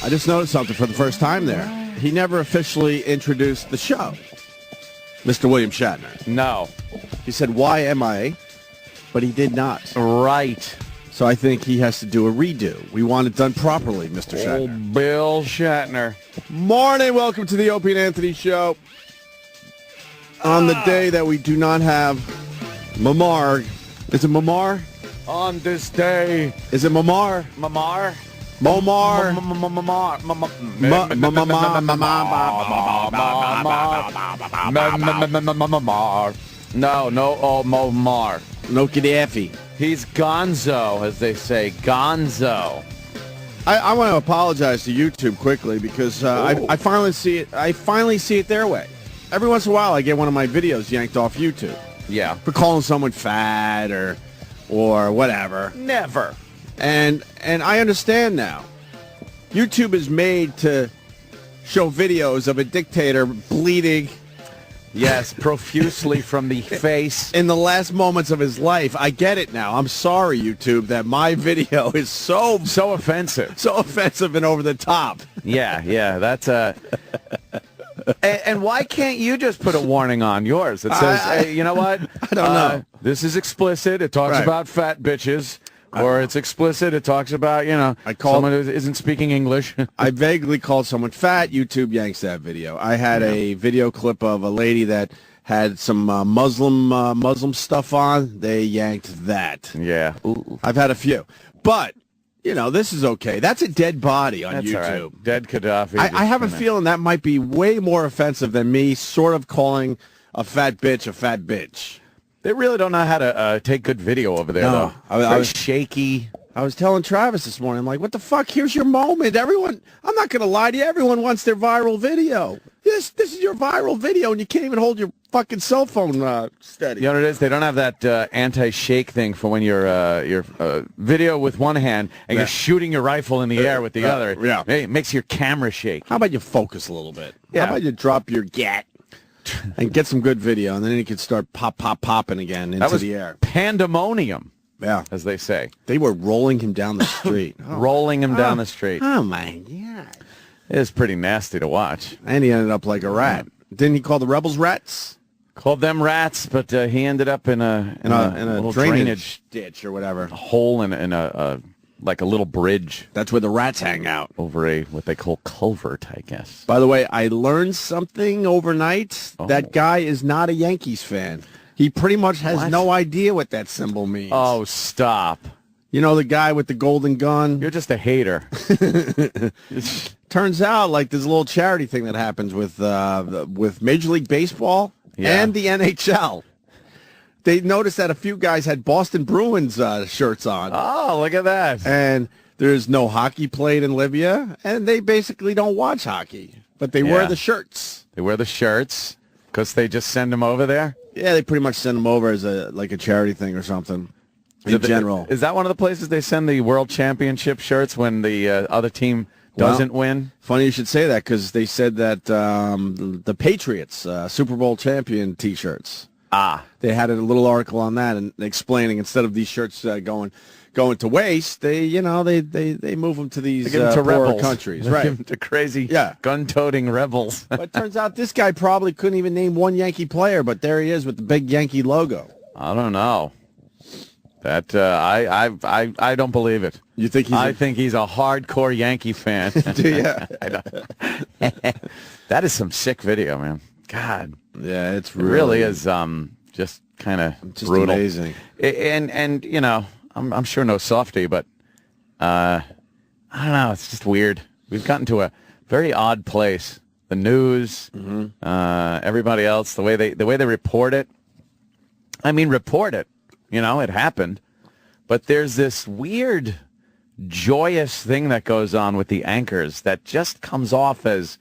I just noticed something for the first time there. He never officially introduced the show, Mr. William Shatner. No. He said, "Why am I?" But he did not. Right. So I think he has to do a redo. We want it done properly, Mr. Shatner. Old Bill Shatner. Morning. Welcome to the Opie and Anthony Show. On the day that we do not have Mamar. Is it Mamar? On this day. Is it Mamar? Mamar? Momar? Mamar. No, Momar. No Gaddafi. He's gonzo, as they say. Gonzo. I want to apologize to YouTube quickly because I finally see it. I finally see it their way. Every once in a while, I get one of my videos yanked off YouTube. Yeah. For calling someone fat or whatever. Never. And I understand now. YouTube is made to show videos of a dictator bleeding. Yes, profusely from the face. In the last moments of his life. I get it now. I'm sorry, YouTube, that my video is so offensive. So offensive and over the top. Yeah, that's and why can't you just put a warning on yours that says, hey, you know what? I don't know. This is explicit. It talks about fat bitches. Or it's explicit. It talks about, someone who isn't speaking English. I vaguely called someone fat. YouTube yanks that video. I had a video clip of a lady that had some Muslim stuff on. They yanked that. Yeah. Ooh. I've had a few. But, this is okay. That's a dead body on YouTube. All right. Dead Gaddafi. I have a feeling that might be way more offensive than me sort of calling a fat bitch a fat bitch. They really don't know how to take good video over there, though. I was shaky. I was telling Travis this morning, I'm like, what the fuck? Here's your moment. Everyone, I'm not going to lie to you. Everyone wants their viral video. This is your viral video, and you can't even hold your fucking cell phone steady. You know what it is? They don't have that anti-shake thing for when you're video with one hand and you're shooting your rifle in the air with the other. Yeah. It makes your camera shake. How about you focus a little bit? Yeah. How about you drop your gat? And get some good video, and then you can start popping again into the air. Pandemonium, as they say. They were rolling him down the street. Rolling him down the street. Oh, my God. It was pretty nasty to watch. And he ended up like a rat. Didn't he call the rebels rats? Called them rats, but he ended up in a little drainage ditch or whatever. A hole in a like a little bridge. That's where the rats hang out. Over what they call culvert, I guess. By the way, I learned something overnight. Oh. That guy is not a Yankees fan. He pretty much has no idea what that symbol means. Oh, stop. You know, the guy with the golden gun? You're just a hater. Turns out, like, there's a little charity thing that happens with Major League Baseball and the NHL. They noticed that a few guys had Boston Bruins shirts on. Oh, look at that. And there's no hockey played in Libya, and they basically don't watch hockey. But they wear the shirts. They wear the shirts because they just send them over there? Yeah, they pretty much send them over as a charity thing or something in general. Is that one of the places they send the World Championship shirts when the other team doesn't win? Funny you should say that because they said that the Patriots Super Bowl champion T-shirts. They had a little article on that and explaining instead of these shirts going to waste, they move them to these poorer countries, right? Give them to crazy gun-toting rebels. But it turns out this guy probably couldn't even name one Yankee player, but there he is with the big Yankee logo. I don't know. That I don't believe it. You think I think he's a hardcore Yankee fan. Do you? That is some sick video, man. God. Yeah, it really is just kind of brutal. Amazing. And I'm sure no softy, but I don't know. It's just weird. We've gotten to a very odd place. The news, everybody else, the way they report it. I mean, report it. It happened. But there's this weird, joyous thing that goes on with the anchors that just comes off as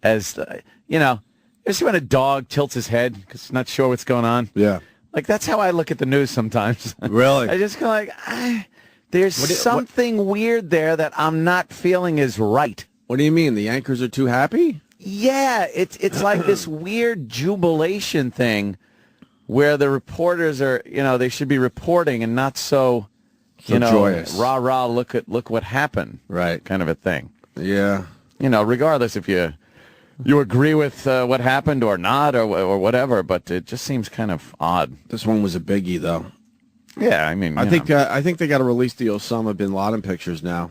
especially when a dog tilts his head because he's not sure what's going on. Yeah. Like, that's how I look at the news sometimes. Really? I just go like, there's something weird there that I'm not feeling is right. What do you mean? The anchors are too happy? Yeah, it's like this weird jubilation thing where the reporters are, they should be reporting and not so joyous. Rah, rah, look what happened. Right. Kind of a thing. Yeah. You know, regardless if you agree with what happened or not or whatever, but it just seems kind of odd. This one was a biggie, though. Yeah, I mean, I think they got to release the Osama bin Laden pictures now.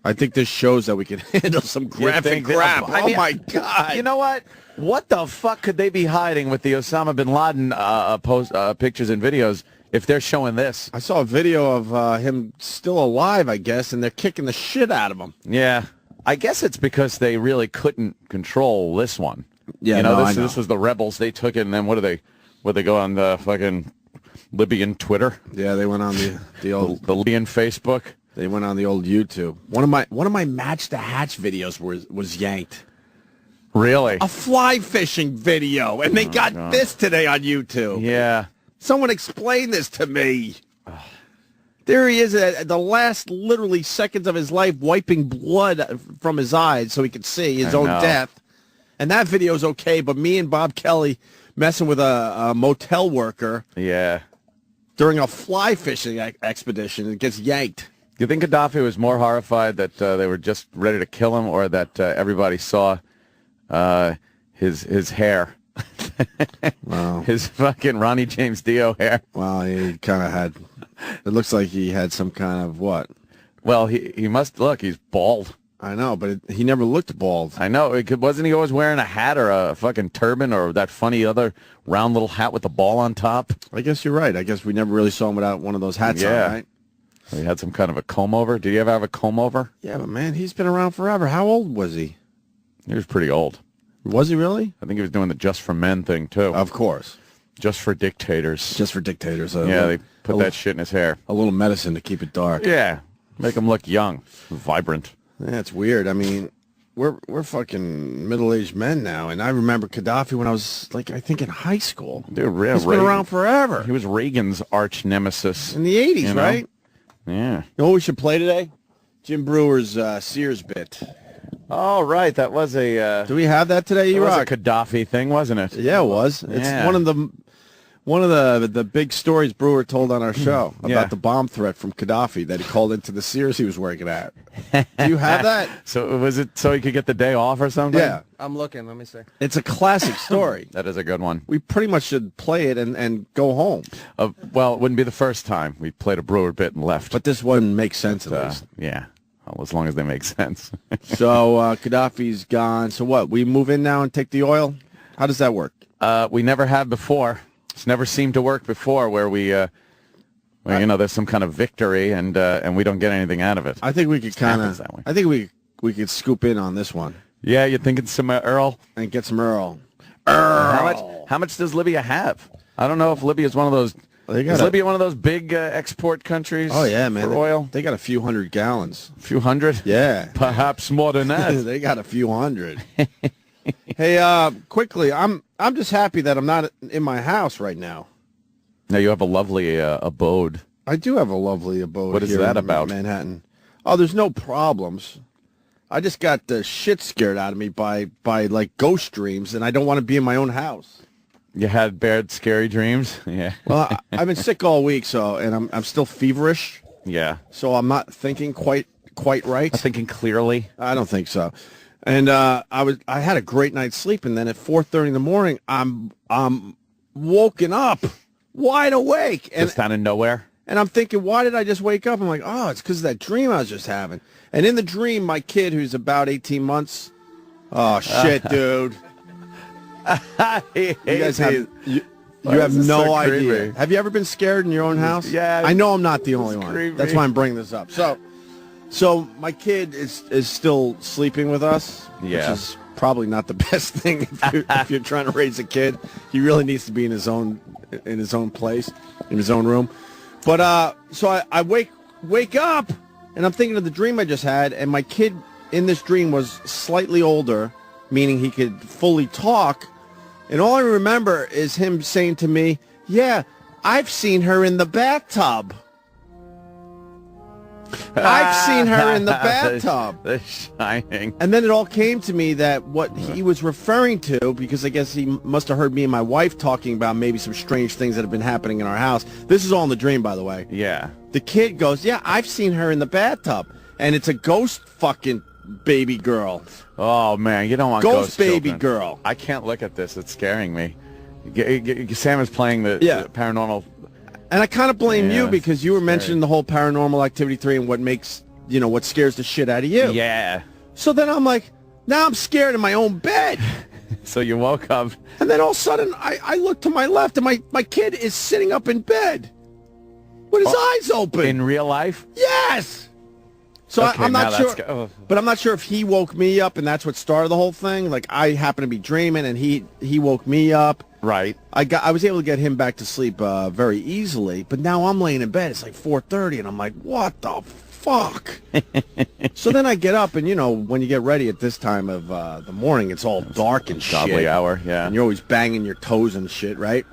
I think this shows that we can handle some graphic crap. My God! You know what? What the fuck could they be hiding with the Osama bin Laden pictures and videos if they're showing this? I saw a video of him still alive, I guess, and they're kicking the shit out of him. Yeah, I guess it's because they really couldn't control this one. Yeah, you know, I know. This was the rebels. They took it, and then what do they go on the fucking Libyan Twitter? Yeah, they went on the old the Libyan Facebook. They went on the old YouTube. One of my match the hatch videos was yanked. Really? A fly fishing video, and they got this today on YouTube. Yeah. Someone explain this to me. There he is at the last literally seconds of his life, wiping blood from his eyes so he could see his own death. And that video's okay, but me and Bob Kelly messing with a motel worker. Yeah. During a fly fishing expedition, it gets yanked. Do you think Gaddafi was more horrified that they were just ready to kill him, or that everybody saw his hair? Wow. His fucking Ronnie James Dio hair. Well, he kind of had... It looks like he had some kind of what? Well, he must look. He's bald. I know, but he never looked bald. I know. Wasn't he always wearing a hat or a fucking turban or that funny other round little hat with the ball on top? I guess you're right. I guess we never really saw him without one of those hats on, right? He had some kind of a comb over. Did he ever have a comb over? Yeah, but man, he's been around forever. How old was he? He was pretty old. Was he really? I think he was doing the Just for Men thing, too. Of course. Just for dictators. Just for dictators. Yeah, they put that shit in his hair. A little medicine to keep it dark. Yeah, make him look young, vibrant. Yeah, it's weird. I mean, we're fucking middle-aged men now, and I remember Gaddafi when I was, like, I think in high school. Dude, he's been around forever. He was Reagan's arch nemesis. In the 80s, you know? Right? Yeah. You know what we should play today? Jim Brewer's Sears bit. Oh, right. That was a... Do we have that today, E-Rock? It was a Gaddafi thing, wasn't it? Yeah, it was. It's one of the big stories Brewer told on our show about the bomb threat from Gaddafi that he called into the Sears he was working at. Do you have that? So was it so he could get the day off or something? Yeah. I'm looking. Let me see. It's a classic story. That is a good one. We pretty much should play it and go home. Well, it wouldn't be the first time we played a Brewer bit and left. But this one makes sense at least. Yeah. Well, as long as they make sense. So Gaddafi's gone. So what? We move in now and take the oil? How does that work? We never have before. It's never seemed to work before where we, there's some kind of victory and we don't get anything out of it. I think we could kind of, I think we could scoop in on this one. Yeah, you're thinking some Earl? And get some Earl. How much does Libya have? I don't know if Libya is one of those, is Libya one of those big export countries? Oh, yeah, man. For oil? They got a few hundred gallons. A few hundred? Yeah. Perhaps more than that. They got a few hundred. Hey, quickly, I'm just happy that I'm not in my house right now. Now you have a lovely abode. I do have a lovely abode. What is that about? Manhattan. Oh, there's no problems. I just got the shit scared out of me by like ghost dreams, and I don't want to be in my own house. You had bad, scary dreams? Yeah. Well, I've been sick all week, and I'm still feverish. Yeah. So I'm not thinking quite right. Not thinking clearly? I don't think so. And I had a great night's sleep, and then at 4:30 in the morning, I'm woken up, wide awake, and just out of nowhere. And I'm thinking, why did I just wake up? I'm like, oh, it's because of that dream I was just having. And in the dream, my kid, who's about 18 months, oh shit, dude. You guys have you have no idea. Creepy. Have you ever been scared in your own house? Yeah. I know I'm not the only one. Creepy. That's why I'm bringing this up. So my kid is still sleeping with us, which is probably not the best thing if you're trying to raise a kid. He really needs to be in his own place, in his own room. But so I wake up, and I'm thinking of the dream I just had, and my kid in this dream was slightly older, meaning he could fully talk, and all I remember is him saying to me, "Yeah, I've seen her in the bathtub." I've seen her in the bathtub. The Shining. And then it all came to me that what he was referring to, because I guess he must have heard me and my wife talking about maybe some strange things that have been happening in our house. This is all in the dream, by the way. Yeah. The kid goes, "Yeah, I've seen her in the bathtub." And it's a ghost fucking baby girl. Oh, man, you don't want Ghost baby children. girl. I can't look at this. It's scaring me. Sam is playing the paranormal. And I kind of blame you Yeah, because you were scary. mentioning the whole Paranormal Activity 3 and what makes, what scares the shit out of you. Yeah. So then I'm like, now I'm scared in my own bed. So you woke up. And then all of a sudden, I look to my left, and my kid is sitting up in bed with his eyes open. In real life? Yes! So Okay, I'm not now sure, that's but I'm not sure if he woke me up, and that's what started the whole thing. Like, I happened to be dreaming, and he woke me up. Right. I was able to get him back to sleep very easily, but now I'm laying in bed. It's like 4:30, and I'm like, what the fuck? So then I get up, and when you get ready at this time of the morning, it's all dark and shit. Godly hour, yeah. And you're always banging your toes and shit, right?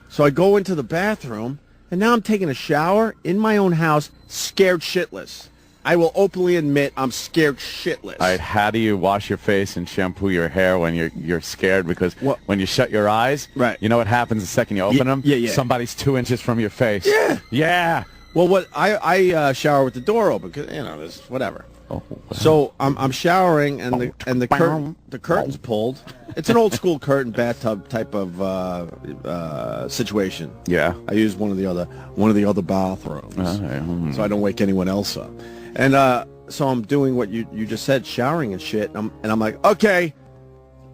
So I go into the bathroom, and now I'm taking a shower in my own house, scared shitless. I will openly admit I'm scared shitless. All right, how do you wash your face and shampoo your hair when you're scared? Because What? when you shut your eyes, Right. you know what happens the second you open them? yeah. Somebody's 2 inches from your face. Yeah. Yeah. Well, what I shower with the door open because there's whatever. Oh. So I'm showering and the curtain's pulled. It's an old school curtain bathtub type of situation. Yeah. I use one of the other bathrooms, so I don't wake anyone else up. And so I'm doing what you just said, showering and shit. And I'm like, okay,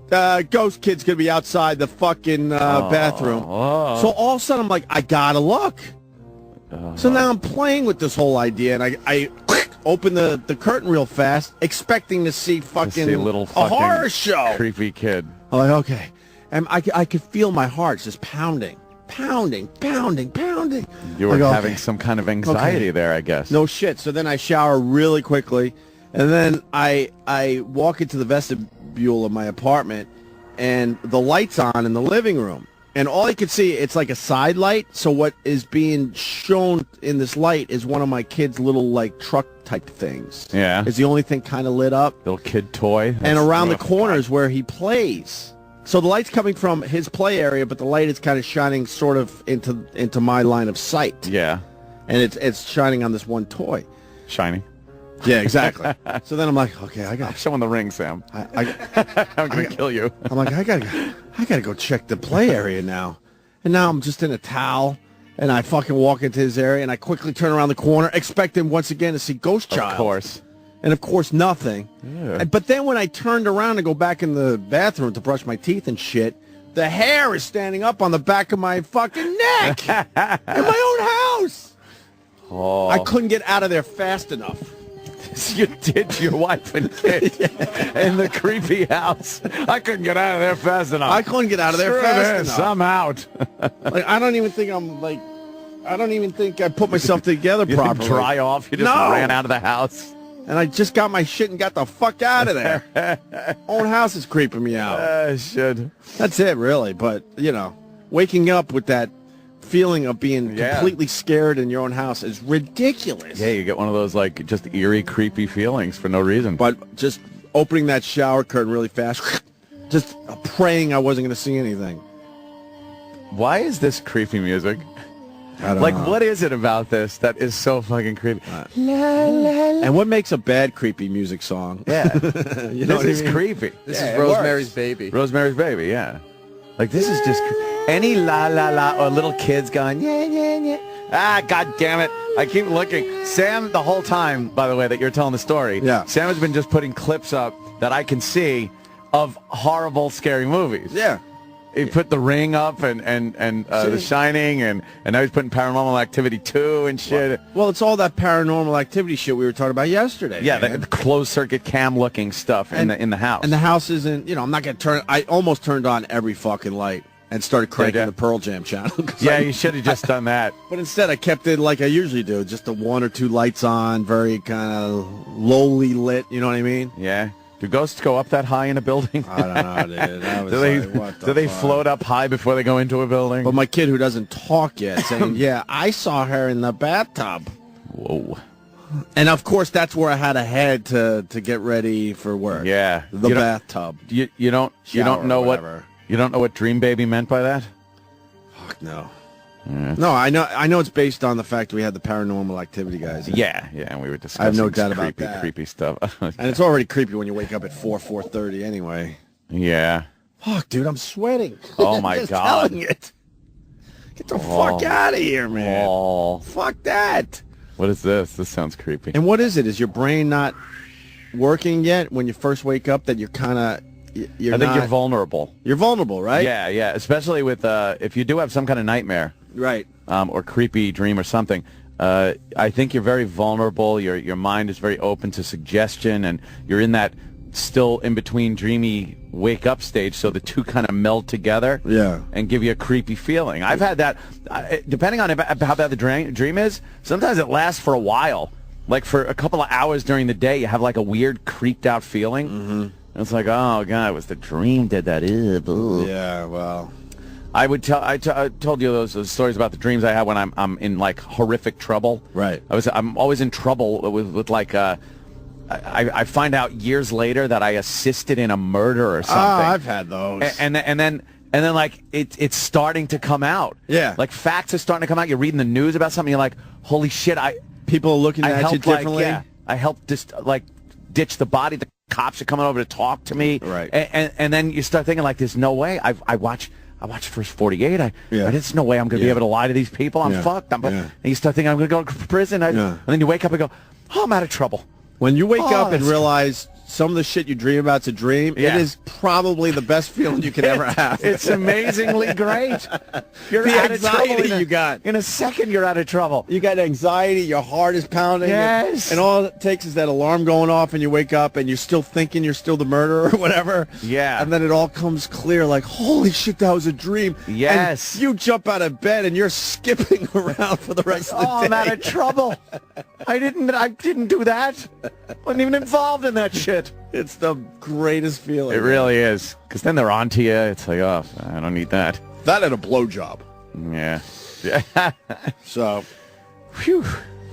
ghost kid's gonna be outside the fucking bathroom. Oh. So all of a sudden I'm like, I gotta look. So now I'm playing with this whole idea, and I open the curtain real fast, expecting to see fucking a horror show. Creepy kid. I'm like, okay. And I could feel my heart just pounding. You were I go, having okay. some kind of anxiety there, I guess. No shit. So then I shower really quickly, and then I walk into the vestibule of my apartment, and the light's on in the living room. And all I could see, it's like a side light. So what is being shown in this light is one of my kids' little, like, truck type things. Yeah. It's the only thing kind of lit up. Little kid toy. And around the corners where he plays. So the light's coming from his play area, but the light is kind of shining sort of into my line of sight. Yeah. And it's shining on this one toy. Shiny. Yeah, exactly. So then I'm like, okay, I got. Show him the ring, Sam. I'm going to kill you. I'm like, I gotta go check the play area now. And now I'm just in a towel, and I fucking walk into his area, and I quickly turn around the corner, expecting once again to see Ghost Child. Of course. And of course, nothing. Yeah. But then when I turned around to go back in the bathroom to brush my teeth and shit, the hair is standing up on the back of my fucking neck in my own house. Oh. I couldn't get out of there fast enough. You did, your wife and kid in the creepy house. I couldn't get out of there fast enough. I couldn't get out of there Screw fast this, enough. I'm out. Like, I don't even think I put myself together You properly. didn't dry off. You just No. ran out of the house. And I just got my shit and got the fuck out of there. Own house is creeping me out. Should. That's it, really. But, waking up with that feeling of being completely scared in your own house is ridiculous. Yeah, you get one of those, like, just eerie, creepy feelings for no reason. But just opening that shower curtain really fast, just praying I wasn't going to see anything. Why is this creepy music? I don't Like, know. what is it about this that is so fucking creepy? And what makes a bad creepy music song? Yeah. You know This what I is mean? creepy. This Yeah, is it Rosemary's works. Baby. Rosemary's Baby, yeah. Like, this is just... Any la la la or little kids going, yeah. Ah, God damn it. I keep looking. Sam, the whole time, by the way, that you're telling the story, Sam has been just putting clips up that I can see of horrible, scary movies. Yeah. He put The Ring up and The Shining, and now he's putting Paranormal Activity 2 and shit. Well, it's all that paranormal activity shit we were talking about yesterday. Yeah, man. the closed-circuit cam-looking stuff in the house. And the house isn't, I'm not going to turn, I almost turned on every fucking light and started cranking the Pearl Jam channel. Yeah, you should have just done that. But instead I kept it like I usually do, just the one or two lights on, very kind of lowly lit, you know what I mean? Yeah. Do ghosts go up that high in a building? I don't know, dude. I was what the do they fuck? float up high before they go into a building? But my kid who doesn't talk yet saying, yeah, I saw her in the bathtub. Whoa. And of course that's where I had to head to get ready for work. Yeah. The bathtub. You don't Shower know or whatever. you don't know what Dream Baby meant by that? Fuck no. No, I know it's based on the fact we had the Paranormal Activity guys. Yeah, and we were discussing I have no doubt about that. Creepy stuff. And it's already creepy when you wake up at 4:30 anyway. Yeah. Fuck, dude, I'm sweating. Oh, my Just God. telling it. Get the fuck out of here, man. Oh. Fuck that. What is this? This sounds creepy. And what is it? Is your brain not working yet when you first wake up that you're kind of... I think you're vulnerable. You're vulnerable, right? Yeah. Especially with if you do have some kind of nightmare, right, or creepy dream or something. I think you're very vulnerable. Your mind is very open to suggestion, and you're in that still in between dreamy wake up stage. So the two kind of meld together, and give you a creepy feeling. I've had that. Depending on how bad the dream is, sometimes it lasts for a while. Like for a couple of hours during the day, you have like a weird creeped out feeling. Mm-hmm. It's like, oh God, it was the dream did that. Ew. Yeah, well, I told you those stories about the dreams I have when I'm in like horrific trouble. Right. I'm always in trouble with like I find out years later that I assisted in a murder or something. Oh, I've had those. And then like it's starting to come out. Yeah. Like facts are starting to come out. You're reading the news about something. You're like, holy shit! People are looking at you differently. I helped just like ditch the body. The cops are coming over to talk to me. Right. And then you start thinking like, there's no way. I watched First 48. There's no way I'm going to be able to lie to these people. I'm fucked. And you start thinking I'm going to go to prison. And then you wake up and go, oh, I'm out of trouble. When you wake up and realize some of the shit you dream about's a dream, it is probably the best feeling you could ever have. It's amazingly great. You're the out anxiety of trouble you got. In a second, you're out of trouble. You got anxiety, your heart is pounding. Yes. And all it takes is that alarm going off and you wake up and you're still thinking you're still the murderer or whatever. Yeah. And then it all comes clear like, holy shit, that was a dream. Yes. And you jump out of bed and you're skipping around for the rest of the day. I'm out of trouble. I didn't do that. Wasn't even involved in that shit. It's the greatest feeling. It really is. Because then they're on to you. It's like, oh, I don't need that. That and a blowjob. Yeah. So. Phew.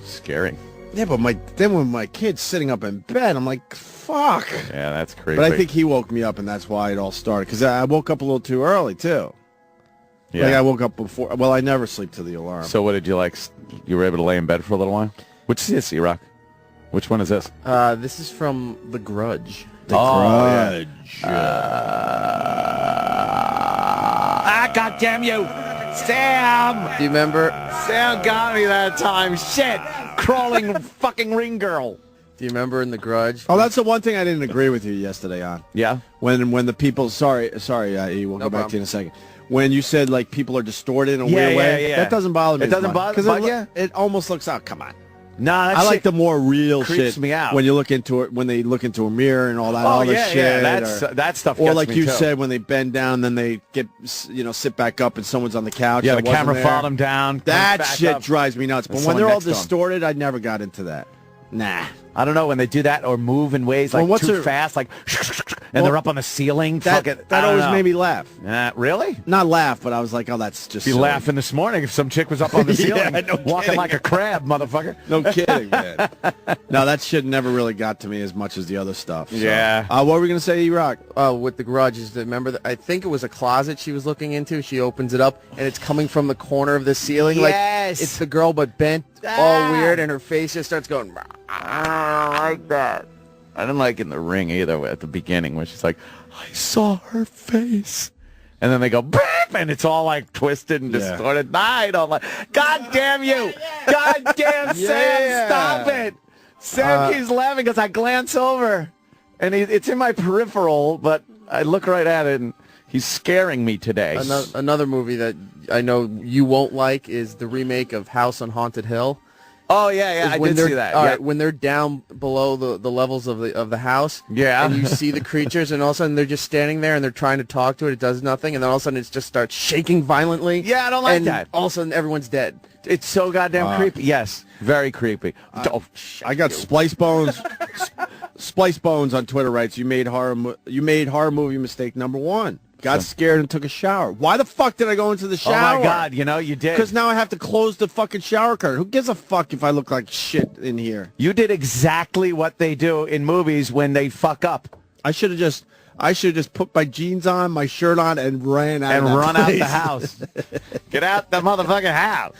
Scary. Yeah, but then when my kid's sitting up in bed, I'm like, fuck. Yeah, that's crazy. But I think he woke me up, and that's why it all started. Because I woke up a little too early, too. Yeah. Like I woke up before. Well, I never sleep to the alarm. So what did you like? You were able to lay in bed for a little while? Which is this, E-Rock? Which one is this? This is from The Grudge. The Grudge. God damn you! Sam! Do you remember? Sam got me that time. Shit! Crawling fucking ring girl. Do you remember in The Grudge? Oh, that's the one thing I didn't agree with you yesterday on. Yeah? When the people... Sorry, we'll go back to you in a second. When you said, like, people are distorted in a weird way, that doesn't bother me. It doesn't bother you? Because it almost looks out. Come on. Nah, I like the more real creeps shit. Me out. When you look into it, when they look into a mirror and all that shit. Yeah, that stuff. Or like you too. said, when they bend down, then they get sit back up, and someone's on the couch. Yeah, the camera followed them down. That shit drives me nuts. But when they're all distorted, I never got into that. Nah. I don't know when they do that or move in ways like too fast, like, and they're up on the ceiling. That always made me laugh. Really? Not laugh, but I was like, oh, that's just. Be laughing this morning if some chick was up on the ceiling, walking like a crab, motherfucker. No kidding, man. No, that shit never really got to me as much as the other stuff. So. Yeah. What were we gonna say, E-Rock? With The Grudge, is remember? I think it was a closet she was looking into. She opens it up, and it's coming from the corner of the ceiling. Yes. Like it's the girl, but bent, all weird, and her face just starts going. I don't like that. I didn't like in The Ring either at the beginning where she's like, I saw her face. And then they go, beep, and it's all like twisted and distorted. Nah, I don't like. God damn you. God damn Sam, stop it. Sam keeps laughing because I glance over. And it's in my peripheral, but I look right at it and he's scaring me today. Another movie that I know you won't like is the remake of House on Haunted Hill. Oh yeah, I did see that. Right, when they're down below the levels of the house, and you see the creatures, and all of a sudden they're just standing there, and they're trying to talk to it. It does nothing, and then all of a sudden it just starts shaking violently. Yeah, I don't like that. All of a sudden everyone's dead. It's so goddamn creepy. Yes, very creepy. I got Splice Bones. Splice Bones on Twitter writes, you made horror movie mistake number 1. Got scared and took a shower. Why the fuck did I go into the shower? Oh, my God. You did. Because now I have to close the fucking shower curtain. Who gives a fuck if I look like shit in here? You did exactly what they do in movies when they fuck up. I should have just... I should have just put my jeans on, my shirt on, and ran out of that run out place. the house. Get out the motherfucking house.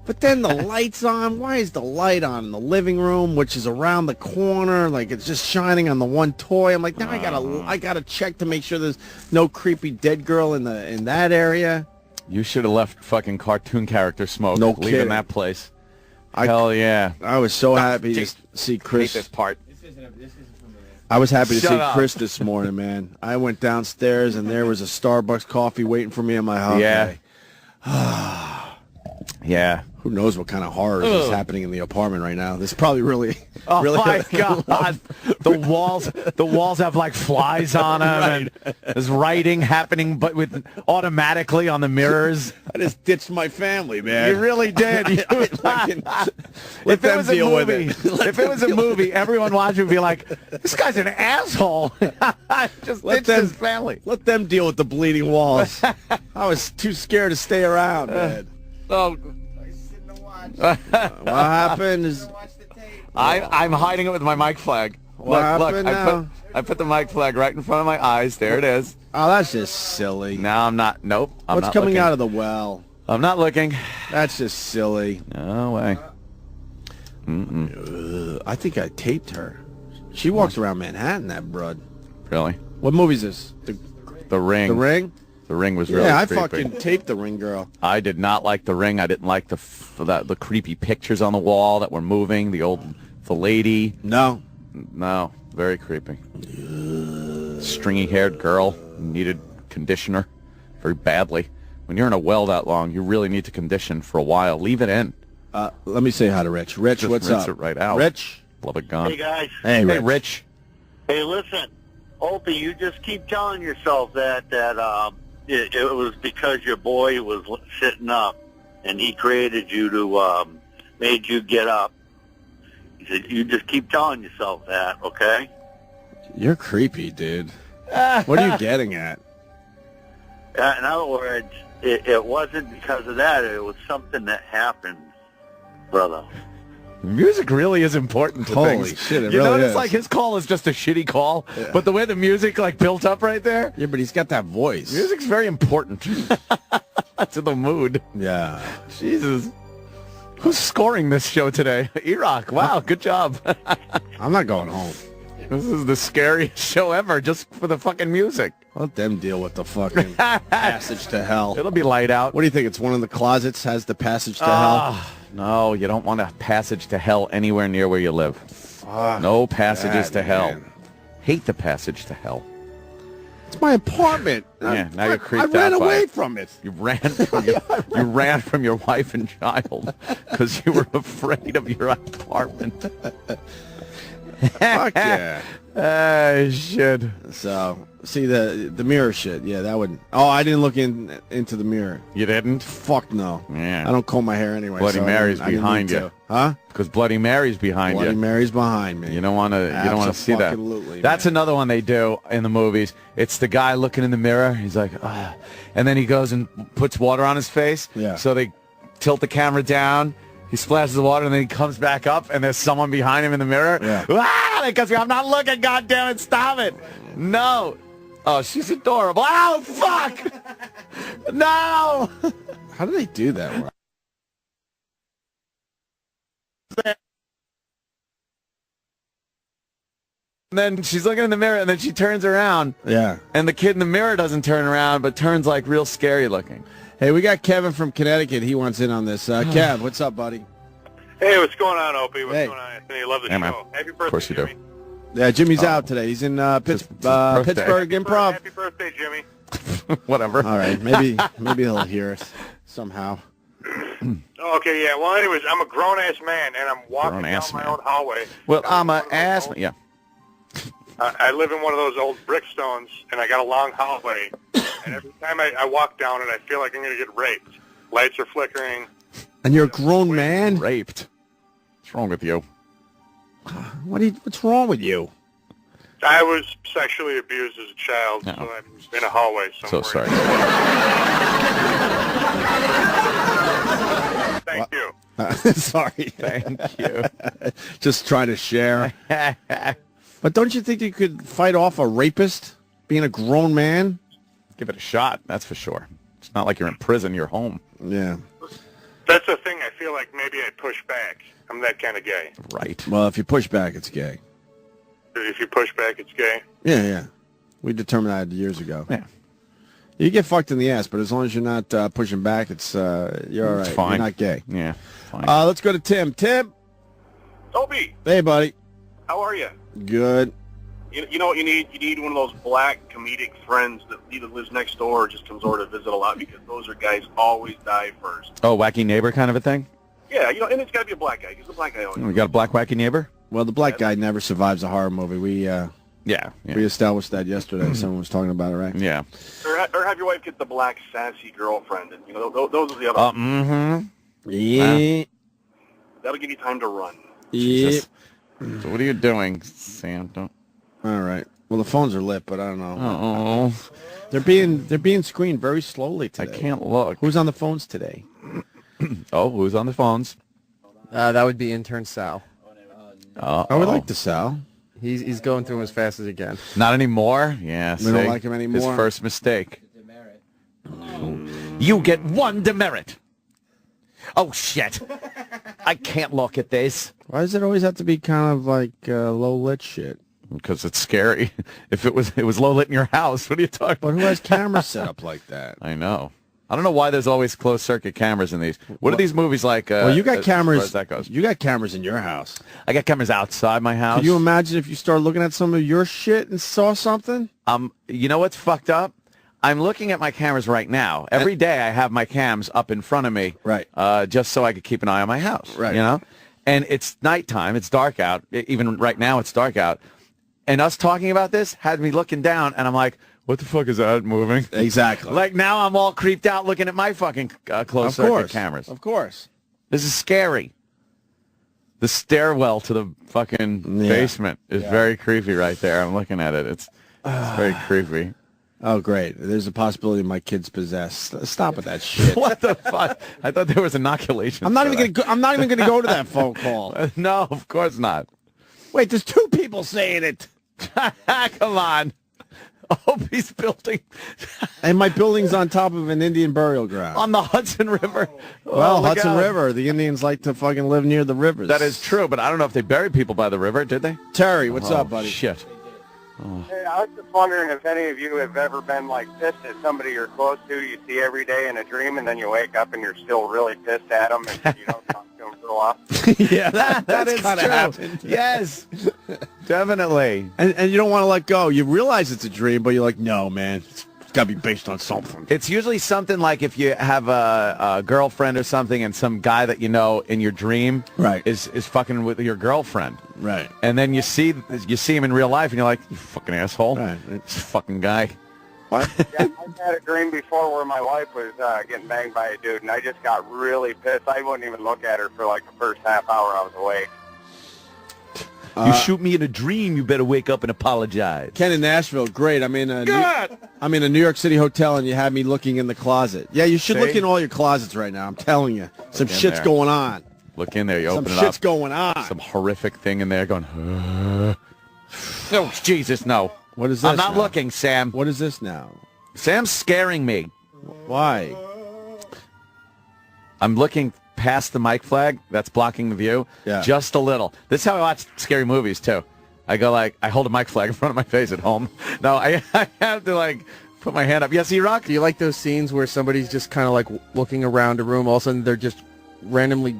But then the light's on. Why is the light on in the living room, which is around the corner? Like it's just shining on the one toy. I'm like, now I gotta check to make sure there's no creepy dead girl in that area. You should have left fucking cartoon character smoke No leaving kidding. that place. Hell yeah. I was so happy to see Chris. Hate this part. I was happy to Shut see up. Chris this morning, man. I went downstairs and there was a Starbucks coffee waiting for me in my house. Yeah. Yeah. Who knows what kind of horror is happening in the apartment right now? This is probably really... Oh really my God! The walls have like flies on them, Right. and there's writing happening, but with automatically on the mirrors. I just ditched my family, man. You really did. Let If it them was a deal with movie, it. if it was a movie, everyone watching would be like, "This guy's an asshole." Just ditched his family. Let them deal with the bleeding walls. I was too scared to stay around, man. Oh, What happened is... I'm hiding it with my mic flag. What Look, happened now? I put the mic flag right in front of my eyes. There it is. Oh, that's just silly. Now I'm not. Nope. What's coming out of the well? I'm not looking. That's just silly. No way. I think I taped her. She walks around Manhattan, that broad. Really? What movie is this? The Ring. The Ring? The Ring was really Yeah, I creepy. fucking taped The Ring girl. I did not like The Ring. I didn't like the creepy pictures on the wall that were moving. The lady. No. No, very creepy. Stringy-haired girl needed conditioner very badly. When you're in a well that long, you really need to condition for a while. Leave it in. Let me say hi to Rich. Rich, Just what's rinse up? it right out. Rich? Love it gone. Hey, guys. Hey, Hey, Rich. Rich. Hey, listen. Opie, you just keep telling yourself that it was because your boy was sitting up and he created you to made you get up. He said, you just keep telling yourself that, okay? You're creepy, dude. What are you getting at? In other words, it wasn't because of that. It was something that happened, brother. Music really is important to Holy things. shit, it you really notice is. like his call is just a shitty call, but the way the music like built up right there, Yeah, but he's got that voice. music's very important to the mood. Yeah. Jesus. Who's scoring this show today? E-Rock. Wow, good job. I'm not going home. This is the scariest show ever just for the fucking music. Let them deal with the fucking passage to hell. It'll be light out. What do you think? It's one of the closets has the passage to hell? No, you don't want a passage to hell anywhere near where you live. No passages to hell. man. Hate the passage to hell. It's my apartment. Yeah, now you're creeped I ran out by away it. from it. You ran from you ran from your wife and child because you were afraid of your apartment. Fuck yeah. Shit. So, see the mirror shit. Yeah, that would... Oh, I didn't look into the mirror. You didn't? Fuck no. Yeah. I don't comb my hair anyway. Bloody so Mary's I didn't behind need you. to. Huh? Because Bloody Mary's behind Bloody you. Mary's behind me. You don't want to. You don't want to see that. Abso-fucking-lutely, That's man. another one they do in the movies. It's the guy looking in the mirror. He's like, ah. And then he goes and puts water on his face. Yeah. So they tilt the camera down. He splashes the water, and then he comes back up, and there's someone behind him in the mirror. Yeah. Ah! Because I'm not looking. God damn it! Stop it! No. Oh, she's adorable. Oh, fuck! No. How do they do that? And then she's looking in the mirror, and then she turns around, Yeah. and the kid in the mirror doesn't turn around, but turns like real scary looking. Hey, we got Kevin from Connecticut. He wants in on this. Kev, what's up, buddy? Hey, what's going on, Opie? What's Hey. going on, Anthony? Love the Hey, man. show. Happy birthday, Of course you do. Jimmy. Yeah, Jimmy's out today. He's in his birthday. Pittsburgh Improv. Happy birthday, Jimmy. Whatever. All right, maybe he'll hear us somehow. Okay, yeah. Well, anyways, I'm a grown-ass man, and I'm walking down Grown-ass my man. own hallway. Well, I'm a ass. Yeah. I live in one of those old brickstones, and I got a long hallway. And every time I walk down it, I feel like I'm going to get raped. Lights are flickering. And you're a grown man. Raped. What's wrong with you? What's wrong with you? I was sexually abused as a child, No. so I'm in a hallway So somewhere. sorry. Thank you. Sorry. Thank you. Just trying to share. But don't you think you could fight off a rapist? being a grown man. Give it a shot, that's for sure. It's not like you're in prison, you're home. Yeah. That's the thing. I feel like maybe I push back. I'm that kind of gay. Right. Well, if you push back, it's gay. If you push back, it's gay. Yeah. We determined that years ago. Yeah. You get fucked in the ass, but as long as you're not pushing back, it's you're all right. It's fine. You're not gay. Yeah, fine. Let's go to Tim. Tim. Opie, Hey, buddy. how are you? Good. You know what you need? You need one of those black comedic friends that either lives next door or just comes over to visit a lot, because those are guys always die first. Oh, wacky neighbor kind of a thing? Yeah, and it's got to be a black guy, because the black guy always. We got a black wacky neighbor? Well, the black guy never survives a horror movie. We established that yesterday. Someone was talking about it, right? Yeah. Or have your wife get the black sassy girlfriend, and those are the other. Yeah. That'll give you time to run. Yeah. So what are you doing, Sam? Don't. All right. Well, the phones are lit, but I don't know. Oh, They're being screened very slowly I today. can't look. Who's on the phones today? Oh, who's on the phones? That would be intern Sal. I would like to Sal. He's going through them as fast as he can. Not anymore? Yeah, We don't like him anymore. His first mistake. You get 1 demerit. Oh, shit. I can't look at this. Why does it always have to be kind of like low lit shit? Because it's scary. If it was low lit in your house, what are you talking about? But who has cameras set up like that? I know. I don't know why there's always closed circuit cameras in these. What are these movies like? Well, you got as far cameras. as that goes? You got cameras in your house. I got cameras outside my house. Can you imagine if you started looking at some of your shit and saw something? You know what's fucked up? I'm looking at my cameras right now. Every day I have my cams up in front of me, Right. Just so I could keep an eye on my house, Right. You know? And it's nighttime. It's dark out. Even right now, it's dark out. And us talking about this had me looking down, and I'm like, what the fuck is that moving? Exactly. Like, now I'm all creeped out looking at my fucking closed circuit cameras. Of course. This is scary. The stairwell to the fucking basement is very creepy right there. I'm looking at it. It's very creepy. Oh, great. There's a possibility my kid's possessed. Stop with that shit. What the fuck? I thought there was inoculation. I'm not even going to go to that phone call. No, of course not. Wait, there's 2 people saying it. Come on. Opie's building And my building's on top of an Indian burial ground. on the Hudson River. Well, Oh, my Hudson God. River. The Indians like to fucking live near the rivers. That is true, but I don't know if they buried people by the river, did they? Terry, what's up, buddy? Shit. Hey, I was just wondering if any of you have ever been like pissed at somebody you're close to, you see every day in a dream, and then you wake up and you're still really pissed at them, and you don't talk to them for a while. Yeah, That is kinda true. happened. Yes, definitely. And you don't want to let go. You realize it's a dream, but you're like, no, man. It's got to be based on something. It's usually something like if you have a girlfriend or something, and some guy that you know in your dream Right. is fucking with your girlfriend. Right. And then you see him in real life, and you're like, you fucking asshole. Right. This fucking guy. What? Yeah, I've had a dream before where my wife was getting banged by a dude, and I just got really pissed. I wouldn't even look at her for like the first half hour I was awake. You shoot me in a dream, you better wake up and apologize. Ken in Nashville, great. I'm in a New York City hotel, and you have me looking in the closet. Yeah, you should See? look in all your closets right now. I'm telling you. Some in shit's there. going on. Look in there, you Some open it shit's up. going on. Some horrific thing in there going, oh, Jesus, no. What is this I'm not now? looking, Sam. What is this now? Sam's scaring me. Why? I'm looking past the mic flag that's blocking the view just a little. This is how I watch scary movies, too. I go like, I hold a mic flag in front of my face at home. No, I have to like put my hand up. Yes, E-Rock? Do you like those scenes where somebody's just kind of like looking around a room, all of a sudden they're just randomly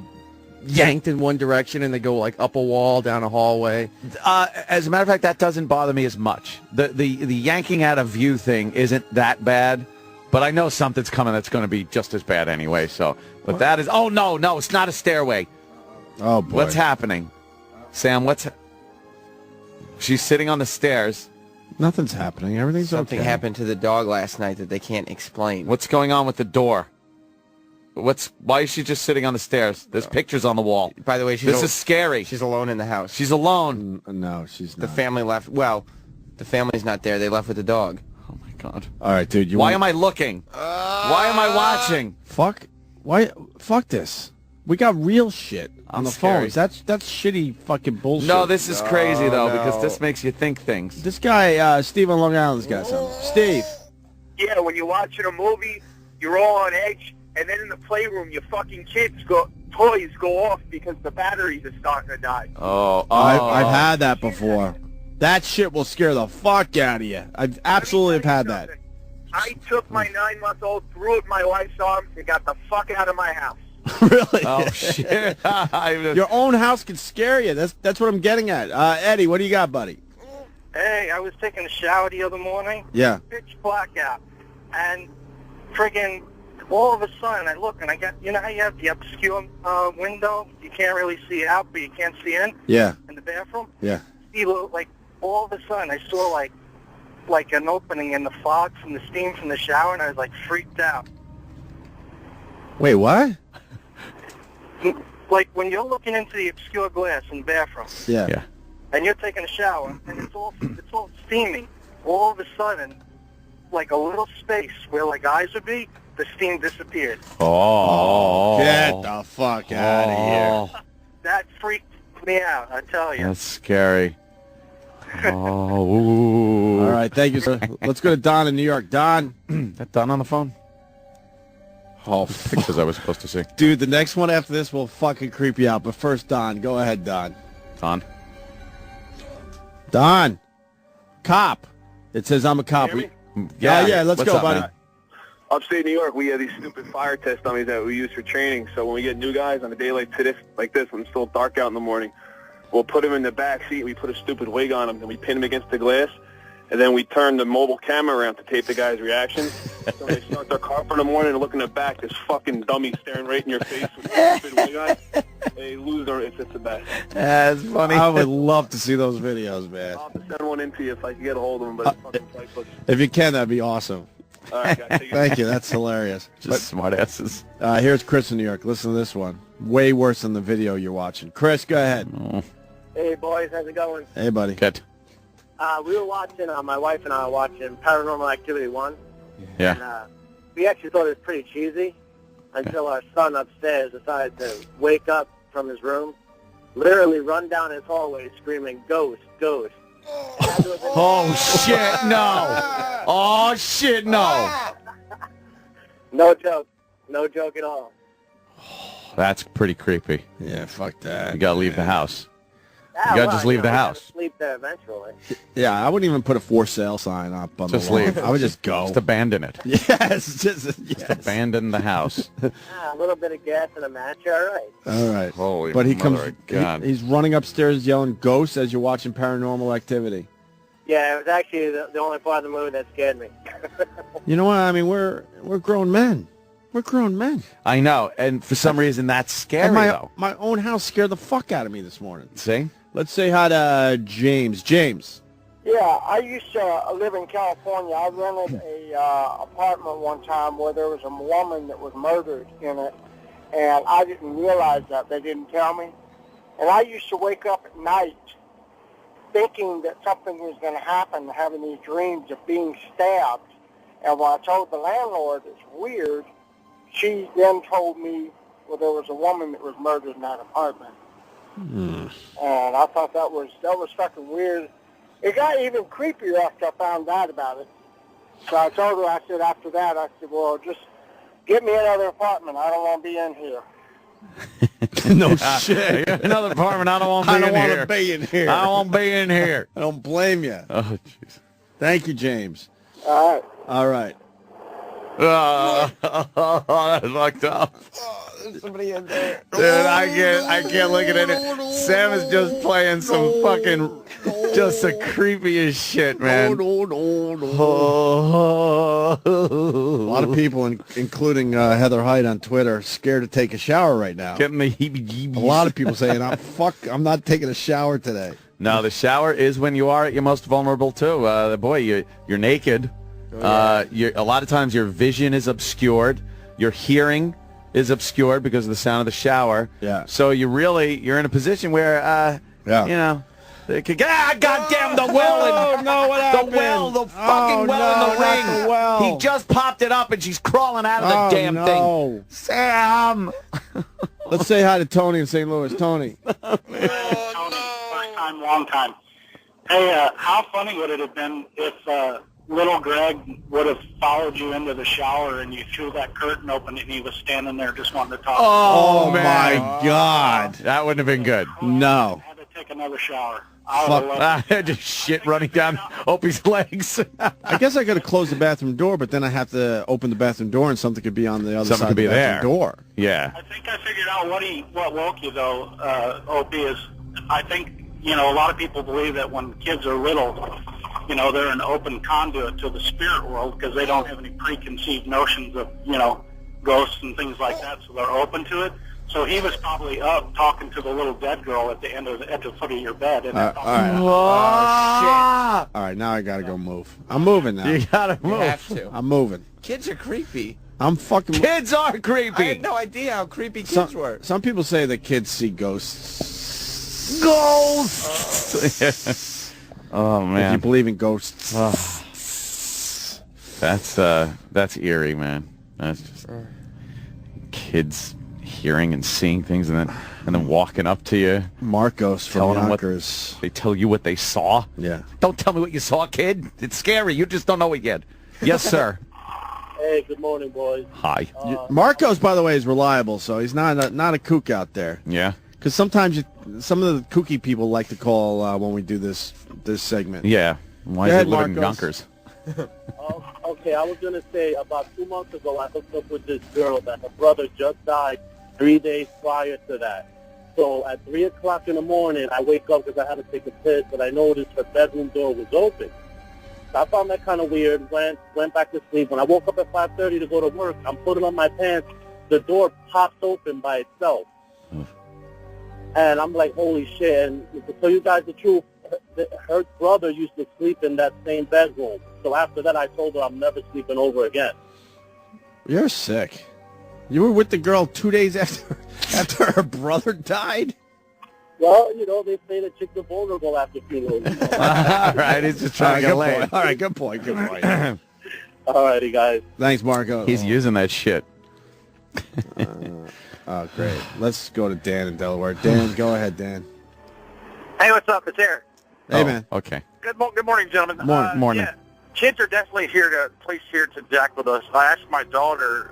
yanked in one direction and they go like up a wall, down a hallway? As a matter of fact, that doesn't bother me as much. The yanking out of view thing isn't that bad, but I know something's coming that's going to be just as bad anyway. So, but that is, oh no, it's not a stairway. Oh boy. What's happening? Sam, she's sitting on the stairs. Nothing's happening. Everything's Something okay. happened to the dog last night that they can't explain. What's going on with the door? Why is she just sitting on the stairs? There's pictures on the wall. By the way, This is scary. She's alone in the house. She's alone. No, she's not. The family left. Well, the family's not there. They left with the dog. Oh my God. All right, dude. Why am I looking? Why am I watching? Fuck. Why? Fuck this. We got real shit on the scary. phones. That's shitty fucking bullshit. No, this is crazy, though, because this makes you think things. This guy, Steve on Long Island's got something. Steve. Yeah, when you're watching a movie, you're all on edge, and then in the playroom, your fucking toys go off because the batteries are starting to die. I've had that before. That shit will scare the fuck out of you. I've absolutely have had that. I took my 9-month-old, threw it in my wife's arms, and got the fuck out of my house. Really? Oh, shit. Your own house can scare you. That's what I'm getting at. Eddie, what do you got, buddy? Hey, I was taking a shower the other morning. Yeah. Pitch black out. And friggin' all of a sudden I look and I got, you know how you have the obscure window? You can't really see out, but you can't see in? Yeah. In the bathroom? Yeah. See, like, all of a sudden I saw, like an opening in the fog from the steam from the shower, and I was, like, freaked out. Wait, what? Like, when you're looking into the obscure glass in the bathroom. Yeah. And you're taking a shower, and it's all steamy. All of a sudden, like a little space where like eyes would be, the steam disappeared. Oh. Get the fuck out of here. That freaked me out, I tell you. That's scary. Oh. Ooh. All right, thank you, sir. Let's go to Don in New York. Don. That Don on the phone? Oh, pictures I was supposed to see. Dude, the next one after this will fucking creep you out. But first, Don. Go ahead, Don. Don. Cop. It says I'm a cop. Yeah, let's go, buddy. Upstate New York, we have these stupid fire test dummies that we use for training. So when we get new guys on a day like this, when it's still dark out in the morning, we'll put them in the back seat. We put a stupid wig on them, and we pin them against the glass. And then we turn the mobile camera around to tape the guy's reactions. So when they start their car for the morning and look in the back, this fucking dummy staring right in your face with a stupid wig on. They lose their, it's the best. That's funny. I would love to see those videos, man. I'll have to send one in to you if I can get a hold of them, but it's fucking priceless. If you can, that'd be awesome. All right, guys, take it. Thank you. That's hilarious. Just smart asses. Here's Chris in New York. Listen to this one. Way worse than the video you're watching. Chris, go ahead. Oh. Hey, boys, how's it going? Hey, buddy. Good. We were watching, my wife and I were watching Paranormal Activity 1. Yeah. And we actually thought it was pretty cheesy until our son upstairs decided to wake up from his room, literally run down his hallway screaming, "Ghost, ghost." Oh, shit, no. Oh, shit, no. No joke. No joke at all. That's pretty creepy. Yeah, fuck that. You got to leave the house. Yeah, You got to just leave the we had house. to sleep there eventually. Yeah, I wouldn't even put a for sale sign up on Just the lawn. leave. I would just go. Just abandon it. Yes, just Abandon the house. A little bit of gas and a match, all right. All right. Holy But he mother comes. of God. He's running upstairs yelling "ghosts" as you're watching Paranormal Activity. Yeah, it was actually the only part of the movie that scared me. You know what? I mean, we're grown men. We're grown men. I know, and for some reason that's scary, And though. my own house scared the fuck out of me this morning. See? Let's say hi to James. James. Yeah, I used to live in California. I rented a apartment one time where there was a woman that was murdered in it, and I didn't realize that. They didn't tell me. And I used to wake up at night thinking that something was going to happen, having these dreams of being stabbed. And when I told the landlord it's weird, she then told me, well, there was a woman that was murdered in that apartment. And I thought that was fucking weird. It got even creepier after I found out about it. So I told her, I said, after that, I said, well, just get me another apartment. I don't want to be in here. No shit. Another apartment. I don't want to be in here. I don't want to be in here. I don't want to be in here. I don't blame you. Oh, jeez. Thank you, James. All right. All right. That's fucked up. There's somebody in there. Dude, I can't look at it. Sam is just playing some fucking, just the creepiest shit, man. A lot of people, including Heather Hyde on Twitter, scared to take a shower right now. Getting the heebie-jeebies. A lot of people saying, I'm not taking a shower today. No, the shower is when you are at your most vulnerable, too. Boy, you're naked. A lot of times your vision is obscured. Your hearing is obscured because of the sound of the shower. Yeah. So you're in a position where, you know, they could get, goddamn the well. Oh, no, what happened? The well, the fucking well in the ring. Not the well. He just popped it up and she's crawling out of the damn thing. Sam! Let's say hi to Tony in St. Louis. Tony. Tony, first time, long time. Hey, how funny would it have been if little Greg would have followed you into the shower and you threw that curtain open and he was standing there just wanting to talk? Oh, my God. That wouldn't have been good. No. I had to take another shower. Just shit running down Opie's legs. I guess I could have closed the bathroom door, but then I have to open the bathroom door and something could be on the other side of the bathroom door. Yeah. I think I figured out what woke you, though, Opie, is I think, a lot of people believe that when kids are little, they're an open conduit to the spirit world because they don't have any preconceived notions of, ghosts and things like that, so they're open to it. So he was probably up talking to the little dead girl at the foot of your bed. And all right. All right, now I got to go move. I'm moving now. You got to move. You have to. I'm moving. Kids are creepy. I'm fucking... Kids are creepy. I had no idea how creepy kids were. Some people say that kids see ghosts. Ghosts! Oh, man. If you believe in ghosts. That's eerie, man. That's just kids hearing and seeing things and then walking up to you. Marcos from Yonkers. They tell you what they saw. Yeah. Don't tell me what you saw, kid. It's scary. You just don't know it yet. Yes, sir. Hey, good morning, boys. Hi. Marcos, by the way, is reliable, so he's not a kook out there. Yeah. Because sometimes some of the kooky people like to call when we do this segment. Yeah. Why is he living in Yonkers? Okay, I was going to say about 2 months ago, I hooked up with this girl that her brother just died 3 days prior to that. So at 3 o'clock in the morning, I wake up because I had to take a piss, but I noticed her bedroom door was open. So I found that kind of weird, went back to sleep. When I woke up at 5:30 to go to work, I'm putting on my pants. The door pops open by itself. And I'm like, holy shit. And to tell you guys the truth, her brother used to sleep in that same bedroom. So after that, I told her I'm never sleeping over again. You're sick. You were with the girl 2 days after her brother died? Well, they say that chicks are vulnerable after funerals. All right, he's just trying to get laid. All right, good point. All righty, guys. Thanks, Marco. He's using that shit. Oh, great. Let's go to Dan in Delaware. Dan, go ahead, Dan. Hey, what's up? It's Eric. Hey, man. Okay. Good morning, gentlemen. Morning. Yeah, kids are definitely here to jack with us. I asked my daughter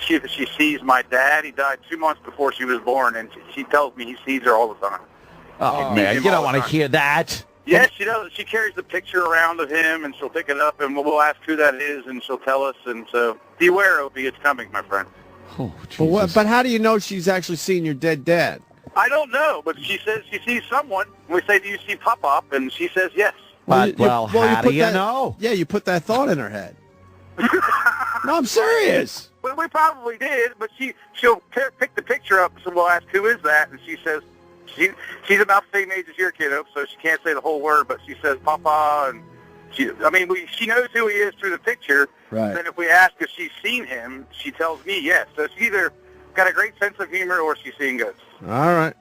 if she sees my dad. He died 2 months before she was born, and she tells me he sees her all the time. Oh, man, you don't want to hear that. Yes, she does. She carries the picture around of him, and she'll pick it up, and we'll ask who that is, and she'll tell us. And so beware, Opie, it's coming, my friend. Oh, but how do you know she's actually seen your dead dad? I don't know, but she says she sees someone. We say, do you see Pop-Up? And she says yes. But, how do you know? Yeah, you put that thought in her head. No, I'm serious. Well, we probably did, but she'll pick the picture up, so we'll ask, who is that? And she says, she's about the same age as your kiddo, so she can't say the whole word, but she says, Papa, and she knows who he is through the picture. Right. Then if we ask if she's seen him, she tells me yes. So she's either got a great sense of humor or she's seeing ghosts. All right.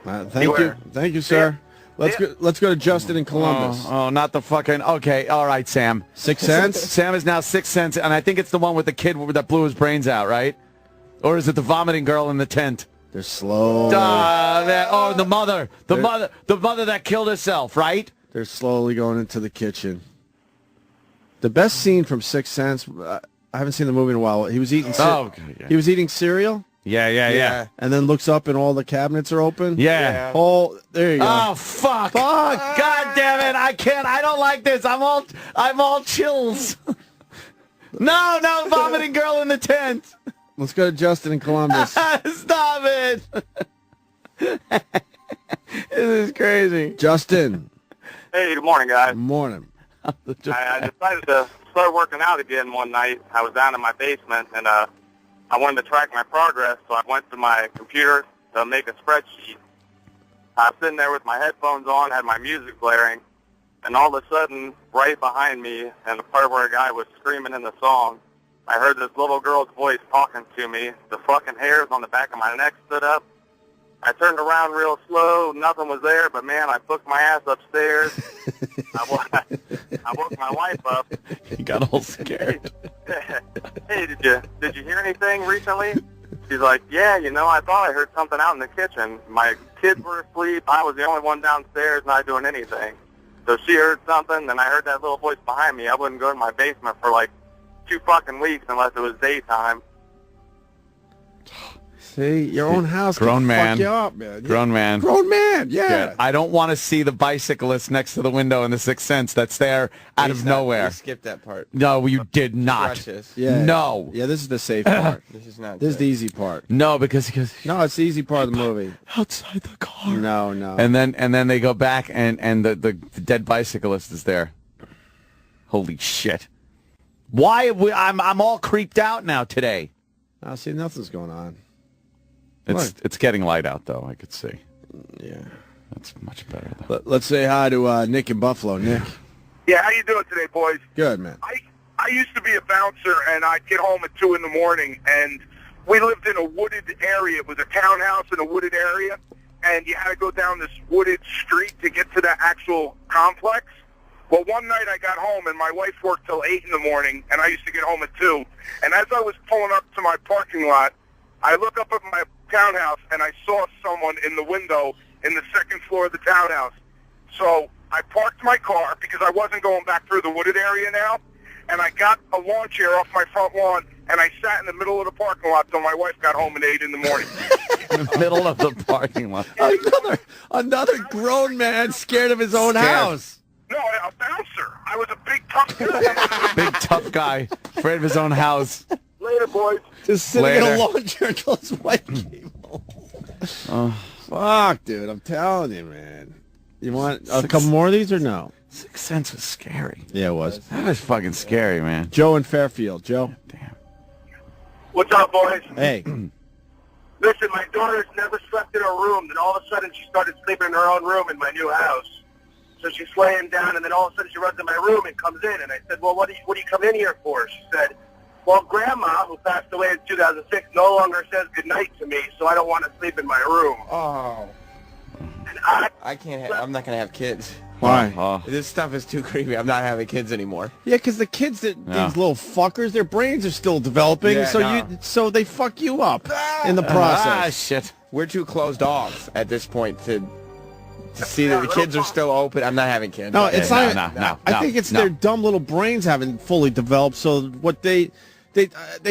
Thank you, sir. Let's go to Justin in Columbus. Oh, not the fucking... Okay, all right, Sam. 6 cents? Sam is now 6 cents, and I think it's the one with the kid that blew his brains out, right? Or is it the vomiting girl in the tent? They're slow. The mother. The mother that killed herself, right? They're slowly going into the kitchen. The best scene from 6 Cents, I haven't seen the movie in a while. He was eating He was eating cereal. Yeah. And then looks up and all the cabinets are open. Yeah. Oh, there you go. Oh, fuck. God damn it. I can't. I don't like this. I'm all chills. No, vomiting girl in the tent. Let's go to Justin in Columbus. Stop it. This is crazy. Justin. Hey, good morning, guys. Good morning. I decided to start working out again one night. I was down in my basement, and I wanted to track my progress, so I went to my computer to make a spreadsheet. I was sitting there with my headphones on, had my music blaring, and all of a sudden, right behind me, and the part where a guy was screaming in the song, I heard this little girl's voice talking to me. The fucking hairs on the back of my neck stood up. I turned around real slow. Nothing was there, but, man, I booked my ass upstairs. I woke my wife up. You got all scared. Hey, did you hear anything recently? She's like, yeah, I thought I heard something out in the kitchen. My kids were asleep. I was the only one downstairs not doing anything. So she heard something, and I heard that little voice behind me. I wouldn't go to my basement for like 2 fucking weeks unless it was daytime. See, your own house Grown can man. fuck you up, man. Grown man. Grown man, yeah. I don't want to see the bicyclist next to the window in The Sixth Sense that's there out of nowhere. You skipped that part. No, you did not. Crutches. Yeah. No. Yeah, this is the safe part. This is not This is good. the easy part. No, because he goes, No, it's the easy part of the movie. outside the car. No. And then they go back and the dead bicyclist is there. Holy shit. Why I'm all creeped out now today. I see nothing's going on. It's getting light out though, I could see. Yeah. That's much better though. Let's say hi to Nick in Buffalo. Nick. Yeah, how you doing today, boys? Good, man. I used to be a bouncer, and I'd get home at 2 in the morning, and we lived in a wooded area. It was a townhouse in a wooded area, and you had to go down this wooded street to get to the actual complex. Well, one night I got home, and my wife worked till 8 in the morning, and I used to get home at 2. And as I was pulling up to my parking lot, I look up at my townhouse, and I saw someone in the window in the second floor of the townhouse. So I parked my car because I wasn't going back through the wooded area now, and I got a lawn chair off my front lawn, and I sat in the middle of the parking lot till my wife got home at 8 in the morning. In the middle of the parking lot. Another grown man scared of his own house. No, a bouncer. I was a big tough guy. Big tough guy, afraid of his own house. Later, boys. Just sitting Later. in a lawn chair until his wife came home. Fuck, dude. I'm telling you, man. You want a couple more of these or no? Sixth Sense was scary. Yeah, it was. That was fucking scary, man. Joe in Fairfield. Joe. Damn. What's up, boys? Hey. Listen, my daughter's never slept in her room. Then all of a sudden she started sleeping in her own room in my new house. So she's laying down, and then all of a sudden she runs in my room and comes in. And I said, well, what do you come in here for? She said, well, Grandma, who passed away in 2006, no longer says goodnight to me, so I don't want to sleep in my room. Oh. And I can't I'm not going to have kids. Why? This stuff is too creepy. I'm not having kids anymore. Yeah, because the kids, these little fuckers, their brains are still developing, Yeah, so they fuck you up in the process. Ah, shit. We're too closed off at this point to see that the kids are still open. I'm not having kids. No, it's not. No, I think it's their dumb little brains haven't fully developed. So what they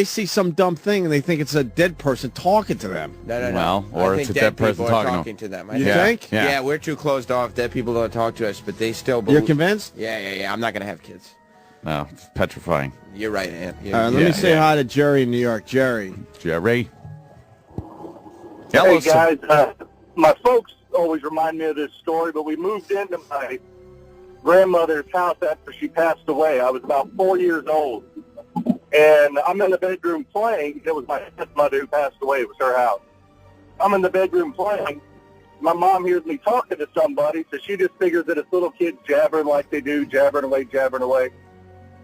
see some dumb thing and they think it's a dead person talking to them. No. Well, or I it's think a dead person people are talking to them. You think? Yeah, we're too closed off. Dead people don't talk to us, but they still believe. You're convinced? Yeah. I'm not going to have kids. No, it's petrifying. You're right, Aunt. All right, let me say hi to Jerry in New York. Jerry. Jerry. Hey, guys. My folks always remind me of this story, but we moved into my grandmother's house after she passed away. I was about 4 years old. And I'm in the bedroom playing. It was my stepmother who passed away. It was her house. I'm in the bedroom playing. My mom hears me talking to somebody, so she just figures that it's little kids jabbering like they do, jabbering away.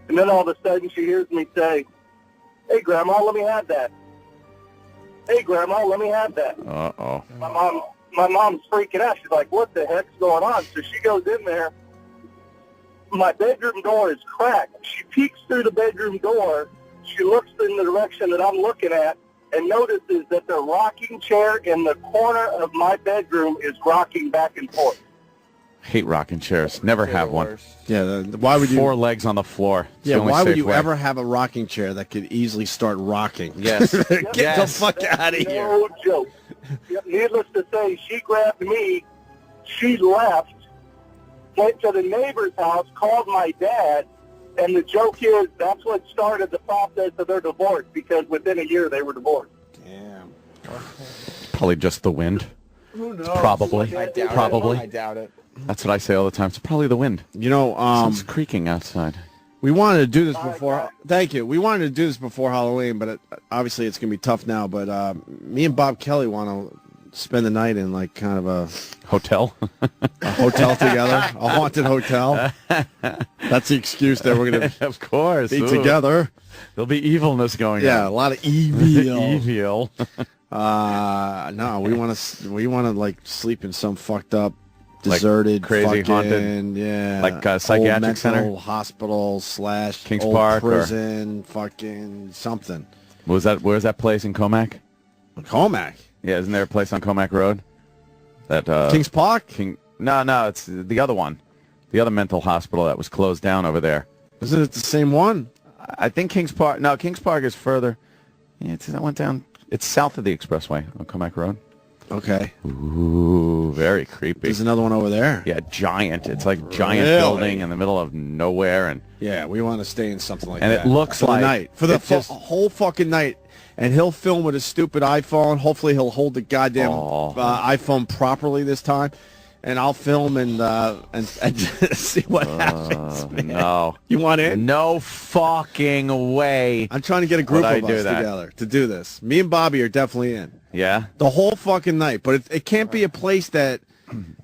And then all of a sudden she hears me say, hey, Grandma, let me have that. Hey, Grandma, let me have that. Uh-oh. My mom's freaking out. She's like, what the heck's going on? So she goes in there. My bedroom door is cracked. She peeks through the bedroom door. She looks in the direction that I'm looking at and notices that the rocking chair in the corner of my bedroom is rocking back and forth. Hate rocking chairs. Never have one. Yeah, why would you? 4 legs on the floor. It's Yeah, the only why would safe you way. ever have a rocking chair that could easily start rocking? Yes. Get the fuck out of here. No joke. Needless to say, she grabbed me. She left, went to the neighbor's house, called my dad, and the joke is that's what started the process of their divorce, because within a year they were divorced. Damn. Probably just the wind. Who knows? Probably. I doubt Probably. it. I doubt it. That's what I say all the time. It's probably the wind. You know, It's creaking outside. we wanted to do this before. Thank you. We wanted to do this before Halloween, but obviously it's gonna be tough now. But me and Bob Kelly want to spend the night in like kind of a hotel together, a haunted hotel. That's the excuse that we're gonna of course be together. There'll be evilness going on. Yeah, a lot of evil. Evil. No, we want to like sleep in some fucked up, deserted, like crazy fucking, haunted, yeah, like a psychiatric old center, mental hospital / Kings old Park, prison, fucking something. Where's that place in Comac? Comac. Yeah, isn't there a place on Comac Road? That Kings Park? No, it's the other one. The other mental hospital that was closed down over there. Isn't it the same one? I think Kings Park. No, Kings Park is further. Yeah, that went down. It's south of the expressway on Comac Road. Okay. Ooh, very creepy. There's another one over there. Yeah, giant. It's like a giant building in the middle of nowhere, and yeah, we want to stay in something like that. And it looks like night for the whole fucking night. And he'll film with his stupid iPhone. Hopefully, he'll hold the goddamn iPhone properly this time. And I'll film and see what happens, man. No. You want in? No fucking way. I'm trying to get a group of us together to do this. Me and Bobby are definitely in. Yeah? The whole fucking night. But it can't be a place that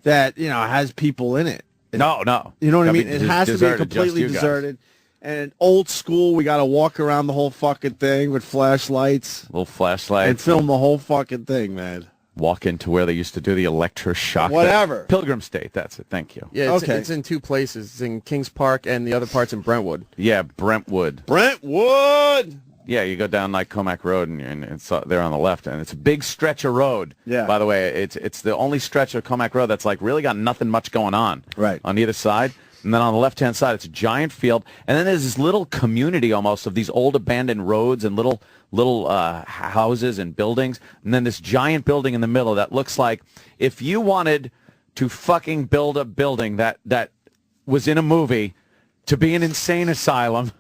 has people in it. No. You know what I mean? It has to be completely deserted. And old school, we got to walk around the whole fucking thing with flashlights. Little flashlights. And film the whole fucking thing, man. Walk into where they used to do the electroshock. Whatever. Pilgrim State, that's it. Thank you. Yeah, it's in two places. It's in Kings Park and the other part's in Brentwood. Yeah, Brentwood. Brentwood! Yeah, you go down like Comac Road and it's there on the left, and it's a big stretch of road. Yeah. By the way, it's the only stretch of Comac Road that's like really got nothing much going on. Right. On either side. And then on the left-hand side, it's a giant field. And then there's this little community almost of these old abandoned roads and little houses and buildings. And then this giant building in the middle that looks like if you wanted to fucking build a building that was in a movie to be an insane asylum,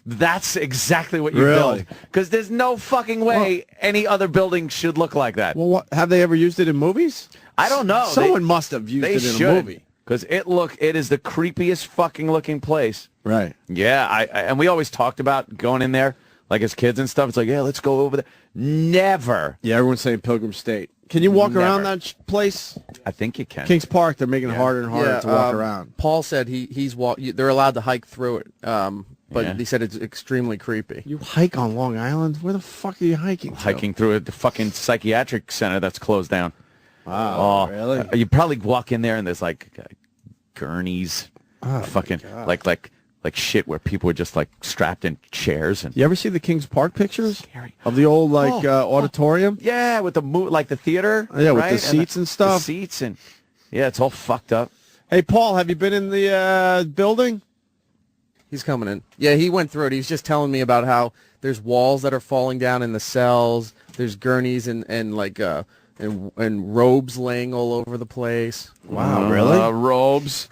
that's exactly what you build. Because there's no fucking way any other building should look like that. Well, have they ever used it in movies? I don't know. Someone must have used it in a movie. Because it is the creepiest fucking looking place. Right. Yeah, and we always talked about going in there, like as kids and stuff. It's like, yeah, let's go over there. Never. Yeah, everyone's saying Pilgrim State. Can you walk around that place? I think you can. Kings Park, they're making it harder and harder to walk around. Paul said they're allowed to hike through it, but he said it's extremely creepy. You hike on Long Island? Where the fuck are you hiking to? Hiking through the fucking psychiatric center that's closed down. Wow, really? You probably walk in there and there's like gurneys, fucking like shit where people were just like strapped in chairs. And you ever see the Kings Park pictures of the old auditorium? Yeah, with the theater. Yeah, with right? the seats and stuff. The seats and it's all fucked up. Hey, Paul, have you been in the building? He's coming in. Yeah, he went through it. He's just telling me about how there's walls that are falling down in the cells. There's gurneys and robes laying all over the place. Wow, really? Robes.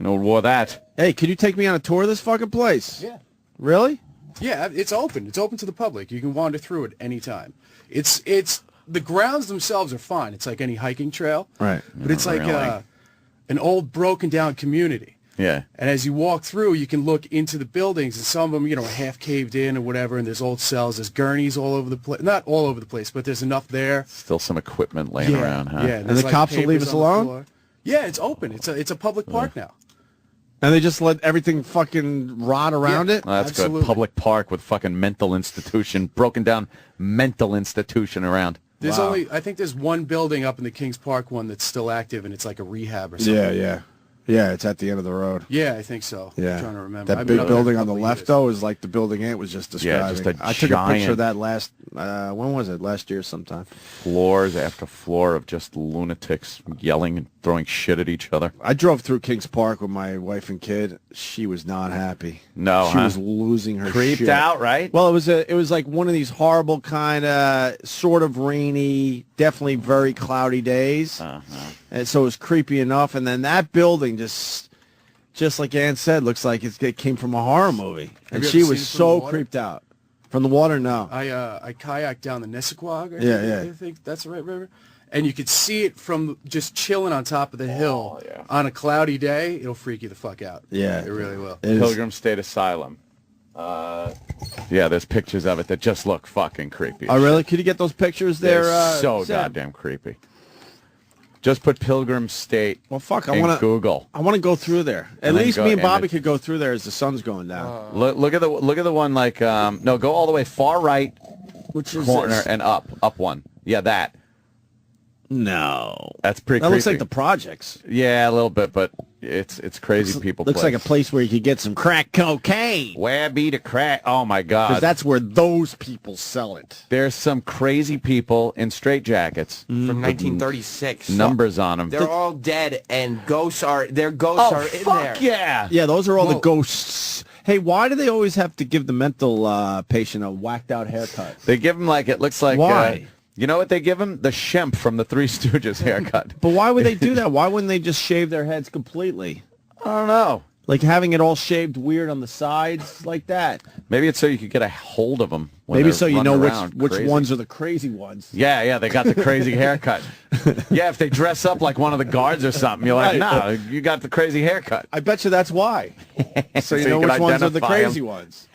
No wore that. Hey, can you take me on a tour of this fucking place? Yeah. Really? Yeah, it's open. It's open to the public. You can wander through it anytime. It's the grounds themselves are fine. It's like any hiking trail. Right. But it's like an old broken down community. Yeah. And as you walk through, you can look into the buildings, and some of them, are half caved in or whatever, and there's old cells. There's gurneys all over the place. Not all over the place, but there's enough there. Still some equipment laying around, huh? Yeah. And the cops will leave us alone? Yeah, it's open. It's a public park now. And they just let everything fucking rot around it? Well, that's good. Public park with fucking mental institution, broken down mental institution around. There's I think there's one building up in the Kings Park one that's still active, and it's like a rehab or something. Yeah. Yeah, it's at the end of the road. Yeah, I think so. Yeah. I'm trying to remember. That big building on the left, though, is like the building Ant was just describing. Yeah, just I took a picture of that when was it? Last year sometime. Floors after floor of just lunatics yelling and throwing shit at each other. I drove through Kings Park with my wife and kid. She was not happy. No, She was losing her Creeped shit. out, right? Well, it was like one of these horrible kind of sort of rainy, definitely very cloudy days. And so it was creepy enough. And then that building just like Ann said, looks like it came from a horror movie. And she was so creeped out. From the water, no. I kayaked down the Nessequag. I think that's the right river. And you could see it from just chilling on top of the hill on a cloudy day. It'll freak you the fuck out. Yeah. It really will. Pilgrim State Asylum. There's pictures of it that just look fucking creepy. Oh, really? Could you get those pictures there? So goddamn creepy. Just put Pilgrim State. Well, fuck. in Google. I want to go through there. At least me and Bobby could go through there as the sun's going down. Look at the one like no, go all the way far right, which is corner this? and up one. Yeah, that. No. That's pretty That looks creepy. like the projects. Yeah, a little bit, but it's crazy people. Looks like a place where you could get some crack cocaine. Where be the crack? Oh, my God. Because that's where those people sell it. There's some crazy people in straitjackets. From 1936. Numbers on them. They're all dead, and ghosts are in there. Yeah. Yeah, those are all the ghosts. Hey, why do they always have to give the mental patient a whacked out haircut? They give him it looks like... Why? You know what they give him? The Shemp from the Three Stooges haircut. But why would they do that? Why wouldn't they just shave their heads completely? I don't know. Like having it all shaved weird on the sides like that. Maybe it's so you could get a hold of them. Maybe so you know which ones are the crazy ones. Yeah, they got the crazy haircut. Yeah, if they dress up like one of the guards or something, you're like, no, you got the crazy haircut. I bet you that's why. So you know which ones are the crazy ones.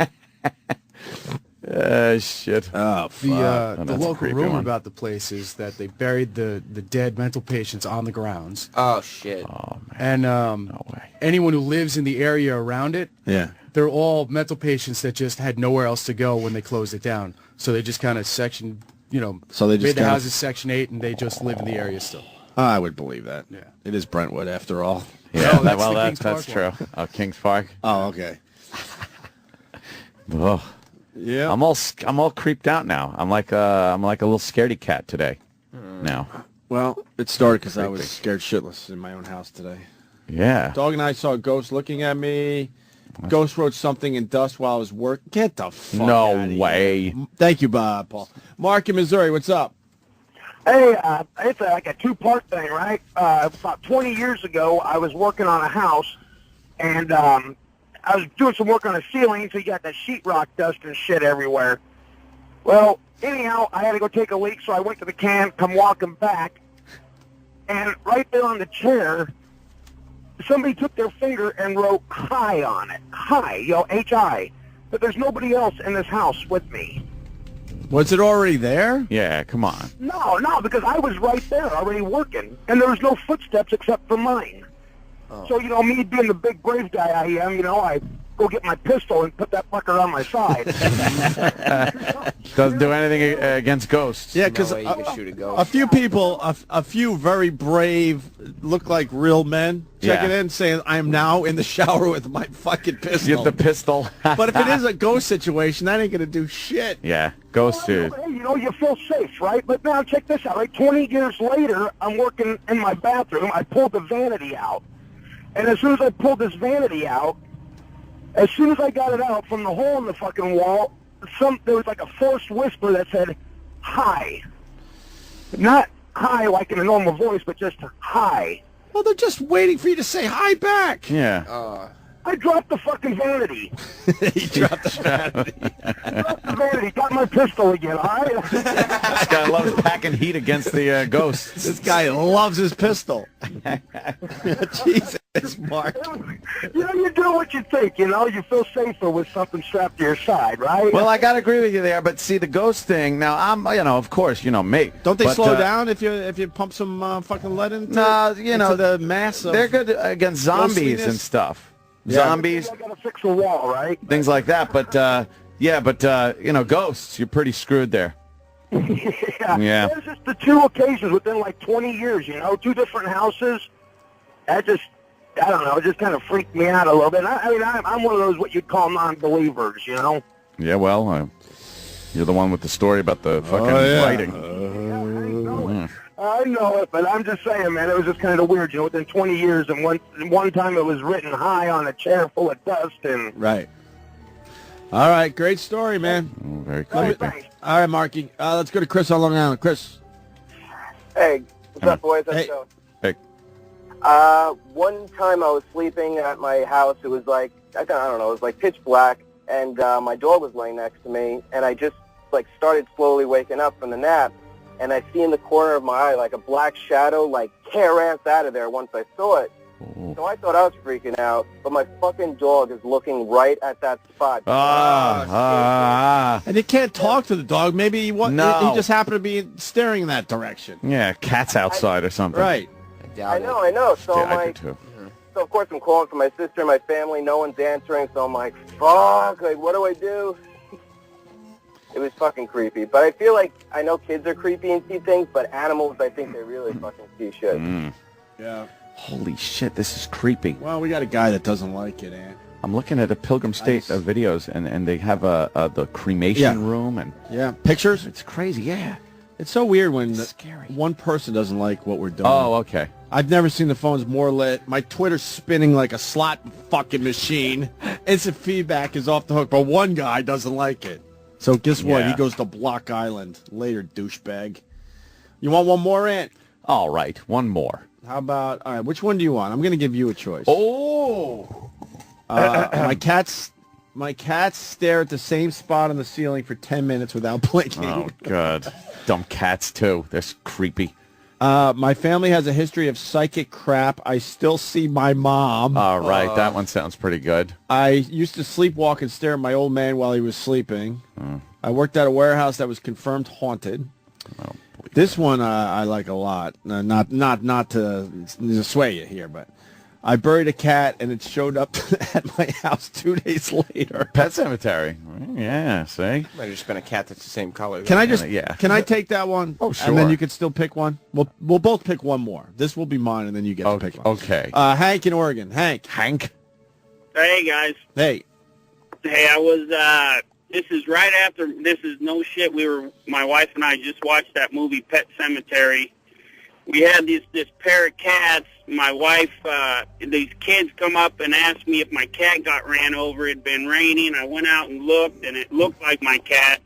Shit. Oh, fuck. The local rumor about the place is that they buried the dead mental patients on the grounds. Oh, shit. Oh, man. And no way. Anyone who lives in the area around it, they're all mental patients that just had nowhere else to go when they closed it down. So they just kind of so they just made the houses Section 8, and they just live in the area still. I would believe that. Yeah. It is Brentwood, after all. Yeah, No, that's true. Oh, Kings Park. Oh, okay. Oh. Yeah. I'm all creeped out now. I'm like a little scaredy cat today. Now. Well, it started because I was scared shitless in my own house today. Yeah. Dog and I saw a ghost looking at me. Ghost wrote something in dust while I was working. Get the fuck out of way. Here. Thank you, Paul. Mark in Missouri, what's up? Hey, it's like a two-part thing, right? About 20 years ago, I was working on a house, and I was doing some work on the ceiling, so you got that sheetrock dust and shit everywhere. Well, anyhow, I had to go take a leak, so I went to the can, come walking back, and right there on the chair, somebody took their finger and wrote "hi" on it. Hi, H-I. But there's nobody else in this house with me. Was it already there? Yeah, come on. No, because I was right there already working, and there was no footsteps except for mine. So, me being the big brave guy I am, I go get my pistol and put that fucker on my side. Doesn't do anything against ghosts. Yeah, because a few people, a few very brave, look like real men, checking in, saying, I am now in the shower with my fucking pistol. You have the pistol. But if it is a ghost situation, that ain't going to do shit. Yeah, ghost dude. Hey, you feel safe, right? But now check this out, right? 20 years later, I'm working in my bathroom. I pulled the vanity out. And as soon as I pulled this vanity out, as soon as I got it out from the hole in the fucking wall, there was like a forced whisper that said, "Hi." Not hi like in a normal voice, but just hi. Well, they're just waiting for you to say hi back. Yeah. I dropped the fucking vanity. He dropped the vanity. I dropped the vanity. Got my pistol again, all right? This guy loves packing heat against the ghosts. This guy loves his pistol. Jesus, Mark. You do what you think, You feel safer with something strapped to your side, right? Well, I got to agree with you there, but see, the ghost thing, now, of course, me. Don't they slow down if you pump some fucking lead into the mass of they're good against zombies and stuff. Yeah. Zombies. I gotta fix a wall, right? Things like that, but, ghosts, you're pretty screwed there. Yeah. There's just the two occasions within like 20 years, two different houses. That just, I don't know, it just kind of freaked me out a little bit. I'm one of those what you'd call non-believers, Yeah, well, you're the one with the story about the fucking lighting. I know it, but I'm just saying, man, it was just kind of weird, within 20 years, and one time it was written "hi" on a chair full of dust, and... Right. All right, great story, man. Oh, very creepy. All right, Marky, let's go to Chris on Long Island. Chris. Hey, what's up, boys? Hey. Hey. One time I was sleeping at my house. It was like, I don't know, it was like pitch black, and my dog was laying next to me, and I just, started slowly waking up from the nap, and I see in the corner of my eye, a black shadow, tear-ass out of there once I saw it. Ooh. So I thought I was freaking out, but my fucking dog is looking right at that spot. And you can't talk to the dog. Maybe he just happened to be staring in that direction. Yeah, cat's outside or something. Right. I know. So I'm I like, do too. so of course I'm calling for my sister and my family. No one's answering, so I'm like, fuck, what do I do? It was fucking creepy. But I feel like I know kids are creepy and see things, but animals, I think they really fucking see shit. Yeah. Holy shit, this is creepy. Well, we got a guy that doesn't like it, Ant. I'm looking at a Pilgrim State videos, and they have the cremation room, and pictures. It's crazy. Yeah, it's so weird when one person doesn't like what we're doing. Oh, okay. I've never seen the phones more lit. My Twitter's spinning like a slot fucking machine. Instant feedback is off the hook, but one guy doesn't like it. So guess what? Yeah. He goes to Block Island later, douchebag. You want one more, Ant? All right, one more. How about? All right, which one do you want? I'm going to give you a choice. Oh. My cats stare at the same spot on the ceiling for 10 minutes without blinking. Oh, God. Dumb cats, too. They're creepy. My family has a history of psychic crap. I still see my mom. All right, that one sounds pretty good. I used to sleepwalk and stare at my old man while he was sleeping. I worked at a warehouse that was confirmed haunted. This one I like a lot. Not to sway you here, but I buried a cat and it showed up at my house 2 days later. Pet cemetery. Yeah, see? Might have just been a cat that's the same color. Can I take that one? Oh, sure. And then you can still pick one. We'll both pick one more. This will be mine, and then you get to pick one. Okay. Hank in Oregon. Hank. Hey, guys. Hey. Hey, I was, this is right after, this is no shit, my wife and I just watched that movie Pet Cemetery. We had this pair of cats. My wife, these kids come up and asked me if my cat got ran over. It had been raining. I went out and looked, and it looked like my cat.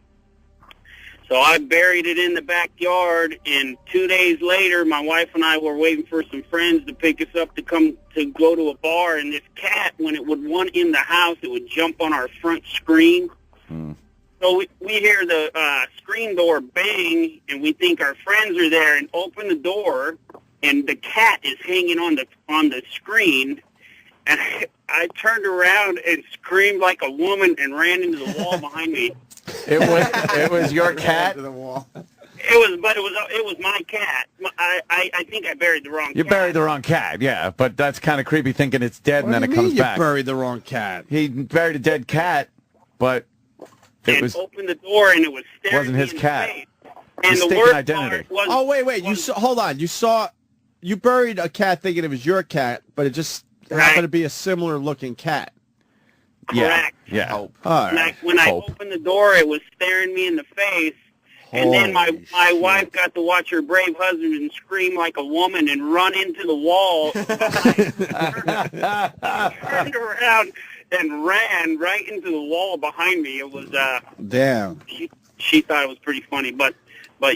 So I buried it in the backyard, and 2 days later, my wife and I were waiting for some friends to pick us up to come to go to a bar, and this cat, when it would run in the house, it would jump on our front screen. So we hear the screen door bang, and we think our friends are there, and open the door, and the cat is hanging on the screen. And I turned around and screamed like a woman and ran into the wall behind me. It was your cat? Into the wall. It was my cat. I think I buried the wrong cat. You buried the wrong cat, yeah, but that's kind of creepy thinking it's dead and then it comes back. You buried the wrong cat. He buried a dead cat, but it was opened the door and it was staring wasn't his me in cat. the face. And the Mistaken worst identity. part was, Oh, wait. Hold on. You buried a cat thinking it was your cat, but it just happened to be a similar looking cat. correct. Yeah. All right. When I opened the door, it was staring me in the face. And then my wife got to watch her brave husband scream like a woman and run into the wall. Turned around and ran right into the wall behind me. It was damn. She thought it was pretty funny, but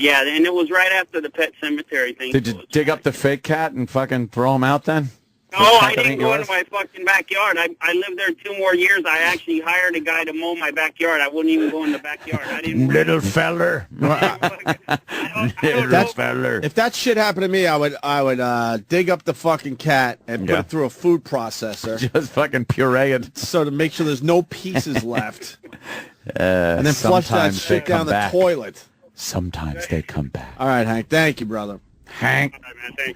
yeah, and it was right after the Pet Cemetery thing. Did you dig up the fake cat and fucking throw him out then? No, I didn't go into my fucking backyard. I lived there 2 more years. I actually hired a guy to mow my backyard. I wouldn't even go in the backyard. I didn't. Little feller. Little feller. If that shit happened to me, I would dig up the fucking cat and put it through a food processor. Just fucking puree it. So to make sure there's no pieces left. And then flush that shit down the toilet. Sometimes they come back. All right, Hank. Thank you, brother. Hank.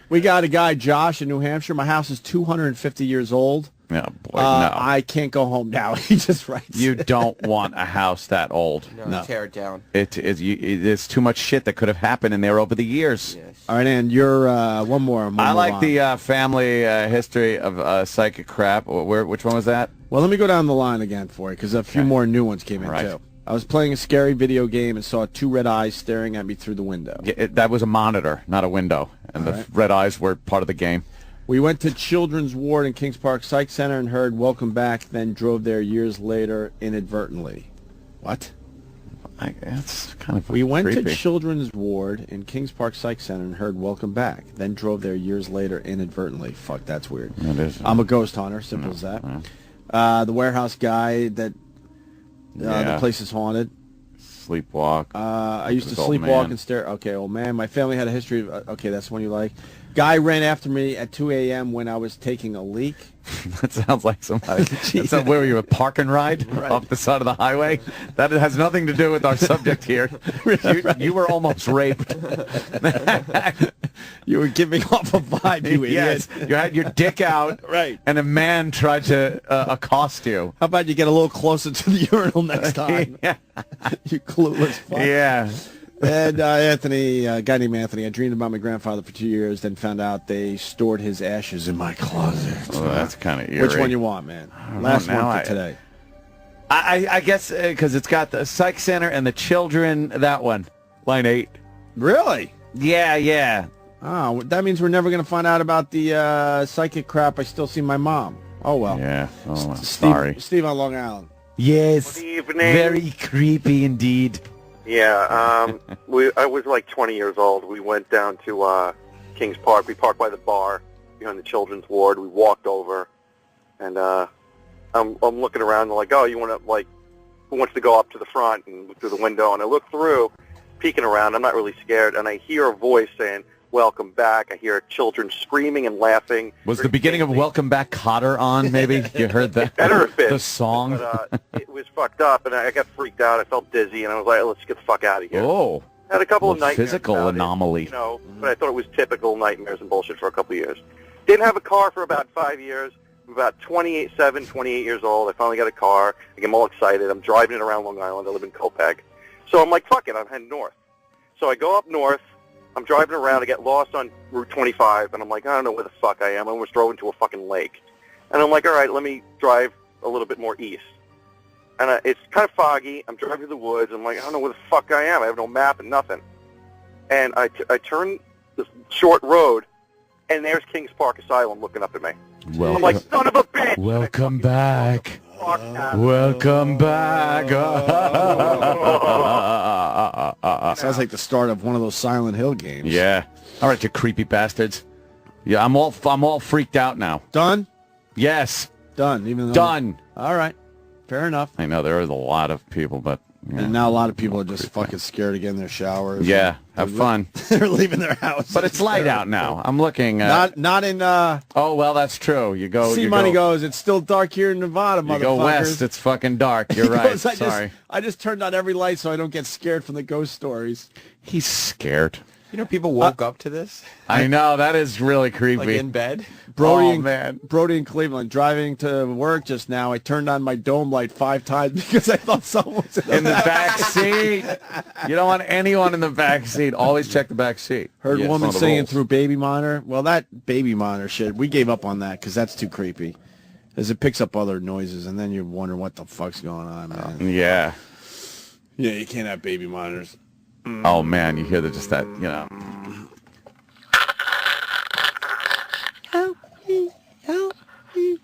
We got a guy, Josh, in New Hampshire. My house is 250 years old. Yeah, boy, no. I can't go home now. He just writes. You don't want a house that old. No, tear it down. It's too much shit that could have happened in there over the years. Yes. All right, and you're one more. I like the family history of psychic crap. Which one was that? Well, let me go down the line again for you, because a few more new ones came in, too. I was playing a scary video game and saw 2 red eyes staring at me through the window. That was a monitor, not a window. And the red eyes were part of the game. We went to Children's Ward in Kings Park Psych Center and heard "Welcome Back," then drove there years later inadvertently. What? That's kind of We went creepy. to Children's Ward in Kings Park Psych Center and heard "Welcome Back," then drove there years later inadvertently. Fuck, that's weird. It is. I'm a ghost hunter, simple as that. The warehouse guy that the place is haunted. Sleepwalk. I used to sleepwalk and stare. Okay, old man. My family had a history of. Okay, that's one you like. Guy ran after me at 2 a.m. when I was taking a leak. That sounds like somebody. Where were you, a park and ride off the side of the highway? That has nothing to do with our subject here. You were almost raped. You were giving off a vibe, you idiot. Yes, you had your dick out, right, and a man tried to accost you. How about you get a little closer to the urinal next time? Yeah. You clueless fuck. Yeah. And Anthony, a guy named Anthony, I dreamed about my grandfather for 2 years, then found out they stored his ashes in my closet. Oh, that's kind of eerie. Which one you want, man? Last one for today. I guess because it's got the psych center and the children, that one, line 8. Really? Yeah. Oh, that means we're never going to find out about the psychic crap. I still see my mom. Oh, well. Yeah. Oh, sorry. Steve on Long Island. Yes. Good evening. Very creepy indeed. Yeah, I was like 20 years old. We went down to Kings Park. We parked by the bar behind the children's ward. We walked over, and I'm looking around. They're like, "Oh, you want to who wants to go up to the front and look through the window?" And I look through, peeking around. I'm not really scared, and I hear a voice saying, "Welcome back." I hear children screaming and laughing. Was the beginning of Welcome Back Cotter on, maybe? You heard that? Better have been. The song? But, it was fucked up, and I got freaked out. I felt dizzy, and I was like, let's get the fuck out of here. Oh. Had a couple of nightmares. Physical anomaly. But I thought it was typical nightmares and bullshit for a couple of years. Didn't have a car for about 5 years. I'm about 28 years old. I finally got a car. I'm all excited. I'm driving it around Long Island. I live in Copac. So I'm like, fuck it, I'm heading north. So I go up north. I'm driving around. I get lost on Route 25, and I'm like, I don't know where the fuck I am. I almost drove into a fucking lake. And I'm like, all right, let me drive a little bit more east. And it's kind of foggy. I'm driving through the woods. I'm like, I don't know where the fuck I am. I have no map and nothing. And I turn this short road, and there's Kings Park Asylum looking up at me. I'm like, son of a bitch! Welcome back. Welcome back. Sounds like the start of one of those Silent Hill games. Yeah. All right, you creepy bastards. Yeah, I'm all freaked out now. Done? Yes. Done. Even though Done. All right. Fair enough. I know there is a lot of people, but and now a lot of people are just fucking scared to get in their showers. Yeah, have fun. They're leaving their house. But it's light out now. I'm looking. Not in. Oh well, that's true. You go. Money goes. It's still dark here in Nevada, motherfuckers. You go west. It's fucking dark. You're right. Sorry. I just turned on every light so I don't get scared from the ghost stories. He's scared. You know, people woke up to this. I know, that is really creepy. Like in bed. Brody in Cleveland, driving to work just now. I turned on my dome light 5 times because I thought someone was in the back seat. You don't want anyone in the back seat. Always check the back seat. Heard a woman singing through baby monitor. Well, that baby monitor shit, we gave up on that because that's too creepy. Because it picks up other noises, and then you wonder what the fuck's going on, man. Yeah. Yeah, you can't have baby monitors. Oh man, you hear just that, you know. Help me, help me,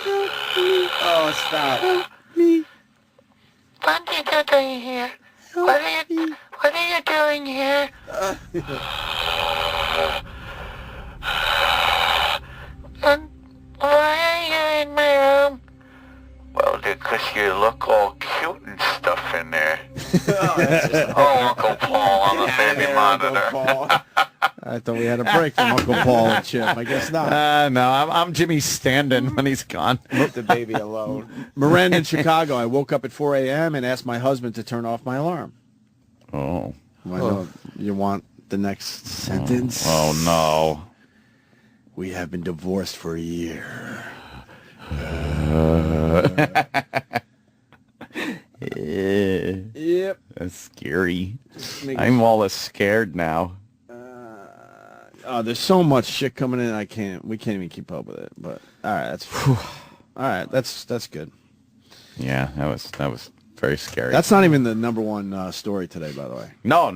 help me. Oh, stop. Help me. What are you doing here? What are you doing here? And why are you in my room? Well, because you look all cute and stuff in there. Oh, Uncle Paul on the baby monitor. I thought we had a break from Uncle Paul and Chip. I guess not. No, I'm Jimmy Standen when he's gone. Leave the baby alone. Miranda in Chicago. I woke up at 4 a.m. and asked my husband to turn off my alarm. Oh. I know you want the next sentence. Oh, no. We have been divorced for a year. Yep. That's scary. I'm all scared now. Oh, there's so much shit coming in. We can't even keep up with it. But all right, that's good. Yeah, that was very scary. That's not even the number one story today, by the way. No.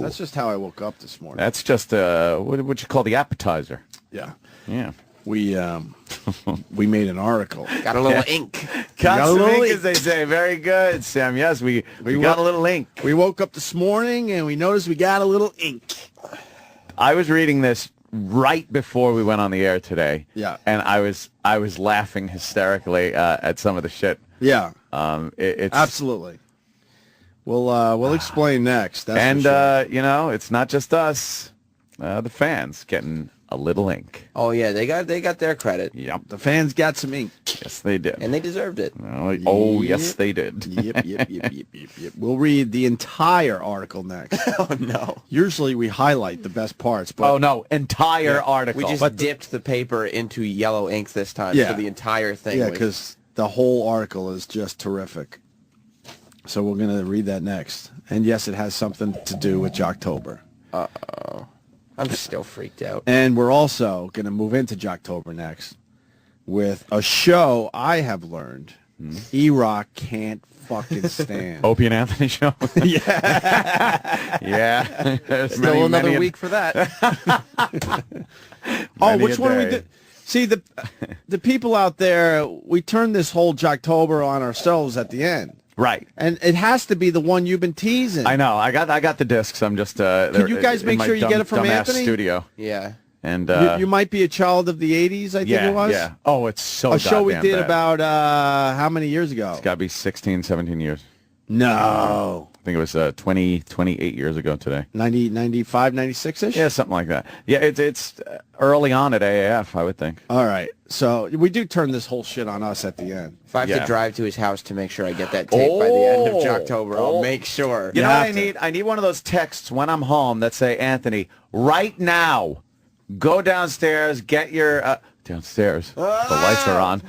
That's just how I woke up this morning. That's just what you call the appetizer. Yeah. Yeah. We made an article. Got a little ink. Got some ink, as they say. Very good, Sam. Yes, we got a little ink. We woke up this morning and we noticed we got a little ink. I was reading this right before we went on the air today. Yeah. And I was laughing hysterically at some of the shit. Yeah. It's absolutely. We'll explain next. That's and for sure. you know, it's not just us. The fans getting a little ink. Oh yeah, they got their credit. Yep. The fans got some ink. Yes, they did. And they deserved it. Oh, yes, they did. Yep. We'll read the entire article next. Oh, no. Usually we highlight the best parts. But Oh, no. Entire article. We just dipped the paper into yellow ink this time Yeah. for the entire thing. Yeah, because the whole article is just terrific. So we're going to read that next. And yes, it has something to do with Jocktober. Uh-oh. I'm still freaked out. And we're also going to move into Jocktober next with a show I have learned E-Rock can't fucking stand. Opie and Anthony show? Yeah. Yeah. There's Still another week for that. Oh, which one we did? See, the people out there, we turned this whole Jocktober on ourselves at the end. Right. And it has to be the one you've been teasing. I know. I got the discs. I'm just Can you guys make sure you get it from Anthony? Studio. Yeah. And you might be a child of the 80s, I think it was. Yeah. Oh, it's so a show we goddamn did bad. about how many years ago? It's got to be 16, 17 years. No. I think it was 28 years ago today. 90, 95, 96-ish? Yeah, something like that. Yeah, it's early on at AAF, I would think. All right. So we do turn this whole shit on us at the end. If I have to drive to his house to make sure I get that tape by the end of Jocktober, I'll make sure. You know what I need? I need one of those texts when I'm home that say, Anthony, right now, go downstairs, get your... downstairs. The lights are on.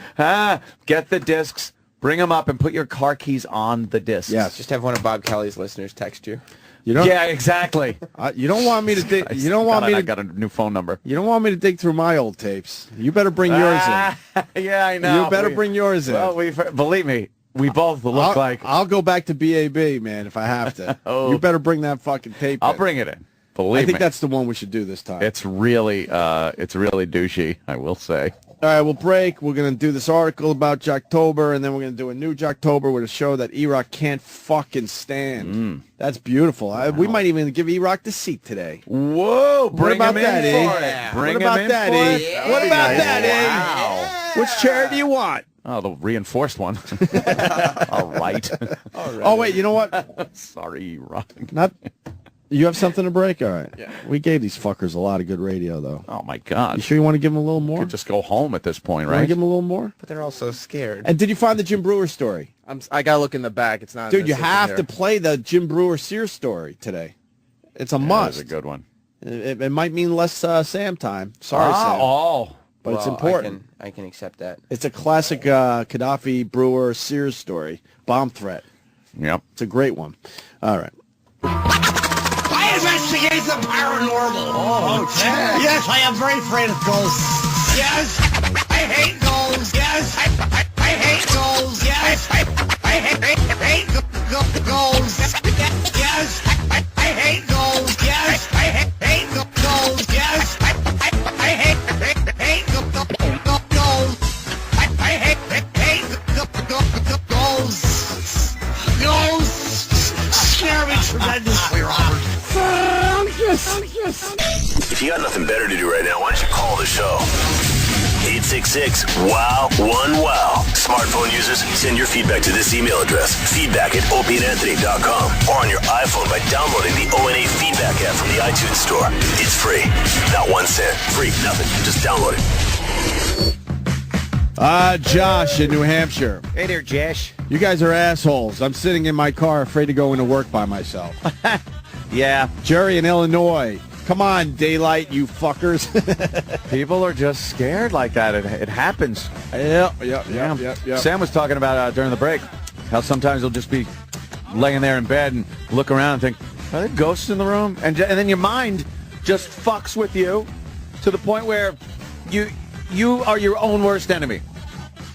Get the discs. Bring them up and put your car keys on the discs. Yes. Just have one of Bob Kelly's listeners text you. You don't, yeah, exactly. You don't want me to dig. You don't want me to. I got a new phone number. You don't want me to dig through my old tapes. You better bring yours in. Yeah, I know. You better bring yours in. Well, believe me, we both look like. I'll go back to BAB, man, if I have to. Oh. You better bring that fucking tape. I'll bring it in. Believe me. I think that's the one we should do this time. It's really douchey, I will say. All right, we'll break. We're going to do this article about Jocktober, and then we're going to do a new Jocktober with a show that E-Rock can't fucking stand. That's beautiful. We might even give E-Rock the seat today. Whoa, bring what about him that, in for E? it. What Bring about him in that, for E? it. What about that, E? Wow. Which chair do you want? Oh, the reinforced one. All right. Oh, wait, you know what? Sorry, E-Rock. Not... You have something to break? All right. Yeah. We gave these fuckers a lot of good radio, though. Oh, my God. You sure you want to give them a little more? Could just go home at this point, Want to right? give them a little more? But they're all so scared. And did you find the Jim Brewer story? I got to look in the back. It's not. Dude, you have to play the Jim Brewer Sears story today. It's a must. That's a good one. It might mean less Sam time. Sorry, Sam. But it's Well, important. I can accept that. It's a classic Gaddafi Brewer Sears story. Bomb threat. Yep. It's a great one. All right. I investigate the paranormal. Oh, Ted. Yes, I am very afraid of ghosts. Yes, I hate ghosts. Yes, I hate ghosts. Yes, I hate ghosts. Yes, I hate ghosts. Yes, I hate ghosts. Yes, I hate ghosts. I hate ghosts. Ghosts scare me tremendously, Robert. If you got nothing better to do right now, why don't you call the show? 866-WOW-1-WOW. Smartphone users, send your feedback to this email address, feedback@opieandanthony.com, or on your iPhone by downloading the ONA Feedback app from the iTunes Store. It's free. Not 1 cent. Free. Nothing. Just download it. Josh in New Hampshire. Hey there, Josh. You guys are assholes. I'm sitting in my car afraid to go into work by myself. Yeah. Jerry in Illinois. Come on, daylight, you fuckers. People are just scared like that. It happens. Yep. Sam was talking about during the break how sometimes he'll just be laying there in bed and look around and think, are there ghosts in the room? And then your mind just fucks with you to the point where you are your own worst enemy.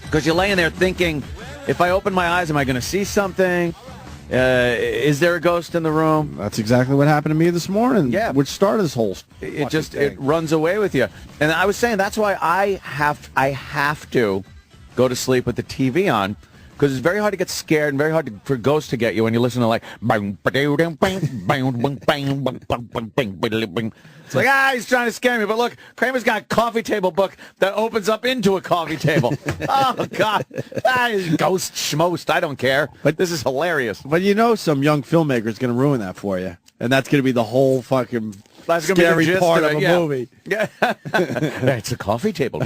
Because you're laying there thinking, if I open my eyes, am I going to see something? Is there a ghost in the room? That's exactly what happened to me this morning. Yeah. Which started this whole It runs away with you. And I was saying that's why I have to go to sleep with the TV on, because it's very hard to get scared and very hard for ghosts to get you when you listen to like it's like, he's trying to scare me. But look, Kramer's got a coffee table book that opens up into a coffee table. Oh, God. That is ghost schmost. I don't care. But this is hilarious. But you know some young filmmaker is going to ruin that for you. And that's going to be the whole fucking That's gonna be scary the gist part of of it, a yeah. movie. Yeah. It's a coffee table.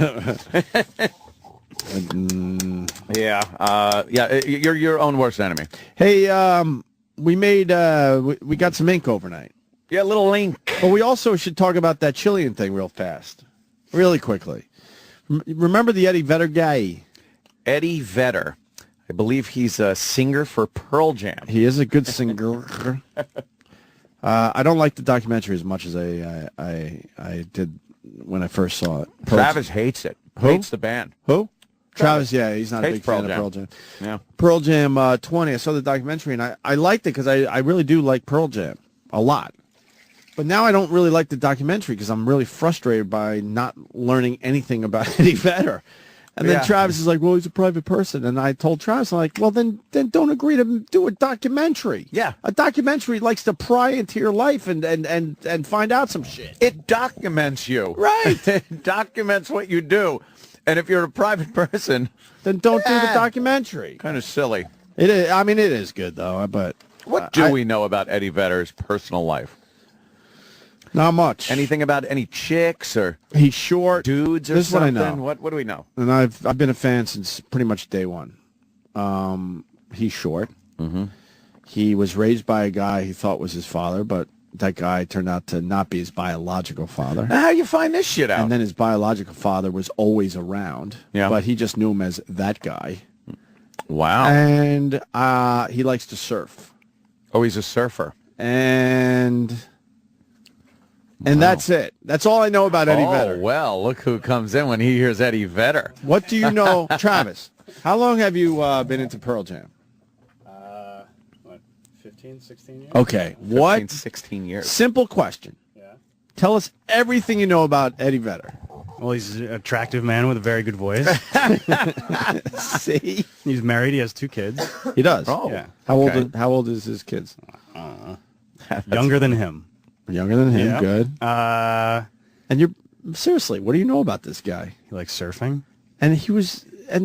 You're your own worst enemy. Hey, we made we got some ink overnight. Yeah, a little ink. But we also should talk about that Chilean thing real fast, really quickly. Remember the Eddie Vedder guy? Eddie Vedder. I believe he's a singer for Pearl Jam. He is a good singer. I don't like the documentary as much as I did when I first saw it. Travis hates it. Who? Hates the band. Who? Travis, yeah, he's not a Hates big fan Pearl of Jam. Pearl Jam. Yeah. Pearl Jam 20, I saw the documentary, and I liked it because I really do like Pearl Jam a lot. But now I don't really like the documentary because I'm really frustrated by not learning anything about Eddie Vedder. And then Yeah. Travis is like, well, he's a private person. And I told Travis, I'm like, well, then don't agree to do a documentary. Yeah. A documentary likes to pry into your life and find out some shit. It documents you. Right. It documents what you do. And if you're a private person, then don't do the documentary. Kind of silly. It is. I mean, it is good, though. But What do we know about Eddie Vedder's personal life? Not much. Anything about any chicks or he's short dudes or this is what I something? know. What do we know? And I've been a fan since pretty much day one. He's short. Mm-hmm. He was raised by a guy he thought was his father, but that guy turned out to not be his biological father. Now, how you find this shit out? And then his biological father was always around. Yeah. But he just knew him as that guy. Wow. And he likes to surf. Oh, he's a surfer. And that's it. That's all I know about Eddie Vedder. Oh, well, look who comes in when he hears Eddie Vedder. What do you know, Travis? How long have you been into Pearl Jam? 15, 16 years? Okay. 15, 16 years. Simple question. Yeah. Tell us everything you know about Eddie Vedder. Well, he's an attractive man with a very good voice. See? He's married. He has 2 kids. He does? Oh. Yeah. How old is his kids? Younger than him. Younger than him. Yeah. Good. And you're seriously, what do you know about this guy? He likes surfing. And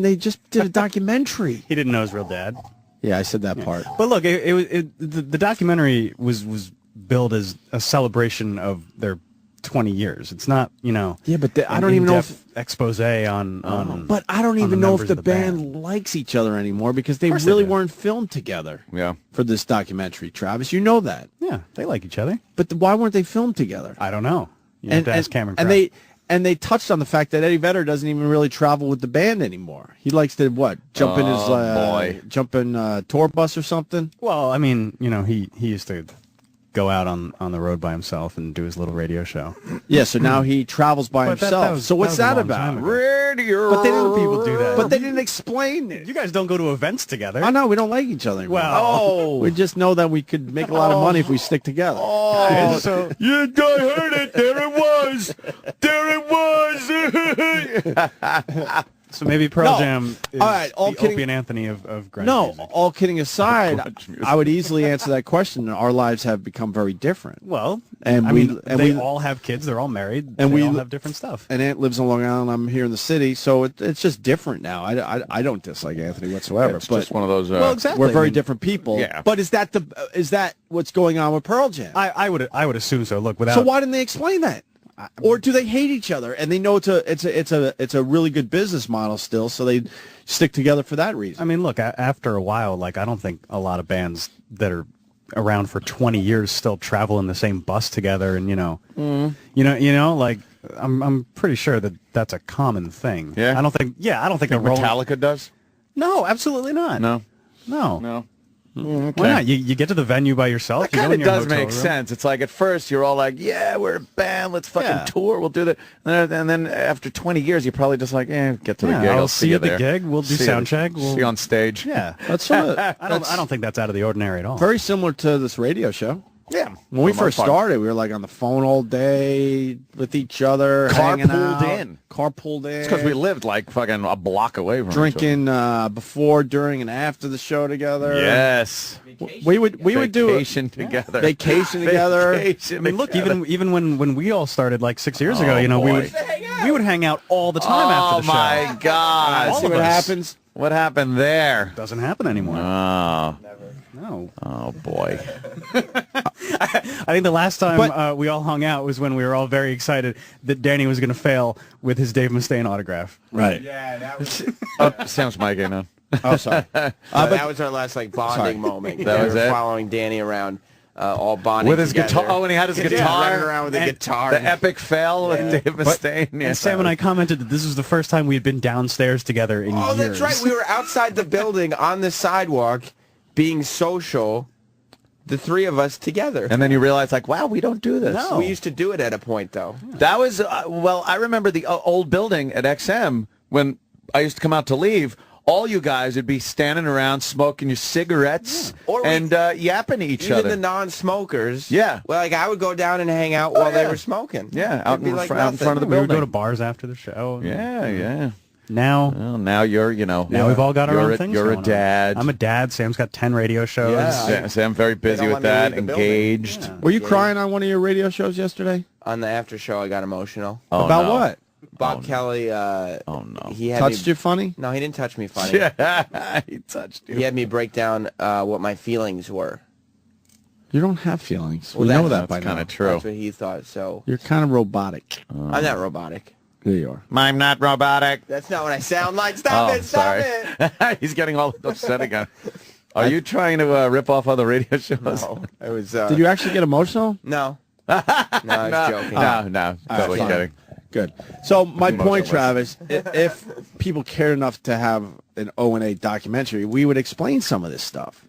they just did a documentary. He didn't know his real dad. Yeah, I said that part. But look, the documentary was billed as a celebration of their 20 years. It's not, Yeah, but I an don't even know if in-depth expose on. But I don't on even know if members the of band likes each other anymore because they course they really do. weren't filmed together. Yeah. For this documentary, Travis, you know that. Yeah, they like each other. But why weren't they filmed together? I don't know. You have to ask Cameron. And they touched on the fact that Eddie Vedder doesn't even really travel with the band anymore. He likes to jump in his tour bus or something. Well, I mean, he used to go out on the road by himself and do his little radio show. Yeah, so now he travels by But that himself. was- So what's that that was a long about? time ago. Radio. But they didn't people do that. But they didn't explain it. You guys don't go to events together. I know we don't like each other anymore. Well, we just know that we could make a lot of money if we stick together. Oh, so you heard it. There it was. There it was. So maybe Pearl No. Jam is All right, all the kidding- Opie and Anthony of grunge No, music. all kidding aside, Grunge music. I would easily answer that question. Our lives have become very different. Well, And they all have kids. They're all married. and they we all have different stuff. And Aunt lives in Long Island. I'm here in the city, so it's just different now. I don't dislike Anthony whatsoever. It's but just one of those. Well, exactly. we're very I mean, different people. Yeah. But is that what's going on with Pearl Jam? I would assume so. Look, without So why didn't they explain that? Or do they hate each other and they know it's a really good business model still, so they stick together for that reason? I mean, look, after a while, like I don't think a lot of bands that are around for 20 years still travel in the same bus together, and like I'm pretty sure that that's a common thing. Yeah? I don't think they're rolling. Metallica does? No, absolutely not. No. No. Okay. Why not? You get to the venue by yourself. That you go kind in of your does hotel make room. sense. It's like at first you're all like, yeah, we're a band, let's fucking Yeah. tour, we'll do that. And then after 20 years, you're probably just like, get to the Yeah, gig. I'll see see you you at the there. gig. We'll do See you- sound check. See you on stage. Yeah, That's sort of, I don't think that's out of the ordinary at all. very similar to this radio show. Yeah. When we For the most first part. started, we were like on the phone all day with each other, hanging Carpooled out, in. carpooled in. It's because we lived like fucking a block away from each drinking before, during, and after the show together. other. Yes. We would do a Vacation together. vacation together. Vacation I mean, look, together. even when we all started like 6 years ago, Oh, we boy. would we would hang out all the time after the show. Oh my God! All See of what us. happens? What happened there? Doesn't happen anymore. Oh. No. Oh boy. I think the last time we all hung out was when we were all very excited that Danny was going to fail with his Dave Mustaine autograph. Right. Yeah, that was. Sam's miking now. Oh, sorry. But that was our last bonding moment. That was We were it? following Danny around, all bonding With his together. guitar. Oh, and he had his Yeah, guitar. running around with a guitar. The epic fail with Dave Mustaine. And Sam and I commented that this was the first time we had been downstairs together in Oh, years. that's right. We were outside the building on the sidewalk, being social. The three of us together. And then you realize, like, wow, we don't do this. No. We used to do it at a point, though. That was, well, I remember the old building at XM when I used to come out to leave. All you guys would be standing around smoking your cigarettes and yapping to each Even other. the non-smokers. Yeah. Well, I would go down and hang out while they were smoking. Yeah, out It'd be in, like out in front of the We would building. go to bars after the show. Yeah, yeah. Now, well, now you're, now we've all got our own things. You're going a on. dad. I'm a dad. Sam's got 10 radio shows. Yeah, Sam very busy with that. Engaged. Were you crying on one of your radio shows yesterday? On the after show, I got emotional. Oh, About no. what? Bob Kelly. Oh no. He had Touched you funny? No, he didn't touch me funny. Yeah, he touched you. He had me break down what my feelings were. You don't have feelings. Well, we know that's that by now. kind of true. That's what he thought. So You're kind of robotic. I'm not robotic. There you are. I'm not robotic. That's not what I sound like. Stop Oh, it! Stop sorry. it! He's getting all upset again. Are you trying to rip off other radio shows? No, I was. Did you actually get emotional? No. No, I was joking. No, totally fine. kidding. Good. So my point, Travis, if people cared enough to have an O&A documentary, we would explain some of this stuff.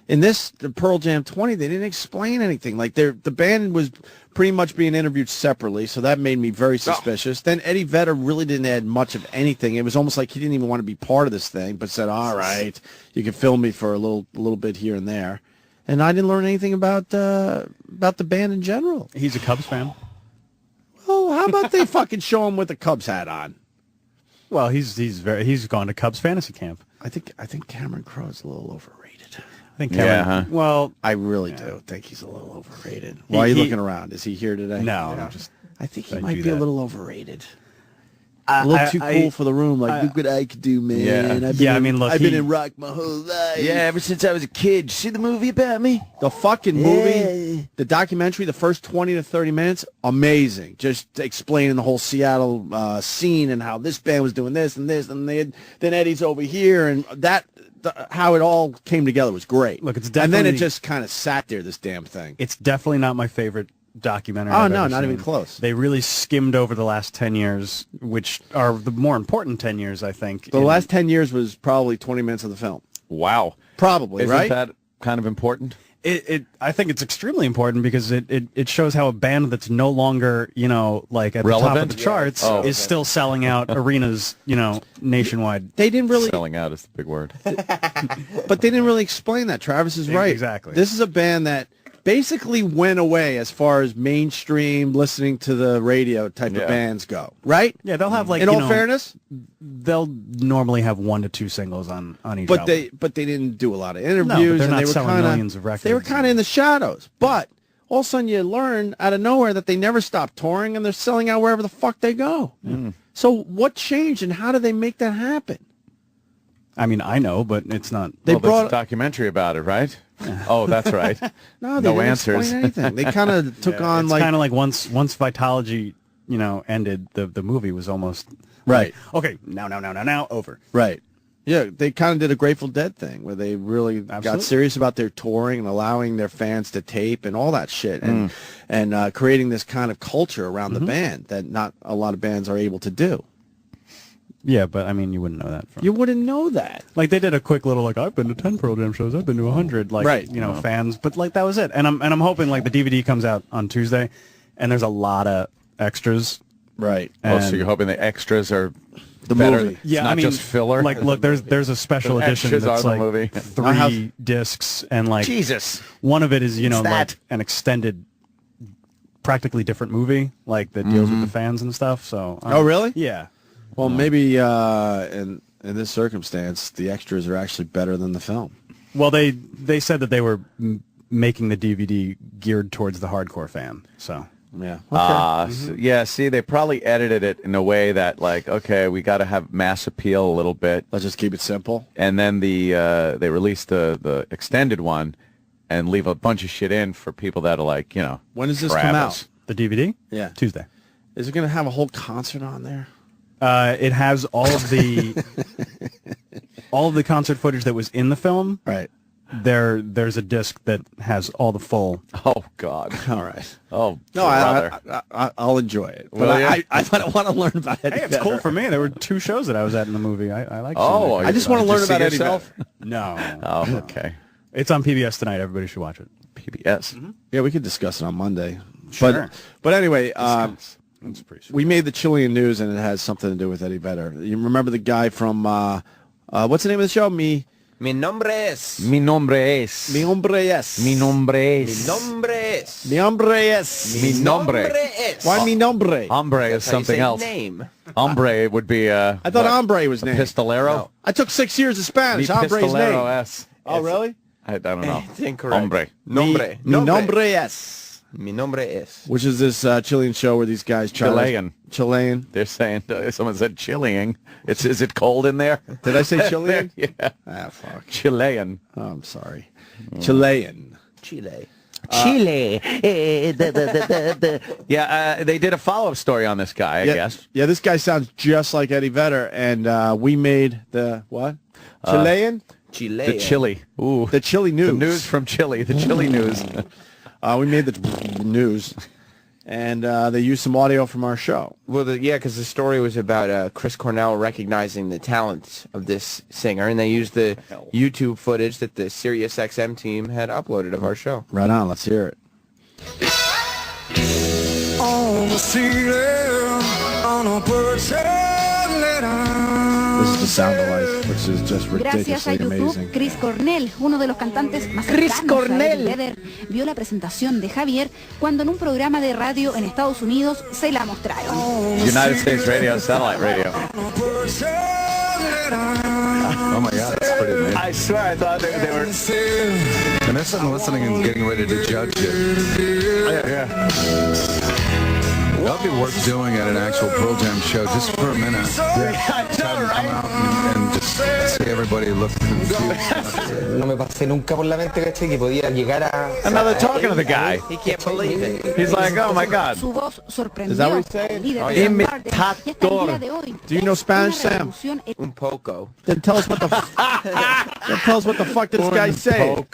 In this, the Pearl Jam 20, they didn't explain anything. Like the band was pretty much being interviewed separately, so that made me very suspicious. Then Eddie Vedder really didn't add much of anything. It was almost like he didn't even want to be part of this thing, but said, "All right, you can film me for a little bit here and there." And I didn't learn anything about the band in general. He's a Cubs fan. Well, how about they fucking show him with the Cubs hat on? Well, he's gone to Cubs fantasy camp. I think Cameron Crowe's a little overrated. I think Cameron. Yeah, huh? Well, I really do think he's a little overrated. Why are you looking around? Is he here today? No, I'm just. I think he I might do be a that. little overrated. A little too cool for the room. Like, look what I could do, man. Yeah. I've been in rock my whole life. Yeah, ever since I was a kid. Did you see the movie about me? The fucking movie, the documentary, the first 20 to 30 minutes, amazing. Just explaining the whole Seattle scene and how this band was doing this and this, and then Eddie's over here, and how it all came together was great. Look, it's and then definitely- it just kind of sat there, this damn thing. It's definitely not my favorite documentary. Oh, I've no, ever not even seen. close. They really skimmed over the last 10 years, which are the more important 10 years, I think. The last 10 years was probably 20 minutes of the film. Wow. Probably, Isn't right? that kind of important? I think it's extremely important because it shows how a band that's no longer, like at the top of Relevant? the charts Yeah. Oh, is still selling out arenas, nationwide. They didn't really... Selling out is the big word. But they didn't really explain that. Travis is right. Exactly. This is a band that basically went away as far as mainstream listening to the radio type of bands go, right? Yeah, they'll have in all fairness, they'll normally have 1 to 2 singles on each but album. they didn't do a lot of No, interviews, but they're and not they were selling kind millions of records. They were kind of in the shadows, but all of a sudden you learn out of nowhere that they never stopped touring and they're selling out wherever the fuck they go. So what changed and how did they make that happen? I mean, I know, but it's not. They There's brought a documentary about it, right? Oh, that's right. no, they No didn't answers. explain anything. They kind of took on it's like kind of like once Vitology, ended, the movie was almost Right. like, okay, now over. Right. Yeah, they kind of did a Grateful Dead thing where they really got Absolutely. serious about their touring and allowing their fans to tape and all that shit and creating this kind of culture around the band that not a lot of bands are able to do. Yeah, but I mean, you wouldn't know that. You wouldn't know that. Like they did a quick little I've been to 10 Pearl Jam shows, I've been to 100, Right. fans, but like that was it. And I'm hoping like the DVD comes out on Tuesday, and there's a lot of extras. Right. Oh, so you're hoping the extras are the better. movie. It's not just filler. Like, look, there's a special The edition extras that's are the like movie. 3 discs, and like Jesus. one of it is What's like that? an extended, practically different movie, like that deals with the fans and stuff. So Oh, really? Yeah. Well, maybe in this circumstance, the extras are actually better than the film. Well, they said that they were making the DVD geared towards the hardcore fan. So Yeah. Yeah, see, they probably edited it in a way that, like, okay, we got to have mass appeal a little bit. Let's just keep it simple. And then they released the extended one and leave a bunch of shit in for people that are like, When does this come out? The DVD? Yeah. Tuesday. Is it going to have a whole concert on there? It has all of the concert footage that was in the film. Right. There's a disc that has all the full. Oh God! All right. Oh no, I'll enjoy it. But I want to learn about Eddie. Hey, it's Vedder. cool for me. There were 2 shows that I was at in the movie. I like. Oh, I just want to learn about Eddie yourself? Vedder. No. Oh, okay. It's on PBS tonight. Everybody should watch it. PBS. Yeah, we could discuss it on Monday. Sure. But anyway, That's pretty sure. we made the Chilean news, and it has something to do with Eddie Vedder. You remember the guy from what's the name of the show? Mi nombre es. Mi nombre es. Mi hombre es. Mi nombre es. Mi nombre es. Mi hombre es. Mi nombre. es. Why mi nombre? Hombre is That's how you something say else. Name. Hombre would be. I thought hombre was name. Pistolero. No. I took 6 years of Spanish. Mi Hombre's pistolero name. es. Oh, really? I don't know. It's incorrect. Hombre. Nombre. Mi nombre es. Mi nombre es. Which is this Chilean show where these guys Chilean. Chilean. They're saying someone said Chilean. Is it cold in there? Did I say Chilean? Yeah. Ah, fuck. Chilean. Oh, I'm sorry. Chilean. Chile. Chile. Yeah, they did a follow-up story on this guy, I guess. Yeah, this guy sounds just like Eddie Vedder, and we made the what? Chilean? Chile. The Chile. Ooh. The Chile news. The news from Chile. The Chile news. We made the news, and they used some audio from our show. Well, because the story was about Chris Cornell recognizing the talent of this singer, and they used the YouTube footage that the Sirius XM team had uploaded of our show. Right on. Let's hear it. On the ceiling, on a This is the sound of life, which is just Gracias a ridiculously YouTube, amazing. Chris Cornell, uno de los cantantes más cercanos a Eddie Vedder, vio la presentación de Javier cuando en un programa de radio en Estados Unidos se la mostraron. United States Radio, satellite radio. Oh my God, that's pretty amazing. I swear I thought they were... And they're sitting listening and getting ready to judge it. Yeah. That'd be worth doing at an actual Pearl Jam show just for a minute. I know, right? Come out and just see everybody look confused. No me pasé nunca por la mente, ¿cachai? Que podía llegar a... And now they're talking to the guy. He can't believe it. He's like, oh my God. Su voz sorprendió Is that what he's saying? al líder Oh, de yeah. Soundgarden, y hasta el día de hoy Do you know es Spanish, una Sam? revolución en- Un poco. Then tell us what the fuck this guy's saying.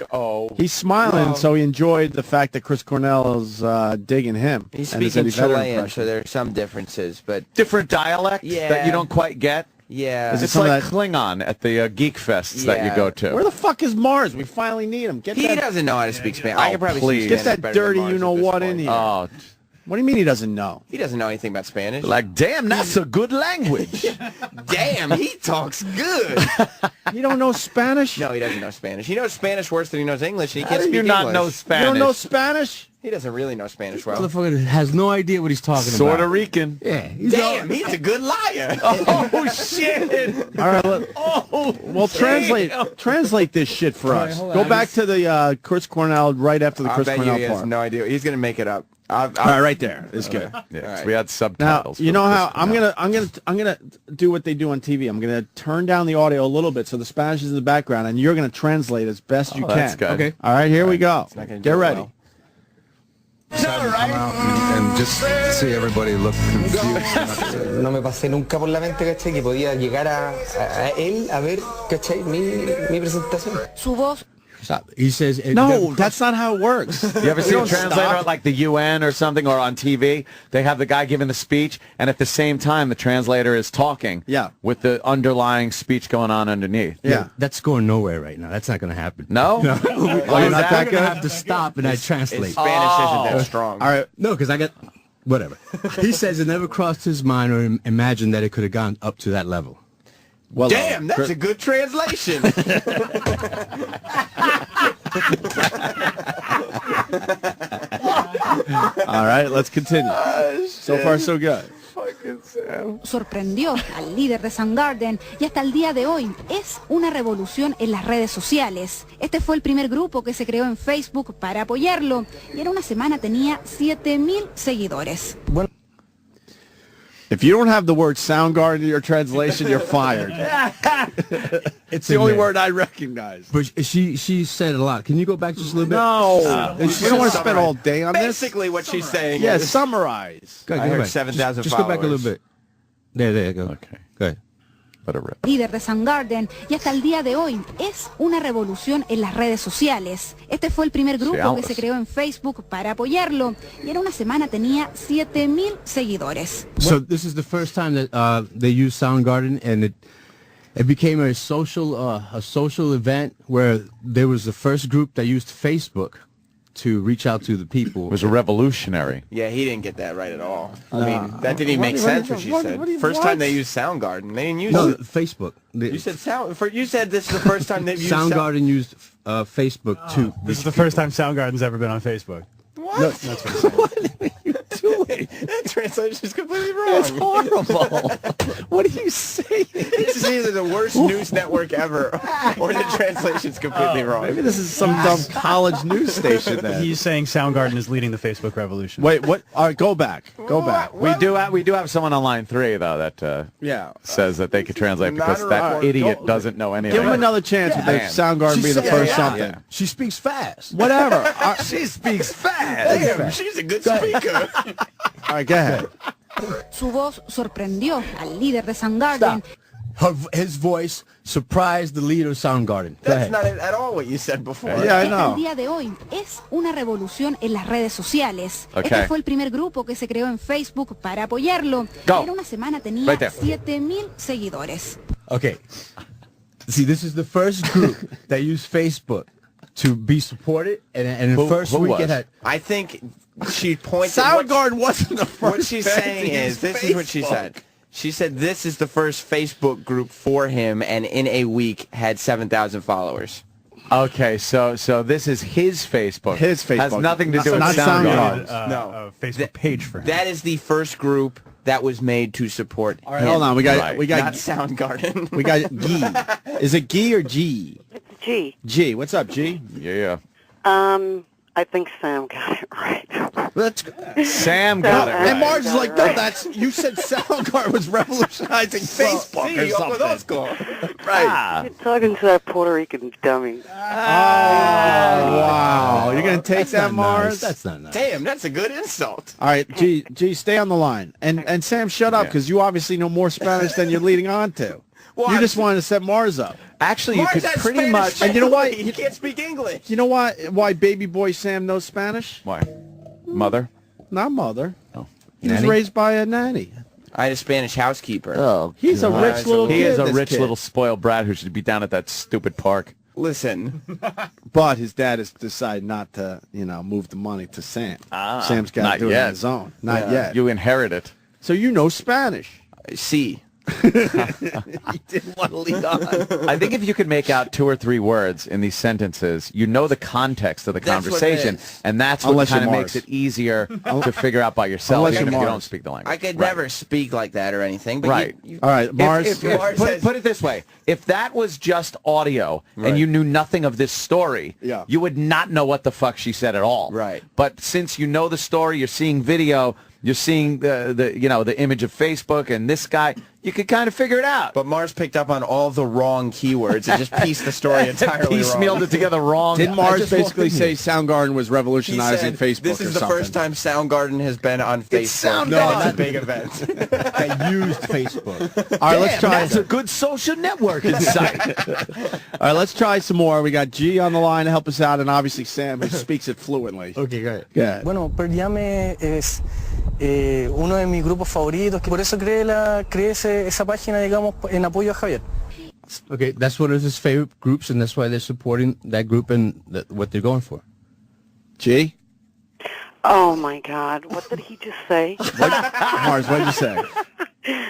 He's smiling, so he enjoyed the fact that Chris Cornell is digging him. He's and his speaking Eddie Vedder Chilean, impression. so there are some differences, but... Different dialect that you don't quite get. Yeah. Is it It's some of like that- Klingon at the Geek Fests that you Yeah. go to. Where the fuck is Mars? We finally need him. Get He that. doesn't know how to speak Spanish. Oh, I can probably please. speak Get Spanish that better than dirty Mars you know at this what point. in here. Oh, What do you mean he doesn't know? He doesn't know anything about Spanish. like, damn, that's a good language. Damn, he talks good. You don't know Spanish? No, he doesn't know Spanish. He knows Spanish worse than he knows English, and he How can't do speak you not English. know You Spanish? don't know Spanish? He doesn't really know Spanish well. Motherfucker has no idea what he's talking about. Puerto Rican. Yeah. Damn, he's a good liar. Oh, shit. All right, well, translate this shit for us. hold on, Go I back just- to the Chris Cornell right after the I Chris bet you Cornell he has part. no idea. He's gonna make it up. All right, right there. It's good. Yeah, All right. we had Now, subtitles. you for know Chris how I'm Cornell. gonna do what they do on TV. I'm gonna turn down the audio a little bit so the Spanish is in the background, and you're gonna translate as best you Oh, can. that's good. Okay. All right, here we go. not gonna do Get it ready. well. Come out and just see everybody look confused. No me pasé nunca por la mente, ¿cachai? Que podía llegar a él a ver, ¿cachai? Mi presentación. Su voz Stop. He says... No, that's not how it works. You ever see a don't translator stop. at like the UN or something, or on TV? They have the guy giving the speech, and at the same time, the translator is talking. Yeah. With the underlying speech going on underneath. Yeah. That's going nowhere right now. That's not going to happen. No? No. Why We're is going that? to have to stop and I translate. His Spanish isn't that strong. All right. No, because I got... Whatever. He says it never crossed his mind or imagined that it could have gone up to that level. Well, Damn, that's a good translation. All right, let's continue. So far, so good. Fucking sad. sorprendió al líder de Soundgarden y hasta el día de hoy es una revolución en las redes sociales. Este fue el primer grupo que se creó en Facebook para apoyarlo y en una semana tenía 7,000 seguidores. If you don't have the word Soundgarden in your translation, you're fired. It's the only word I recognize. But she said a lot. Can you go back just a little bit? No. We don't want to spend all day on this. Basically what she's saying Yeah, is... summarize. Go I heard back. 7,000 Just go back a followers. little bit. There you go. Okay. Go ahead. Let it rip. Líder de Soundgarden y hasta el día de hoy es una revolución en las redes sociales. Este fue el primer grupo que se creó en Facebook para apoyarlo y en una semana tenía 7,000 seguidores. So this is the first time that they used Soundgarden, and it became a social event where there was the first group that used Facebook to reach out to the people. It was a revolutionary. Yeah, he didn't get that right at all. I mean, that didn't even make sense what she said. First time they used Soundgarden. They didn't use it. Facebook. You said you said this is the first time they've used Soundgarden used Facebook too. This is the first time Soundgarden's ever been on Facebook. What? No, that's what I'm saying. doing? That translation is completely wrong. It's horrible. What are you saying? This is either the worst news network ever, or the translation's completely wrong. Maybe this is some dumb college news station then. He's saying Soundgarden is leading the Facebook revolution. Wait, what? All right, go back. Go back. We do have someone on line 3 though that says that they could translate because that idiot doesn't know anything. Give him another chance with the Soundgarden being the first something. She speaks fast. Whatever. She speaks fast. Damn, she's a good speaker. All right, go ahead. Su voz sorprendió al líder de Soundgarden. His voice surprised the leader of Soundgarden. That's not at all what you said before. Yeah, I Hasta know. el día de hoy es una revolución en las redes sociales. Okay. Este fue el primer grupo que se creó en Facebook para apoyarlo. Go. En una semana tenía Right there. 7,000 seguidores. Okay. See, this is the first group that used Facebook to be supported, and in the first week it had... I think she pointed... Soundgarden wasn't the first. What she's saying is, this is what she said. She said this is the first Facebook group for him, and in a week had 7,000 followers. Okay, so this is his Facebook. His Facebook. Has nothing to do with Not Soundgarden. No. A Facebook page for him. That is the first group that was made to support All right, hold on. We got not Soundgarden. we got G. Is it G or G? It's G. G. What's up, G? Yeah. I think Sam got it right. That's Sam got it right. And Mars is like, no, that's you said Soundgarden was revolutionizing Facebook or something. Right. You're talking to that Puerto Rican dummy. Oh, wow. You're gonna take that, Mars? That's not nice. Damn, that's a good insult. All right, G, stay on the line. And Sam, shut up, because you obviously know more Spanish than you're leading on to. Well, You just wanted to set Mars up. Actually, Mars you could has pretty Spanish much... And you know what? He can't speak English. You know why baby boy Sam knows Spanish? Why? Mother? Not mother. Oh. He was Nanny? raised by a nanny. I had a Spanish housekeeper. Oh, he's a rich little kid. He is a this rich kid. little spoiled brat who should be down at that stupid park. Listen, But his dad has decided not to, move the money to Sam. Sam's got not to do it yet. on his own. Not yet. You inherit it. So you know Spanish. C. He didn't want to lead on. I think if you could make out 2 or 3 words in these sentences, you know the context of the That's what conversation, it is. and that's what Unless kind of you're makes Mars. it easier to figure out by yourself, Unless even if you're you Mars. don't speak the language. I could Right. never speak like that or anything. But Right. All right, Mars. If Mars has- put it this way, if that was just audio Right. and you knew nothing of this story, Yeah. you would not know what the fuck she said at all. Right. But since you know the story, you're seeing video, you're seeing the image of Facebook and this guy, you could kind of figure it out. But Mars picked up on all the wrong keywords and just pieced the story entirely Piecemealed wrong. it together wrong. Did Mars basically say Soundgarden was He revolutionizing said, Facebook this or is the something? first time Soundgarden has been on Facebook. Soundgarden. No, it's a big event. They used Facebook. All right, let's try. That's a good social networking site. All right, let's try some more. We got G on the line to help us out, and obviously Sam, who speaks it fluently. Okay, go ahead. Yeah. Bueno, Pearl Jam es uno de mis grupos favoritos, que por eso creé esa página, digamos, en apoyo a Javier. Okay, that's one of his favorite groups, and that's why they're supporting that group and what they're going for. G? Oh my God! What did he just say? Mars, what did you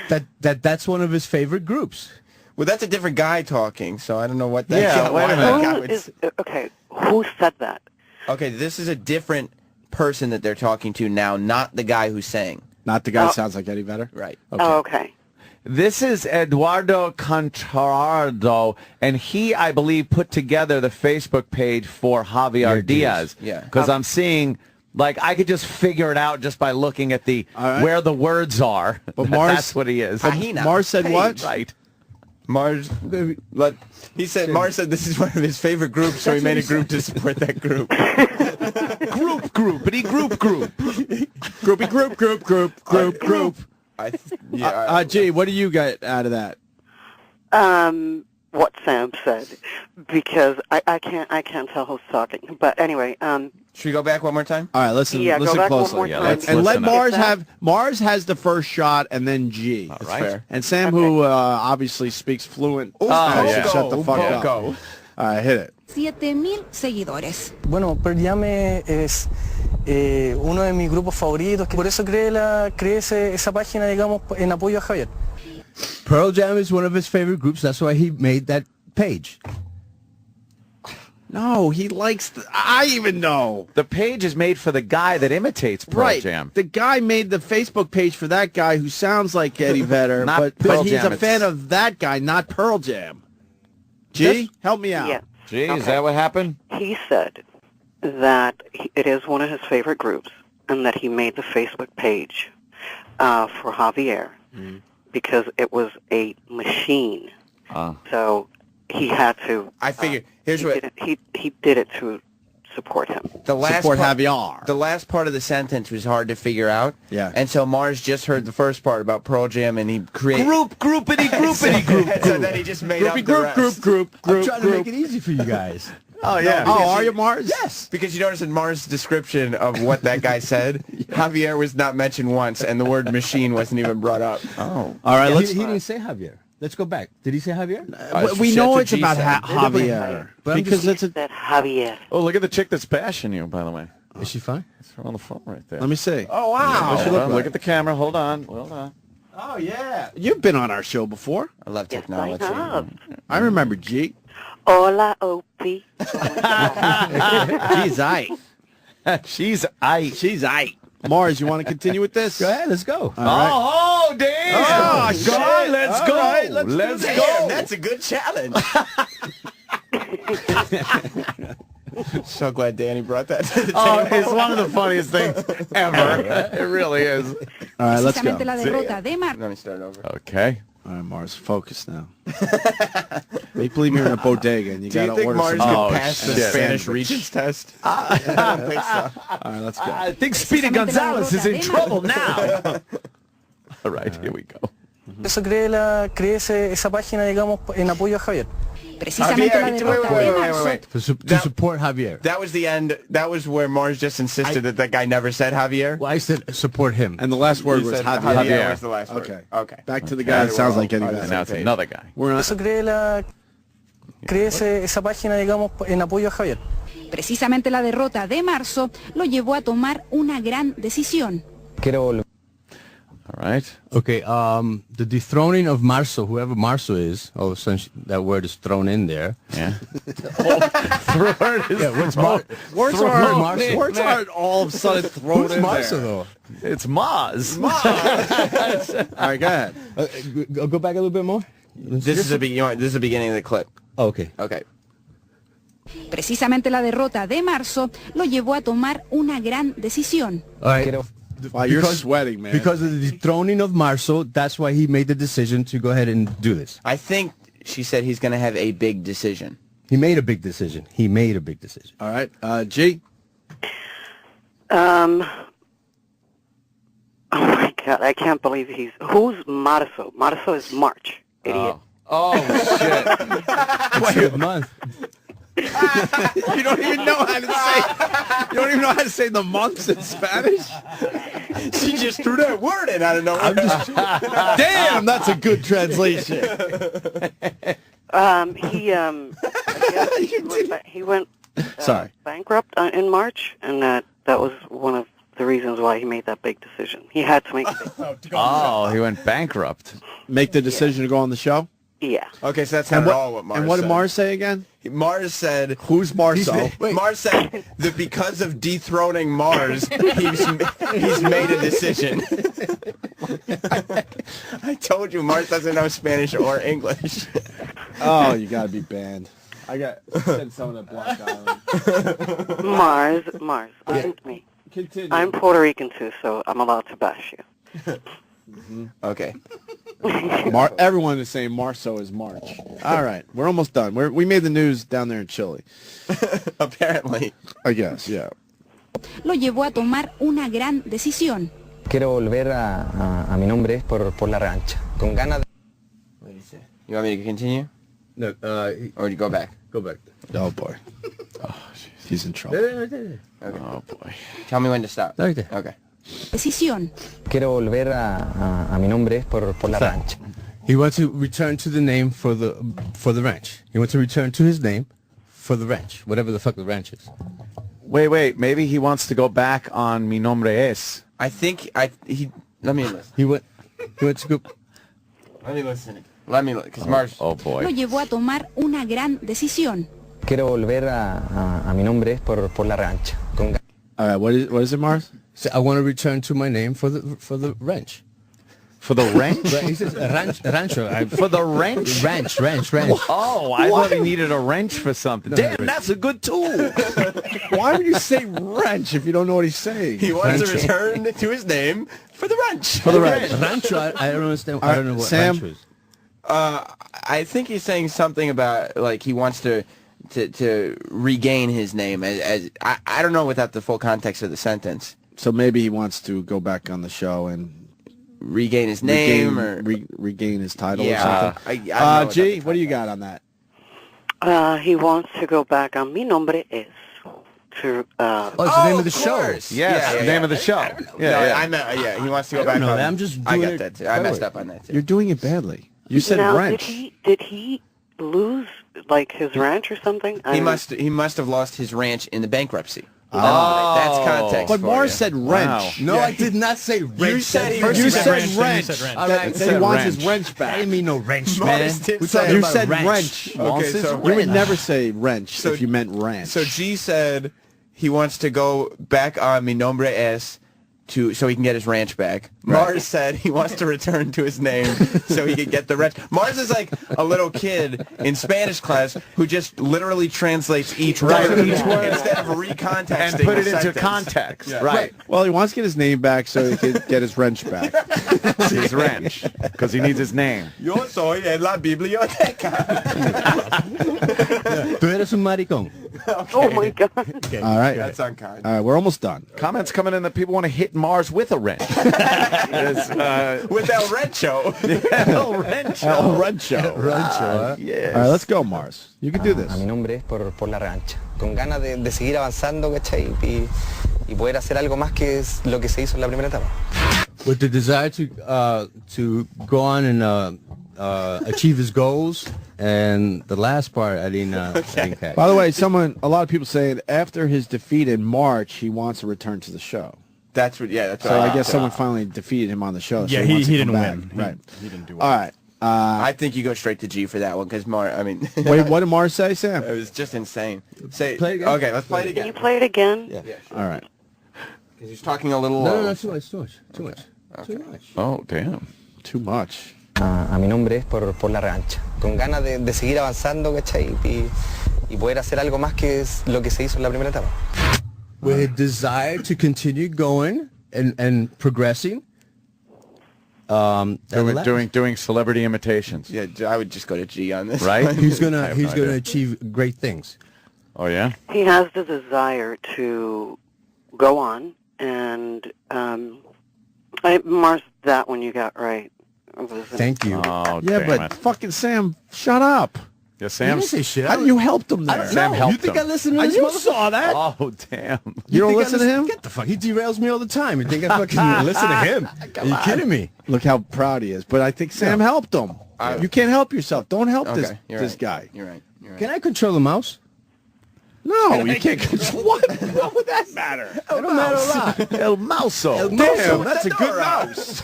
say? That's one of his favorite groups. Well, that's a different guy talking, so I don't know what that Yeah, wait a minute. Who is okay? Who said that? Okay, this is a different person that they're talking to now, not the guy who's saying. Not the guy that sounds like Eddie Vedder? Right. Okay. Oh, okay. This is Eduardo Contrardo, and he, I believe, put together the Facebook page for Javier Diaz. Yeah. Because I'm seeing, like, I could just figure it out just by looking at the where the words are. But Mars, that's what he is. Mars said what? Right. Mars said this is one of his favorite groups, so he made a group to support that group. Groupity group. Groupie group. Gee, what do you get out of that? What Sam said, because I can't tell who's talking. But anyway, Should we go back one more time? All right, listen go back closely. one more time. And let Mars have. Mars has the first shot, and then G. All right. Fair. And Sam, who obviously speaks fluent, should shut the fuck up. All right, hit it. 7,000 seguidores. Bueno, Pearl Jam es uno de mis grupos favoritos, por eso creé esa página, digamos, en apoyo a Javier. Pearl Jam is one of his favorite groups. That's why he made that page. No, he likes. I even know. The page is made for the guy that imitates Pearl Jam. The guy made the Facebook page for that guy who sounds like Eddie Vedder, Not but Pearl he's Jam, a fan of that guy, not Pearl Jam. G, help me out. Yeah. Gee, is that what happened? He said that it is one of his favorite groups, and that he made the Facebook page for Javier because it was a machine. So he had to. I figured. Here's what he did it to support him. The last Support part, Javier. The last part of the sentence was hard to figure out. Yeah. And so Mars just heard the first part about Pearl Jam, and he created groupity group. So then he just made up the rest. Group. I'm trying to make it easy for you guys. Oh, yeah. Oh, are you Mars? Yes. Because you notice in Mars' description of what that guy said, Javier was not mentioned once, and the word machine wasn't even brought up. Oh. All right, He didn't say Javier. Let's go back. Did he say Javier? We know it's G about said. Javier because it's a. That Javier. Oh, look at the chick that's bashing you, by the way. Is she fine? It's her on the phone right there. Let me see. Oh, wow. Hold on, look at the camera. Hold on. Oh yeah, you've been on our show before. I love Yes, technology. I have. I remember G. Hola, Opie. She's aight. She's aight. She's aight. Mars, you want to continue with this? Go ahead, let's go. All right. Oh, Dave! Oh, God, shit. let's All go. right, let's Damn, go. that's a good challenge. So glad Danny brought that to the Oh, table. it's one of the funniest things ever. It really is. All right, let's go. Precisamente la derrota de Mar. Let me start over. Okay. All right, Mars, focus now. Make believe you're in a bodega and you Do got you to think order Mars some. could pass the shit. Spanish Regents test? I don't think so. All right, let's go. I think Speedy Gonzalez is in trouble now. All right, here we go. Por eso creé esa página, digamos, en apoyo a Javier. Precisamente la derrota de marzo. Wait. To support Javier. That was the end. That was where Mars just insisted that guy never said Javier. Well, I said support him. And the last word You was said Javier. Javier was the last word. Okay. Okay. Back to the guy that sounds like Eddie All right, Vedder. And now it's another guy. We're Por not. eso creé esa página, digamos, en apoyo a Javier. Precisamente la derrota de marzo lo llevó a tomar una gran decisión. All right. Okay, the dethroning of Marzo, whoever Marzo is, since that word is thrown in there. Yeah. What's Words aren't all of a sudden thrown Who's in Marzo, there. though? It's Maz. All right, go ahead. Go back a little bit more. This is the beginning of the clip. Okay. Okay. Precisamente la derrota de marzo lo llevó a tomar una gran decisión. All right. Wow, you're sweating, man. Because of the dethroning of Marzo, that's why he made the decision to go ahead and do this. I think she said he's going to have a big decision. He made a big decision. All right, G. Oh my God, I can't believe who's Marzo? Marzo is March, idiot. Oh shit. It's a good month. You don't even know how to say. You don't even know how to say the months in Spanish. She just threw that word in out of nowhere. Damn, that's a good translation. He went Sorry. bankrupt in March, and that was one of the reasons why he made that big decision. He had to make it. Oh, he went bankrupt. Make the decision to go on the show. Yeah. Okay, so that's not at all what Mars said. And what did Mars say again? Mars said... Who's Marzo? Mars said that because of dethroning Mars, he's made a decision. I told you, Mars doesn't know Spanish or English. Oh, you gotta be banned. I got sent someone to Block Island. Mars, listen to me. Continue. I'm Puerto Rican too, so I'm allowed to bash you. Okay. Everyone is saying Marso is March. All right, we're almost done. We made the news down there in Chile. Apparently. I guess, yeah. Lo llevó a tomar una gran decisión. Quiero volver a mi nombre es por la revancha. Con ganas de... You want me to continue? No, or you go back? Go back. Oh, boy. Oh, he's in trouble. Okay. Oh, boy. Tell me when to stop. Okay. Decisión. Quiero volver a mi nombre es por la revancha. He wants to return to the name for the ranch. He wants to return to his name for the ranch, whatever the fuck the ranch is. Wait. Maybe he wants to go back on Mi Nombre Es. I think let me listen. He went to go. Let me listen. Let me look, because Mars. Oh boy. Lo llevó a tomar una gran decisión. Quiero volver a mi nombre es por la revancha. Con All right, what is it, Mars? So I want to return to my name for the ranch. For the ranch? He says rancho. For the wrench? Ranch. Oh, I thought he needed a wrench for something. Damn, that's a good tool. Why would you say wrench if you don't know what he's saying? He wants to return to his name for the wrench. For the wrench. Rancho, I don't understand. I don't know what Sam? rancho is. I think he's saying something about, like, he wants to regain his name. As I don't know without the full context of the sentence. So maybe he wants to go back on the show and regain his name regain his title or something. G, what do you got on that? He wants to go back on Mi Nombre Es. To, it's the name of the show. Yes, the name of the show. He wants to go back on. I'm just I doing got it that too. I messed up on that too. You're doing it badly. You said now, wrench. Did he lose like his ranch or something? He must have lost his ranch in the bankruptcy. That's context. But for Mars you. said wrench. No, I did not say wrench. You said wrench. All right, That he wants his wrench back. I didn't mean no wrench, Mars man. did say- You said wrench. Okay, so You would never say wrench if you meant ranch. So G said he wants to go back on Mi Nombre Es so he can get his ranch back. Mars said he wants to return to his name so he can get the ranch. Mars is like a little kid in Spanish class who just literally translates each word instead of recontexting And put it the into sentence. context. Yeah. Right. Well, he wants to get his name back so he can get his wrench back. His wrench. Because he needs his name. Yo soy en la biblioteca. Tú eres un maricón. Oh my God. Okay. All right. That's unkind. All right, we're almost done. Comments coming in that people want to hit Mars with a wrench. With El Rencho. El Wrench. El Wrencho. Yes. All right, let's go, Mars. You can do A this. mi nombre es por la revancha. Con ganas de seguir avanzando, ¿cachai? Y poder hacer algo más que es lo que se hizo en la primera etapa. With the desire to go on and achieve his goals, and the last part I didn't catch. By the way, a lot of people saying after his defeat in March, he wants to return to the show. That's what So I guess someone finally defeated him on the show. So Yeah, he wants to he come didn't back. win. Right. He didn't do well. All right. I think you go straight to G for that one because Wait, what did Mars say, Sam? It was just insane. Play it again. Okay, let's play it Can again. you play it again? Yeah. All right. Because he's talking a little No, low. too much. Oh, damn. Too much. A mi nombre es por la revancha. Con ganas de seguir avanzando, ¿cachai? Y poder hacer algo más que es lo que se hizo en la primera etapa. With a desire to continue going and progressing. Doing celebrity imitations. Yeah, I would just go to G on this. Right? He's I gonna have no idea. achieve great things. Oh, yeah? He has the desire to go on, and Mars, that one you got right. Thank you. Oh, Yeah, damn but it. fucking Sam, shut up. Yeah, You Sam. didn't say shit. How you helped him there? Sam helped You think him. I listen to this You motherfucker? saw that. Oh, damn. You don't think I listen to him? Get the fuck. He derails me all the time. You think I fucking listen to him? Are you kidding me? Look how proud he is. But I think Sam helped him. You can't help yourself. Don't help this you're guy. You're right. Can I control the mouse? No, you can't control. What would that matter? It don't matter a lot. El Mauso. El Damn, Mauso. that's a good mouse.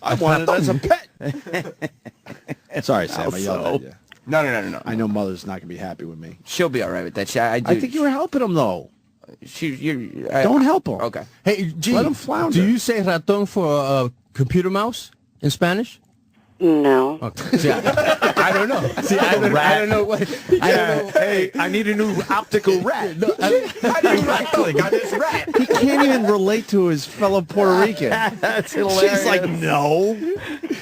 I want it as a pet. Sorry, Sam. I yelled at you. No. I know Mother's not going to be happy with me. She'll be all right with that shit. I think you were helping him, though. Don't help him. Okay. Hey, G, Let him flounder. do you say ratón for computer mouse in Spanish? No. Okay. See, I don't know. See, I don't know what. I don't know. Hey, I need a new optical rat. How do you right click on this rat? He can't even relate to his fellow Puerto Rican. That's hilarious. She's like, no.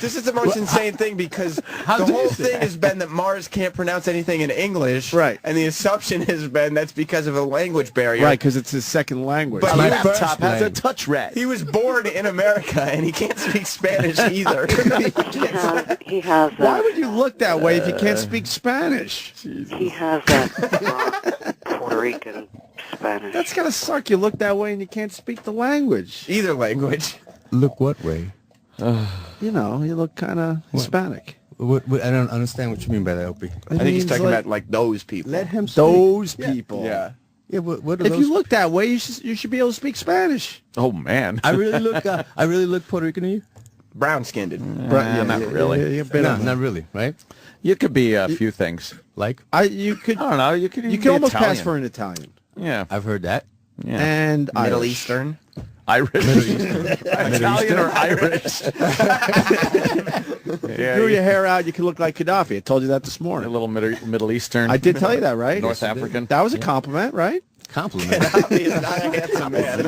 This is the most insane thing because the whole thing has been that Mars can't pronounce anything in English. Right. And the assumption has been that's because of a language barrier. Right, because it's his second language. But My my laptop has a touch rat. He was born in America and he can't speak Spanish either. He has that. Why would you look that way if you can't speak Spanish? He has that Puerto Rican Spanish. That's gotta suck. You look that way and you can't speak the language. Either language. Look what way? You know, you look kind of Hispanic. What, I don't understand what you mean by that, Opie. I think he's talking about like those people. Let him speak. Those people. Yeah. Yeah. What are If those? you look that way, you should be able to speak Spanish. Oh man. I really look Puerto Rican to you. Brown skinned. Not really. No, not really, right? You could be a few things. Like You could. I don't know. You could. You even can be almost pass Italian. for an Italian. Yeah. I've heard that. Yeah. And Middle Irish. Eastern. Irish. Italian or Irish? You grew your hair out, you could look like Gaddafi. I told you that this A morning. little Middle Eastern. I did tell you that, right? North African. That was a compliment, right? Compliment. He is not a handsome man.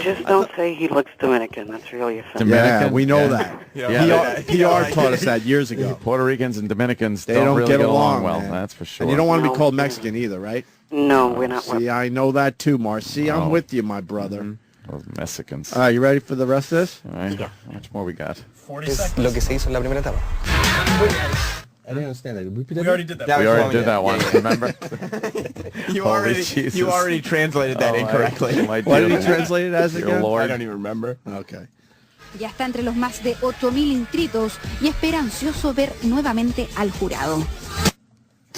Just don't say he looks Dominican. That's really offensive. Yeah, we know that. Yeah. PR taught us that years ago. Puerto Ricans and Dominicans They don't don't really get get along along, well. man. That's for sure. And you don't want to be No. called Mexican either, right? No, we're not. See, I know that too, Marcy. I'm Oh. with you, my brother. Those Mexicans. All right, you ready for the rest of this? All right. How much more we got? 40 seconds. Lo que se hizo en la primera etapa. I didn't understand that. Repeat that. We already did that. We already did that one. Yeah. Remember? You Holy already Jesus. you already translated that incorrectly. What did he translate it as Dear again? Lord. I don't even remember. Okay. Ya está entre los más de 8.000 inscritos y espera ansioso ver nuevamente al jurado.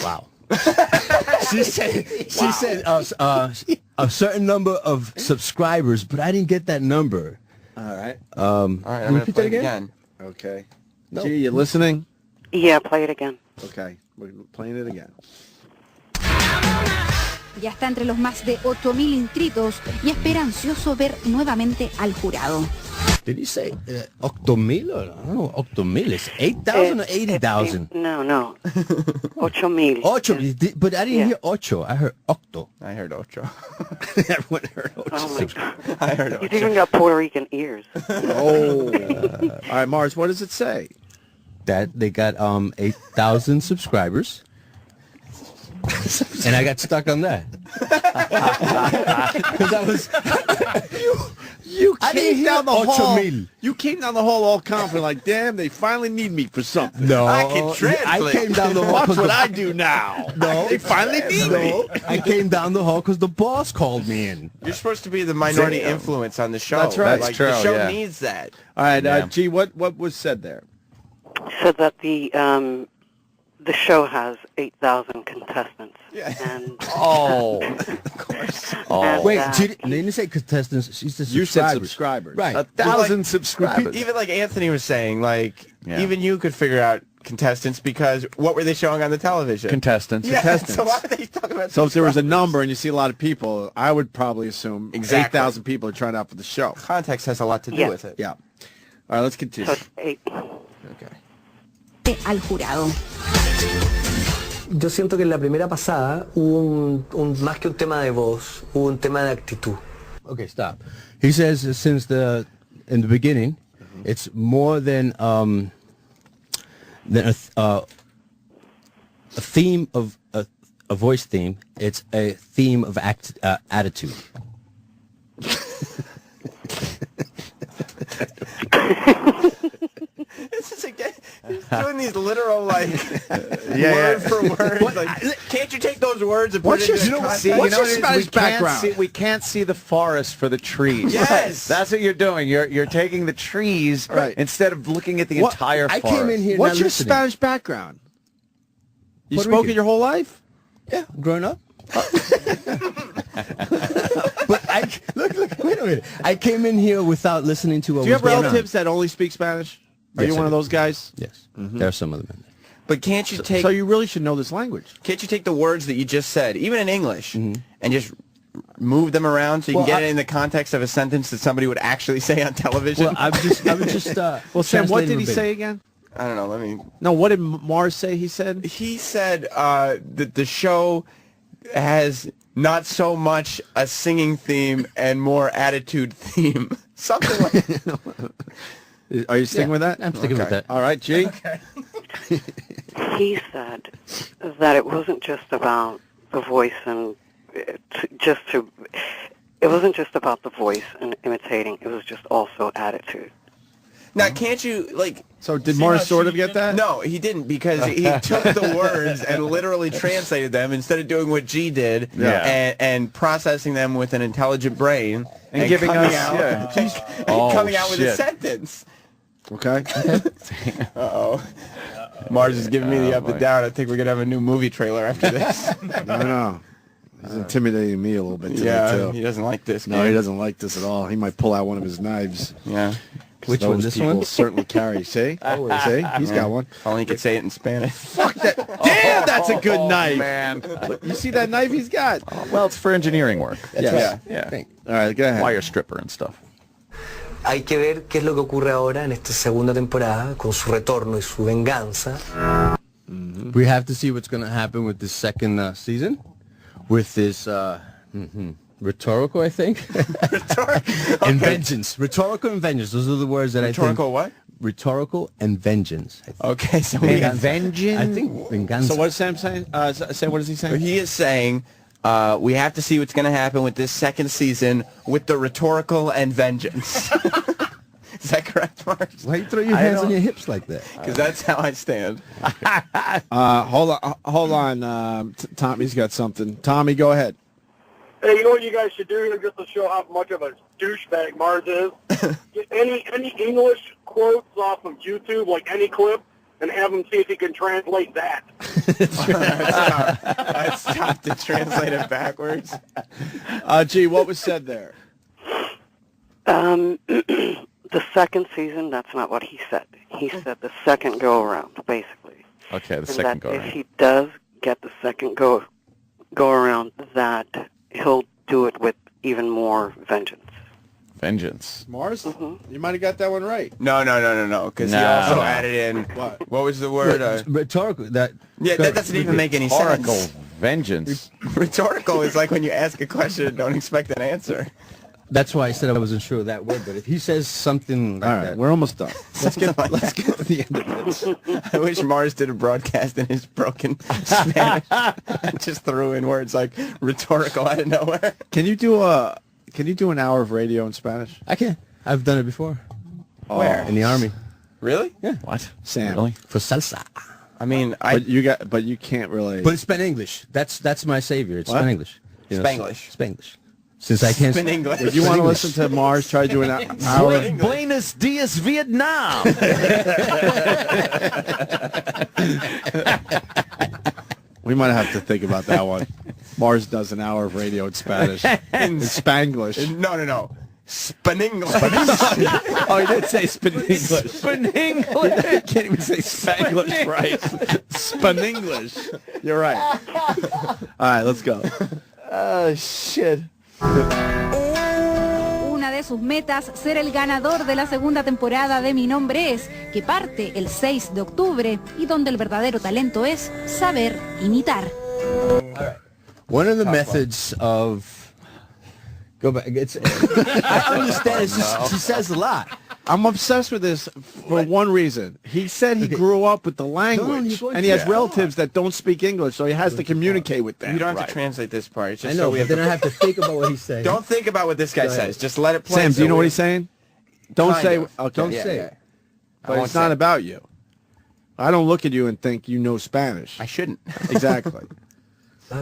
Wow. She said a certain number of subscribers, but I didn't get that number. All right. All right, I'm going to play it again. Okay. Gee, you listening? Yeah, play it again. Okay. We're playing it again. Ya está entre los más de 8.000 inscritos y espera ansioso ver nuevamente al jurado. Did he say octomil? I don't know. Octomil is 8,000 or 80,000. No. 8,000. Ocho, but I didn't Yeah. hear ocho. I heard octo. I heard ocho. Everyone heard ocho. Oh my God. I heard He's ocho. even got Puerto Rican ears. Oh. All right, Mars, what does it say? That they got 8,000 subscribers. And I got stuck on that. Because I was You I didn't came hear down the ocho hall. mil. You came down the hall all confident, like, damn, they finally need me for something. No, I can translate. I came down the hall. Watch 'cause what the- I do now. No, They finally need me. I came down the hall because the boss called me in. You're supposed to be the minority Damn. influence on the show. That's right. Like, That's true, the show yeah. needs that. All right, Yeah. G, what was said there? Said that the show has 8,000 contestants. Yeah. And Oh, of course. Oh, And, Wait, uh, she didn't say contestants. She said You said subscribers. subscribers. Right. 1,000 subscribers. Even like Anthony was saying, like, Yeah. even you could figure out contestants because what were they showing on the television? Contestants. Yeah, Contestants. so why are they talking about So if there was a subscribers? number and you see a lot of people, I would probably assume Exactly. 8,000 people are trying out for the show. Context has a lot to do Yeah. with it. Yeah. All right, let's continue. so it's 8. Okay. Al jurado. Yo siento que en la primera pasada hubo más que un tema de voz, hubo un tema de actitud. Okay, stop. He says since in the beginning, it's more than a theme of a voice theme. It's a theme of attitude. This is again, he's doing these literal, like, Yeah, word for word. Like, can't you take those words and put it into context? See, What's your what it is? Spanish We can't background? see- we can't see the forest for the trees. Yes. That's what you're doing. You're taking the trees Right. instead of looking at the What- entire I forest. came in here What's not your listening. Spanish background? You Puerto spoke Rican. it your whole life? Yeah, growing up. But look, wait a minute. I came in here without listening to what Do you was have going relatives that only speak Spanish? Are Yes, you I one of do. those guys? on. Yes, there are some of them. But can't you take... So you really should know this language. Can't you take the words that you just said, even in English, and just move them around so you can get it in the context of a sentence that somebody would actually say on television? Well, I would just well, Sam, what did he say again? I don't know. Let me... No, what did Mars say he said? He said that the show has not so much a singing theme and more attitude theme. Something like that. Are you sticking with that? I'm sticking with that. All right, G? Okay. He said that it wasn't just about the voice and it wasn't just about the voice and imitating. It was just also attitude. Now, can't you, like... So did Morris sort of get that? No, he didn't, because he took the words and literally translated them instead of doing what G did and processing them with an intelligent brain and giving coming us... out, coming out with a sentence. Okay. Uh-oh. Mars is giving me the up and down. I think we're going to have a new movie trailer after this. No. He's intimidating me a little bit today, too. He doesn't like this. No, he doesn't like this at all. He might pull out one of his knives. Yeah. Which one? This one? Certainly carry. See? See? He's got one. If only he could say it in Spanish. Fuck that. Damn, that's a good knife. Man. You see that knife he's got? Well, it's for engineering work. Yes. Yeah. All right, go ahead. Wire stripper and stuff. Hay que ver qué es lo que ocurre ahora en esta segunda temporada con su retorno y su venganza. We have to see what's going to happen with this second season, with this rhetorical, I think. And vengeance. Rhetorical and vengeance. Those are the words that Rhetorical what? Rhetorical and vengeance. Okay, so we got vengeance. I think venganza. So what is Sam saying? Sam, what is he saying? He is saying we have to see what's going to happen with this second season with the rhetorical and vengeance. Is that correct, Mars? Why you throw your hands on your hips like that? Because that's how I stand. Hold on. Tommy's got something. Tommy, go ahead. Hey, you know what you guys should do here just to show how much of a douchebag Mars is? Get any English quotes off of YouTube, like any clip, and have him see if he can translate that. Let's stop to translate it backwards. Gee, what was said there? The second season, that's not what he said. He said the second go-around, basically. Okay, the And second that go-around. if he does get the second go-around, that he'll do it with even more vengeance. Vengeance. Mars? You might have got that one right. No, because he also added in, what was the word? Rhetorical. That doesn't even make any Rhetorical sense. vengeance. Rhetorical is like when you ask a question and don't expect an answer. That's why I said I wasn't sure of that word, but if he says something like that. We're almost done. Let's get to the end of this. I wish Mars did a broadcast in his broken Spanish and just threw in words like rhetorical out of nowhere. Can you do an hour of radio in Spanish? I can. I've done it before. Where? In the Army. Really? Yeah. What? Sam. Really? For salsa. I mean, but you can't really. But it's Spanglish. That's my savior. It's What? Spanglish. You know, Spanglish. Spanglish. Since I can't. English. If you want to listen to Mars try to do an hour. Buenos dias, Vietnam. We might have to think about that one. Mars does an hour of radio in Spanish. In Spanglish. No. Spanglish. Oh, he did say Spanglish. Spanglish. He can't even say Spanglish right. Spanglish. You're right. All right, let's go. Oh, shit. Una de sus metas, ser el ganador de la segunda temporada de Mi Nombre Es, que parte el 6 de octubre y donde el verdadero talento es saber imitar. One of the methods of... Go back. I understand. It's just, she says a lot. I'm obsessed with this for one reason. He said he grew up with the language, and he has relatives that don't speak English, so he has to communicate with them. You don't have to translate this part. It's just I know, so we but then I have to think about what he's saying. Don't think about what this guy says. Just let it play. Sam, do you know what he's saying? Don't Kind say. of. Okay, Don't say it. But it's not about you. I don't look at you and think you know Spanish. I shouldn't. Exactly.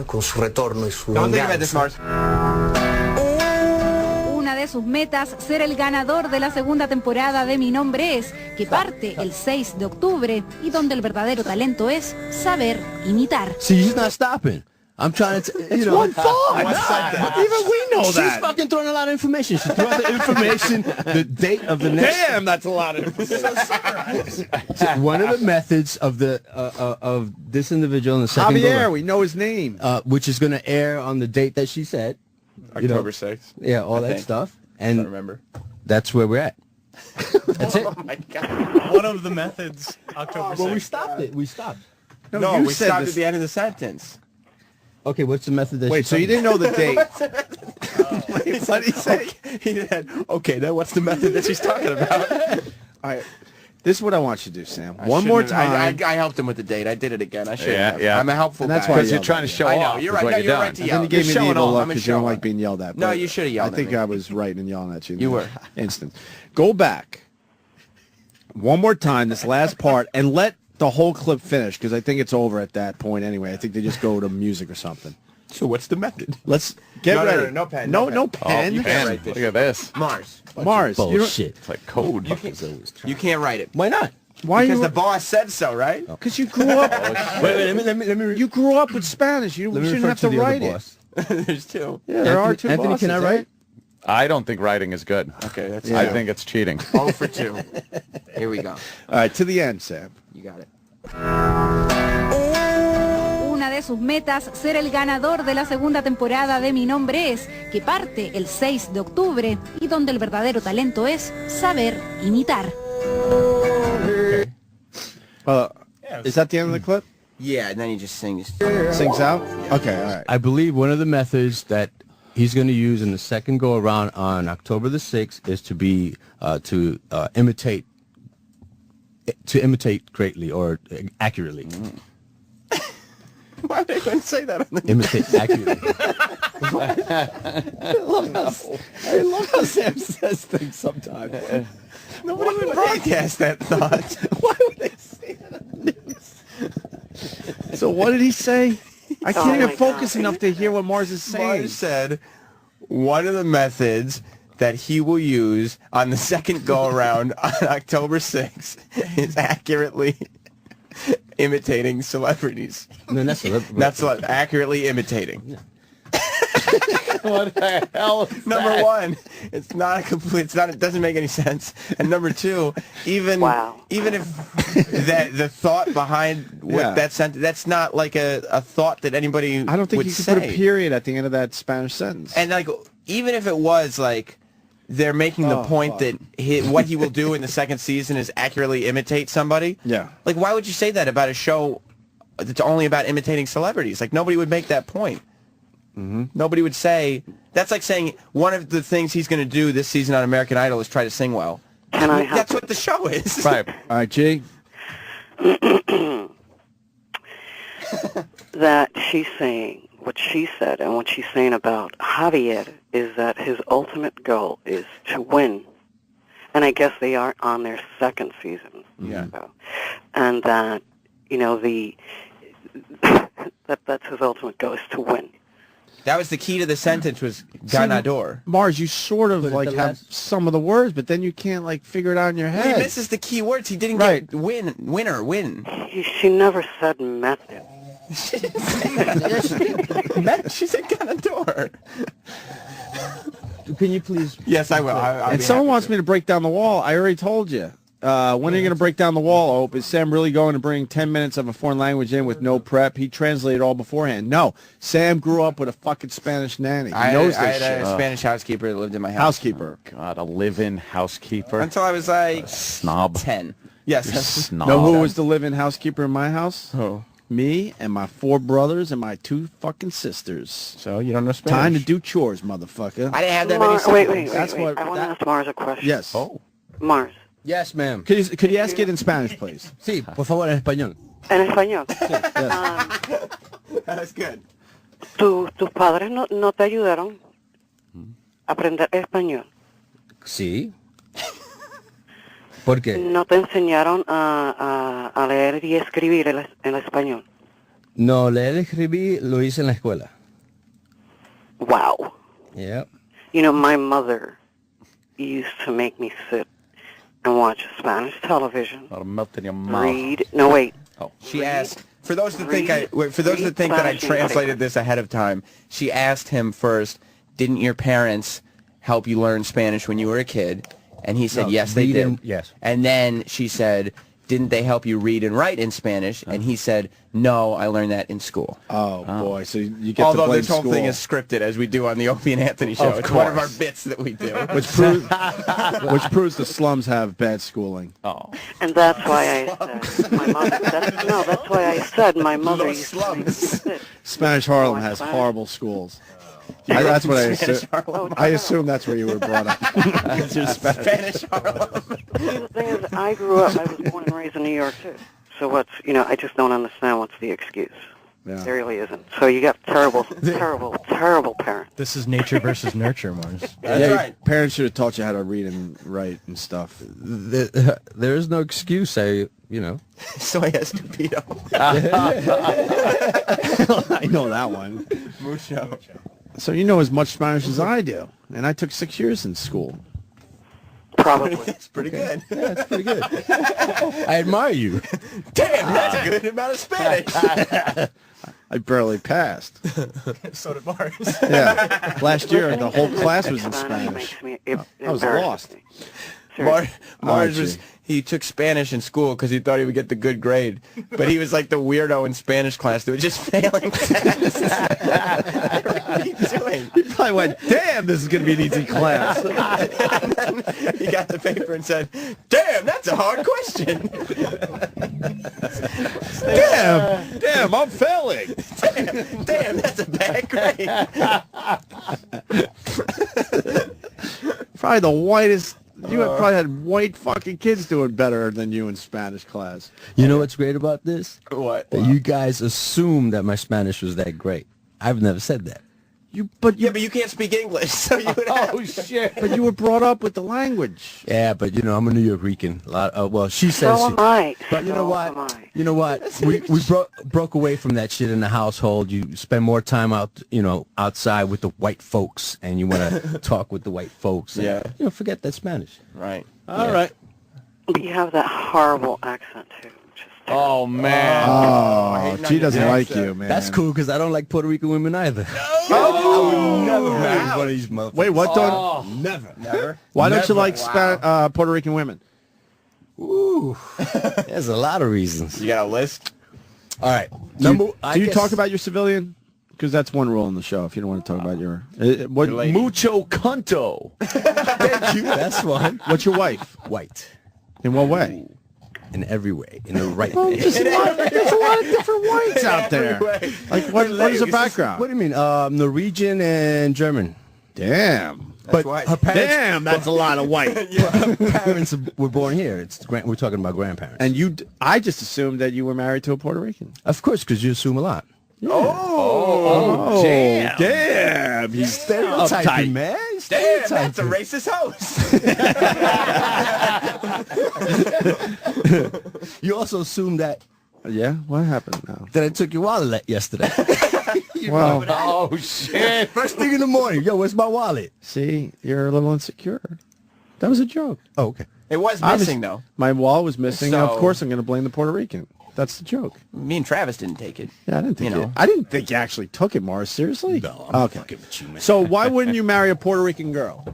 Con su retorno y su Don't think about this, venganza. Mars. Una de sus metas, ser el ganador de la segunda temporada de Mi Nombre Es, que parte el 6 de octubre y donde el verdadero talento es saber imitar. See, he's not stopping. I'm trying to, It's one thought. Even we know She's that. fucking throwing a lot of information. She threw out the information, the date of the next. Damn, that's a lot of information. One of the methods of the of this individual in the second Javier, we know his name. which is going to air on the date that she said. October 6th. Yeah, all I that think. stuff. I And don't remember. that's where we're at. That's it. Oh my God. One of the methods, October 6th. Well, we stopped it. We stopped. No, you we said stopped this- at the end of the sentence. Okay, what's the method that Wait, she so you told didn't know the date? What did he say? He said, okay, then what's the method that she's talking about? All right. This is what I want you to do, Sam. I One more shouldn't have- time. I helped him with the date. I did it again. I should Yeah, have. yeah. I'm a helpful And that's guy. why I Because you're yelled trying at to you. show I know, off. you're is right. what No, you're you're doing. right to And yell. then you gave me You're the showing evil off. look I'm because you don't showing like off. being yelled at. No, but you should have yelled I think at me. I was right in yelling at you. Instant. Go back one more time, this last part, and let the whole clip finish because I think it's over at that point anyway. I think they just go to music or something. So what's the method? Let's get No, ready. no pen, No, no no pen. pen. Oh, you can't write this. Look at this. Mars. Mars. you don't- Bullshit. It's like code. You can't write it. Why not? Why Because you? the boss said so, right? Because you grew up. Wait, let me You grew up with Spanish. You let me shouldn't refer have to to the other write it. boss. There's two. Yeah, there are two Anthony, bosses, can I write? eh? I don't think writing is good. Okay, that's I two. think it's cheating. 0 for 2. Here we go. All right, to the end, Sam. You got it. Una de sus metas, ser el ganador de la segunda temporada de Mi Nombre Es, que parte el 6 de octubre y donde el verdadero talento es saber imitar. Is that the end of the clip? Yeah, and then he just sings. Sings out? Okay, all right. I believe one of the methods that he's going to use in the second go around on October the 6th is to be to imitate greatly or accurately. Why they couldn't say that on the Imitate accurately. I love how Sam says things sometimes. Nobody would broadcast that thought. Why would they say that on the news? So what did he say? I can't even focus enough to hear what Mars is saying. Mars said one of the methods that he will use on the second go-around on October 6th is accurately imitating celebrities. No, that's accurately imitating. What the hell is Number that? one, it's not a complete. It's not. It doesn't make any sense. And number two, even if that the thought behind what Yeah. that sentence, that's not like a thought that anybody. I don't think would you could say. put a period at the end of that Spanish sentence. And like, even if it was like, they're making the point that what he will do in the second season is accurately imitate somebody. Yeah. Like, why would you say that about a show that's only about imitating celebrities? Like, nobody would make that point. Mm-hmm. Nobody would say that's like saying one of the things he's going to do this season on American Idol is try to sing well. Can I have That's what the show is. Right. All right, G. That she's saying, what she said and what she's saying about Javier is that his ultimate goal is to win. And I guess they are on their second season. Yeah. So, and that, you know, that's his ultimate goal is to win. That was the key to the sentence was ganador. Mars, you sort of But at like the have last- some of the words, but then you can't like figure it out in your He head. misses the key words. He didn't Right. get win. She never said method. She said ganador. Can you please? Yes, I will. I'll And be someone happy wants to. me to break down the wall. I already told you. When are you going to break down the wall, Ope? Is Sam really going to bring 10 minutes of a foreign language in with no prep? He translated all beforehand. No. Sam grew up with a fucking Spanish nanny. He knows I this had shit. a Spanish housekeeper that lived in my house. Housekeeper. God, a live-in housekeeper. Until I was like Snob. 10. Yes. You're snob. Know who was the live-in housekeeper in my house? Who? Me and my 4 brothers and my 2 fucking sisters. So you don't know Spanish? Time to do chores, motherfucker. I didn't have that many Wait. That's what- I want to ask Mars a question. Yes. Oh. Mars, Yes, ma'am. Could you ask it in Spanish, please? Sí, por favor, en español. en español. That's good. ¿Tus padres no te ayudaron a aprender español? Sí. ¿Por qué? ¿No te enseñaron a leer y escribir en español? No, leer y escribir lo hice en la escuela. Wow. Yep. You know, my mother used to make me sit and watch Spanish television, A lot of milk in your mouth. read. No, wait. Oh. She asked For those that think that I translated this ahead of time, she asked him first, "Didn't your parents help you learn Spanish when you were a kid?" And he said, "Yes, they did." Yes. And then she said, "Didn't they help you read and write in Spanish?" And he said, "No, I learned that in school." Oh, boy, so you get Although to blame this whole school. thing is scripted, as we do on the Opie and Anthony show. Of It's one of our course. bits that we do. which proves the slums have bad schooling. Oh. And that's why I said my mother. That's why I said my mother used to make me sit. Spanish Harlem Oh, has Spanish. horrible schools. That's what I Spanish assume. Harlem. I assume that's where you were brought up. You're Spanish. Harlem. See, the thing is, I grew up. I was born and raised in New York too. So what's I just don't understand what's the excuse. Yeah. There really isn't. So you got terrible, terrible parents. This is nature versus nurture, Mars. Your parents should have taught you how to read and write and stuff. There is no excuse. Soy estúpido. I know that one. Mucho. So you know as much Spanish as I do, and I took 6 years in school. Probably. It's pretty good. Yeah, it's pretty good. I admire you. Damn, that's a good amount of Spanish. I barely passed. So did Mars. Yeah. Last year, the whole class was in Spanish Spanish. makes me I was embarrassed lost. me. Mars was he took Spanish in school because he thought he would get the good grade, but he was like the weirdo in Spanish class that was just failing tests. What are you doing? He probably went, "Damn, this is going to be an easy class." And then he got the paper and said, "Damn, that's a hard question." Damn, I'm failing. Damn, that's a bad grade. Probably the whitest. You probably had white fucking kids doing better than you in Spanish class. You know what's great about this? What? That you guys assume that my Spanish was that great. I've never said that. But you can't speak English, so you would have. Oh shit! But you were brought up with the language. Yeah, but I'm a New Yorker. Well, she says. So am I. But you know So what? am I. You know what? We broke away from that shit in the household. You spend more time outside with the white folks, and you want to talk with the white folks. And, Yeah. forget that Spanish. Right. All right. But you have that horrible accent too. Oh man. Oh, she doesn't like you, man. That's cool because I don't like Puerto Rican women either. I would never marry one of these motherfuckers. Wait, what? Don't Never. Why don't you like Puerto Rican women? Ooh, there's a lot of reasons. You got a list? All right. Do you talk about your civilian? Because that's one rule in the show. If you don't want to talk about your what mucho cunto. Thank you. That's one. What's your wife? White. In what way? In every way. In the right Well, way. there's a lot of different whites out there. Like what is her background? What do you mean? Norwegian and German. Damn. But her parents, Damn, that's a lot of white. her parents were born here. We're talking about grandparents. And I just assumed that you were married to a Puerto Rican. Of course, because you assume a lot. Oh, damn. Damn. He's Stereotyping, man. Damn, that's a racist host. You also assume that Yeah? What happened now? I took your wallet yesterday. Well, Oh shit. First thing in the morning, yo, where's my wallet? see, you're a little insecure. That was a joke. Oh, okay. It was missing, though. My wallet was missing. So- Of course, I'm going to blame the Puerto Rican. That's the joke. Me and Travis didn't take it. Yeah, I didn't think You know. I didn't think you actually took it, Morris. Seriously? No, I'm fucking with you, man. So why wouldn't you marry a Puerto Rican girl?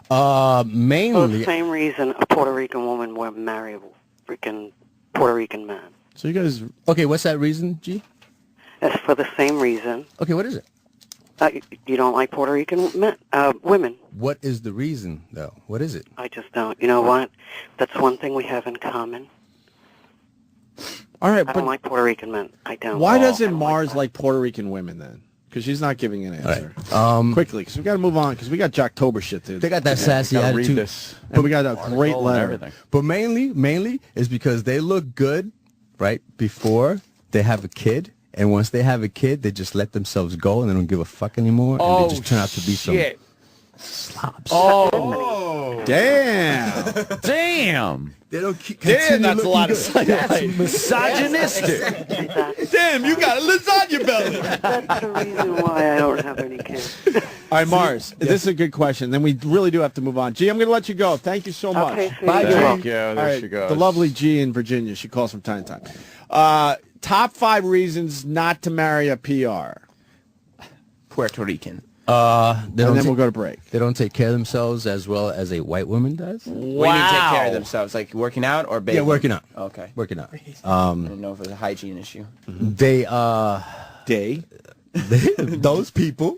For the Mainly, same reason a Puerto Rican woman would marry a freaking Puerto Rican man. So you guys, okay, what's that reason, G? That's for the same reason. Okay, what is it? You don't like Puerto Rican women. What is the reason, though? What is it? I just don't. You know what? That's one thing we have in common. all right, I but don't like Puerto Rican men. I don't. why doesn't I don't Mars that. like Puerto Rican women then? Because she's not giving an answer. Right. Quickly, because we got to move on. Because we got Jocktober shit, dude. They got that sassy Gotta read attitude. this. And we got a great and letter. everything. But mainly is because they look good, right, before they have a kid. And once they have a kid, they just let themselves go and they don't give a fuck anymore. And they just turn out to be some shit. slobs. Oh, Damn. damn. They don't keep Damn, that's a lot of That's misogynistic. Damn, you got a lasagna belly. That's the reason why I don't have any kids. All right, Mars, this is a good question. Then we really do have to move on. G, I'm going to let you go. Thank you so much. Okay, see Bye, you. G. Thank you. All There right, she goes. the lovely G in Virginia. She calls from time to time. top 5 reasons not to marry a PR. Puerto Rican. They And don't then we'll go to break. They don't take care of themselves as well as a white woman does. What do you mean take care of themselves? Like working out or bathing? Yeah, working out. Okay. Working out. I didn't know if it was a hygiene issue. They those people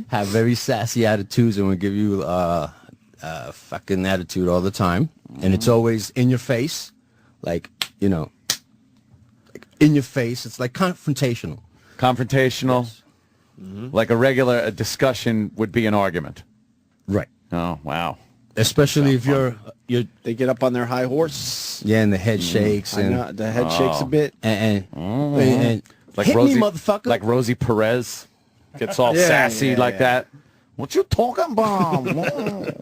have very sassy attitudes and will give you fucking attitude all the time, and it's always in your face, like like in your face. It's like confrontational. Confrontational. Yes. Like a regular discussion would be an argument. Right. Oh, wow. Especially if you're they get up on their high horse. Yeah, and the head shakes, and the head shakes a bit, and like hit Rosie, me, motherfucker. Like Rosie Perez gets all sassy like that. What you talking about?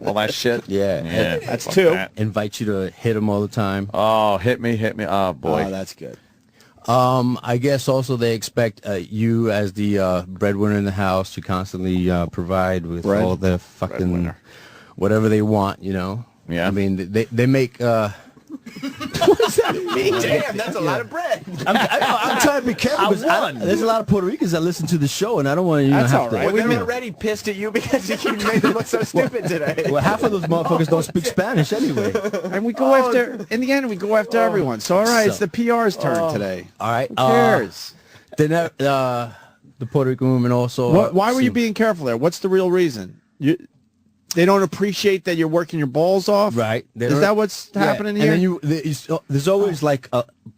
All that shit. Yeah. That's 2. Invite you to hit them all the time. Oh, hit me. Oh boy. Oh, that's good. I guess also they expect you as the breadwinner in the house to constantly provide with all the fucking whatever they want, Yeah. I mean, they make. What does that mean? Damn, that's a lot of bread. I'm trying to be careful. because there's a lot of Puerto Ricans that listen to the show, and I don't want to. That's all have right. To, Well, they're already pissed at you because you made them look so stupid today. Well, half of those motherfuckers don't speak Spanish anyway. And we go after, in the end, we go after everyone. So, all right, it's the PR's turn today. All right. Who cares? Then the Puerto Rican women also. Why were you being careful there? What's the real reason? They don't appreciate that you're working your balls off? Right. Is that what's happening here? And then there's always like,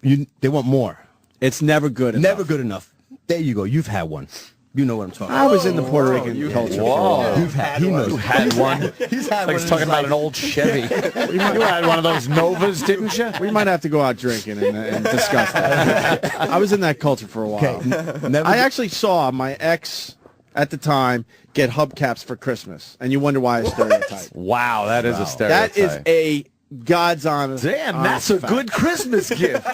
they want more. It's never good enough. Never good enough. There you go. You've had one. You know what I'm talking about. I was in the Puerto Rican culture for a while. You've had one. You had one. He's had Like one. he's talking about an old Chevy. You had one of those Novas, didn't you? We might have to go out drinking and discuss that. I was in that culture for a while. I actually saw my ex at the time get hubcaps for Christmas, and you wonder why I stereotype. Wow, that is a stereotype. That is a God's honest. Damn, that's a good Christmas gift.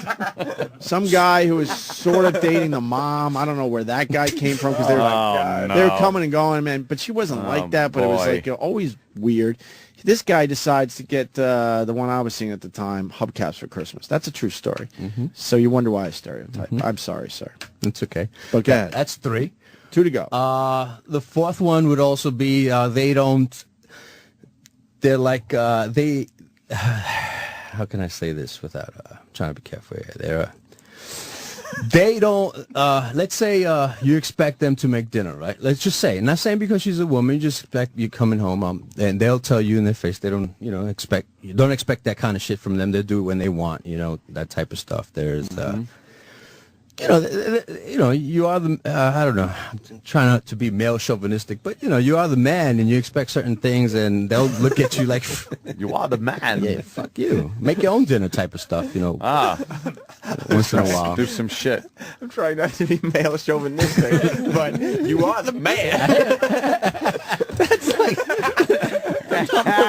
Some guy who was sort of dating the mom. I don't know where that guy came from because they were they were coming and going, man. But she wasn't like that. But it was like always weird. This guy decides to get the one I was seeing at the time hubcaps for Christmas. That's a true story. So you wonder why I stereotype. I'm sorry, sir. It's okay. But go ahead. That's 3. 2 to go. The 4th one would also be they're like how can I say this without trying to be careful here? They don't let's say you expect them to make dinner, right? Let's just say, not saying because she's a woman, you just expect you coming home and they'll tell you in their face they don't expect that kind of shit from them. They'll do it when they want, that type of stuff. There's you are the, I don't know, I'm trying not to be male chauvinistic, but, you are the man and you expect certain things and they'll look at you like, you are the man. Yeah, fuck you. Make your own dinner type of stuff, once in a while. Do some shit. I'm trying not to be male chauvinistic, but you are the man. That's like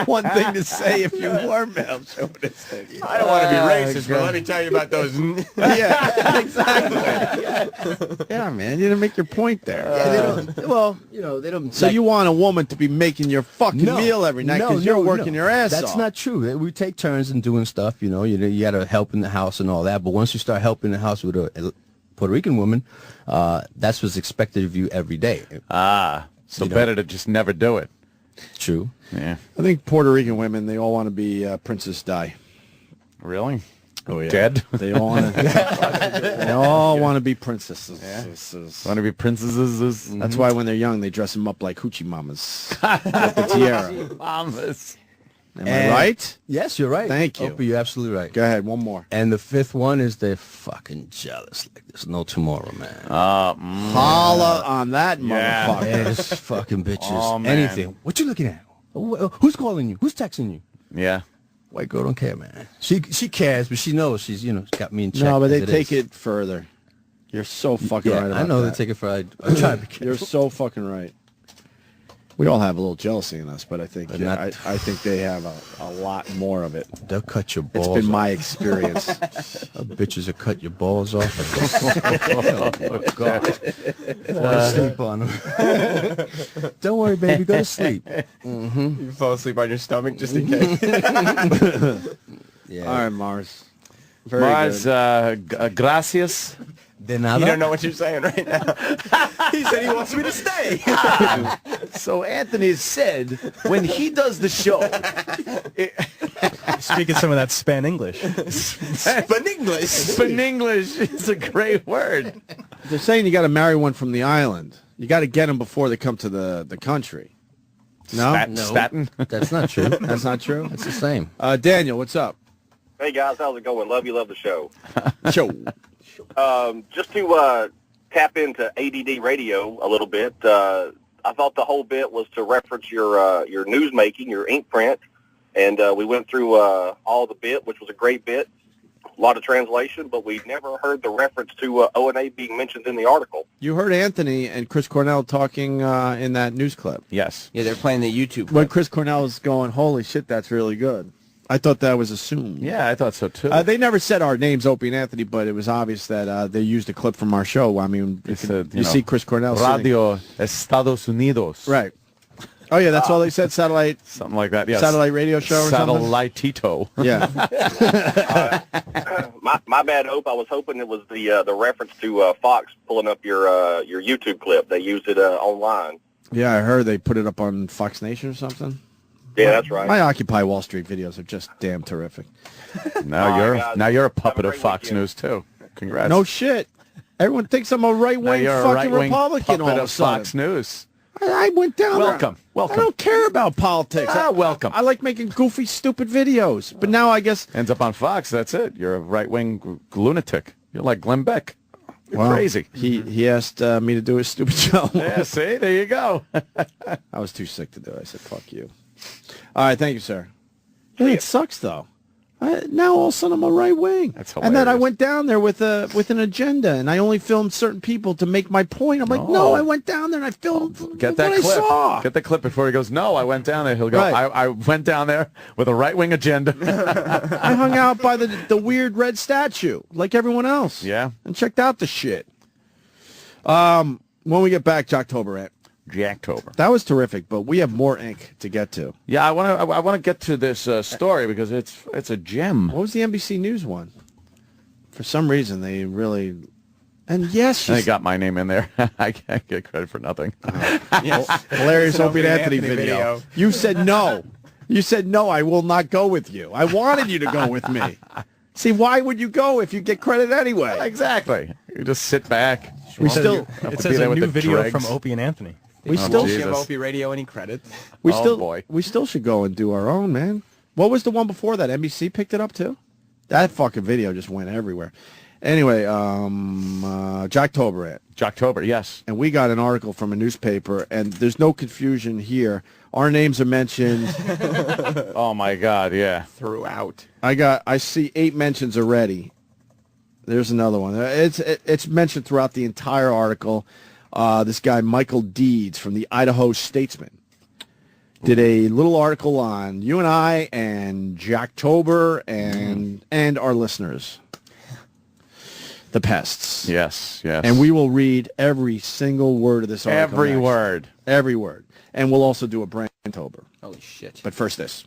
one thing to say if you were male chauvinistic. I don't want to be racist, but let me tell you about those. Yeah, exactly. Yeah, man, you didn't make your point there. They don't. So you want a woman to be making your fucking meal every night because you're working your ass off. That's not true. We take turns in doing stuff. You got to help in the house and all that. But once you start helping in the house with a Puerto Rican woman, that's what's expected of you every day. So better to just never do it. True. Yeah. I think Puerto Rican women, they all want to be Princess Di. Really? Oh yeah. Dead? They all want to. They all want to be princesses. Yeah. Want to be princesses? That's why when they're young, they dress them up like hoochie mamas with the tiara. Mamas. Am I right? Yes, you're right. Thank you. Opie, you're absolutely right. Go ahead, one more. And the 5th one is they're fucking jealous like there's no tomorrow, man. Holla on that motherfucker. Yes, fucking bitches. Oh, man. Anything. What you looking at? Who's calling you? Who's texting you? Yeah. White girl don't care, man. She cares, but she knows she's got me in check. No, but they as take is. it further. You're so fucking right about I know that. they take it for. I'm trying to be careful. You're so fucking right. We all have a little jealousy in us, but I think I think they have a lot more of it. They'll cut your balls. It's been off. my experience. Bitches will cut your balls off. Oh, God. Fall asleep on them. Don't worry, baby. Go to sleep. You fall asleep on your stomach just in case. Yeah. All right, Mars. Very Mars, good. gracias. De nada. You don't know what you're saying right now. He said he wants me to stay. So Anthony said when he does the show, Speaking some of that Span English. But English. Span English is a great word. They're saying you got to marry one from the island. You got to get them before they come to the country. No? Staten? That's not true. That's not true? It's the same. Daniel, what's up? Hey guys, how's it going? Love the show. Show. Just to tap into ADD radio a little bit, I thought the whole bit was to reference your news making, your ink print, and we went through all the bit, which was a great bit, a lot of translation, but we never heard the reference to O&A being mentioned in the article. You heard Anthony and Chris Cornell talking in that news clip. Yes. Yeah, they're playing the YouTube clip. When Chris Cornell was going, holy shit, that's really good. I thought that was assumed. Yeah, I thought so too. They never said our names, Opie and Anthony, but it was obvious that they used a clip from our show. I mean, you see Chris Cornell Radio Estados Unidos. Right. Oh, yeah, that's all they said, satellite. Something like that, yes. Satellite radio show or something? Satellitito. Yeah. My bad, Hope. I was hoping it was the reference to Fox pulling up your YouTube clip. They used it online. Yeah, I heard they put it up on Fox Nation or something. Yeah, that's right. My Occupy Wall Street videos are just damn terrific. Now you're a puppet of Fox News too. Congrats. No shit. Everyone thinks I'm a right-wing fucking Republican all of a sudden. Fox News. I went down Welcome. there. I don't care about politics. Welcome. I like making goofy, stupid videos. But now I guess... Ends up on Fox, that's it. You're a right-wing lunatic. You're like Glenn Beck. You're crazy. He asked me to do his stupid show. Yeah, see? There you go. I was too sick to do it. I said, fuck you. All right, thank you, sir. Yeah, it sucks, though. Now all of a sudden I'm a right wing. That's and then I hilarious. went down there with an agenda, and I only filmed certain people to make my point. I'm like, no, I went down there and I filmed Get that what I clip. saw. Get the clip before he goes, no, I went down there. He'll go, Right. I went down there with a right-wing agenda. I hung out by the weird red statue like everyone else. Yeah. And checked out the shit. When we get back, Jocktober, Ant. Jacktober. That was terrific, but we have more ink to get to. Yeah, I want to get to this story because it's a gem. What was the NBC News one? For some reason, they really... And yes, They got my name in there. I can't get credit for nothing. Yes. Hilarious It's an Opie and Anthony video. You said no. You said no, I will not go with you. I wanted you to go with me. See, why would you go if you get credit anyway? Exactly. You just sit back. It says a new video from Opie and Anthony. We still give Opie Radio any credit. We Oh, still boy. we still should go and do our own, man. What was the one before that? NBC picked it up too? That fucking video just went everywhere. Anyway, Jocktober, Jocktober, yes. and we got an article from a newspaper, and there's no confusion here. Our names are mentioned. Oh my God, yeah. Throughout. I see 8 mentions already. There's another one. It's mentioned throughout the entire article. This guy Michael Deeds from the Idaho Statesman did a little article on you and I and Jocktober and our listeners, the pests. Yes, yes. And we will read every single word of this article. Every next. word. Every word. And we'll also do a Brandtober. Holy shit. But first this.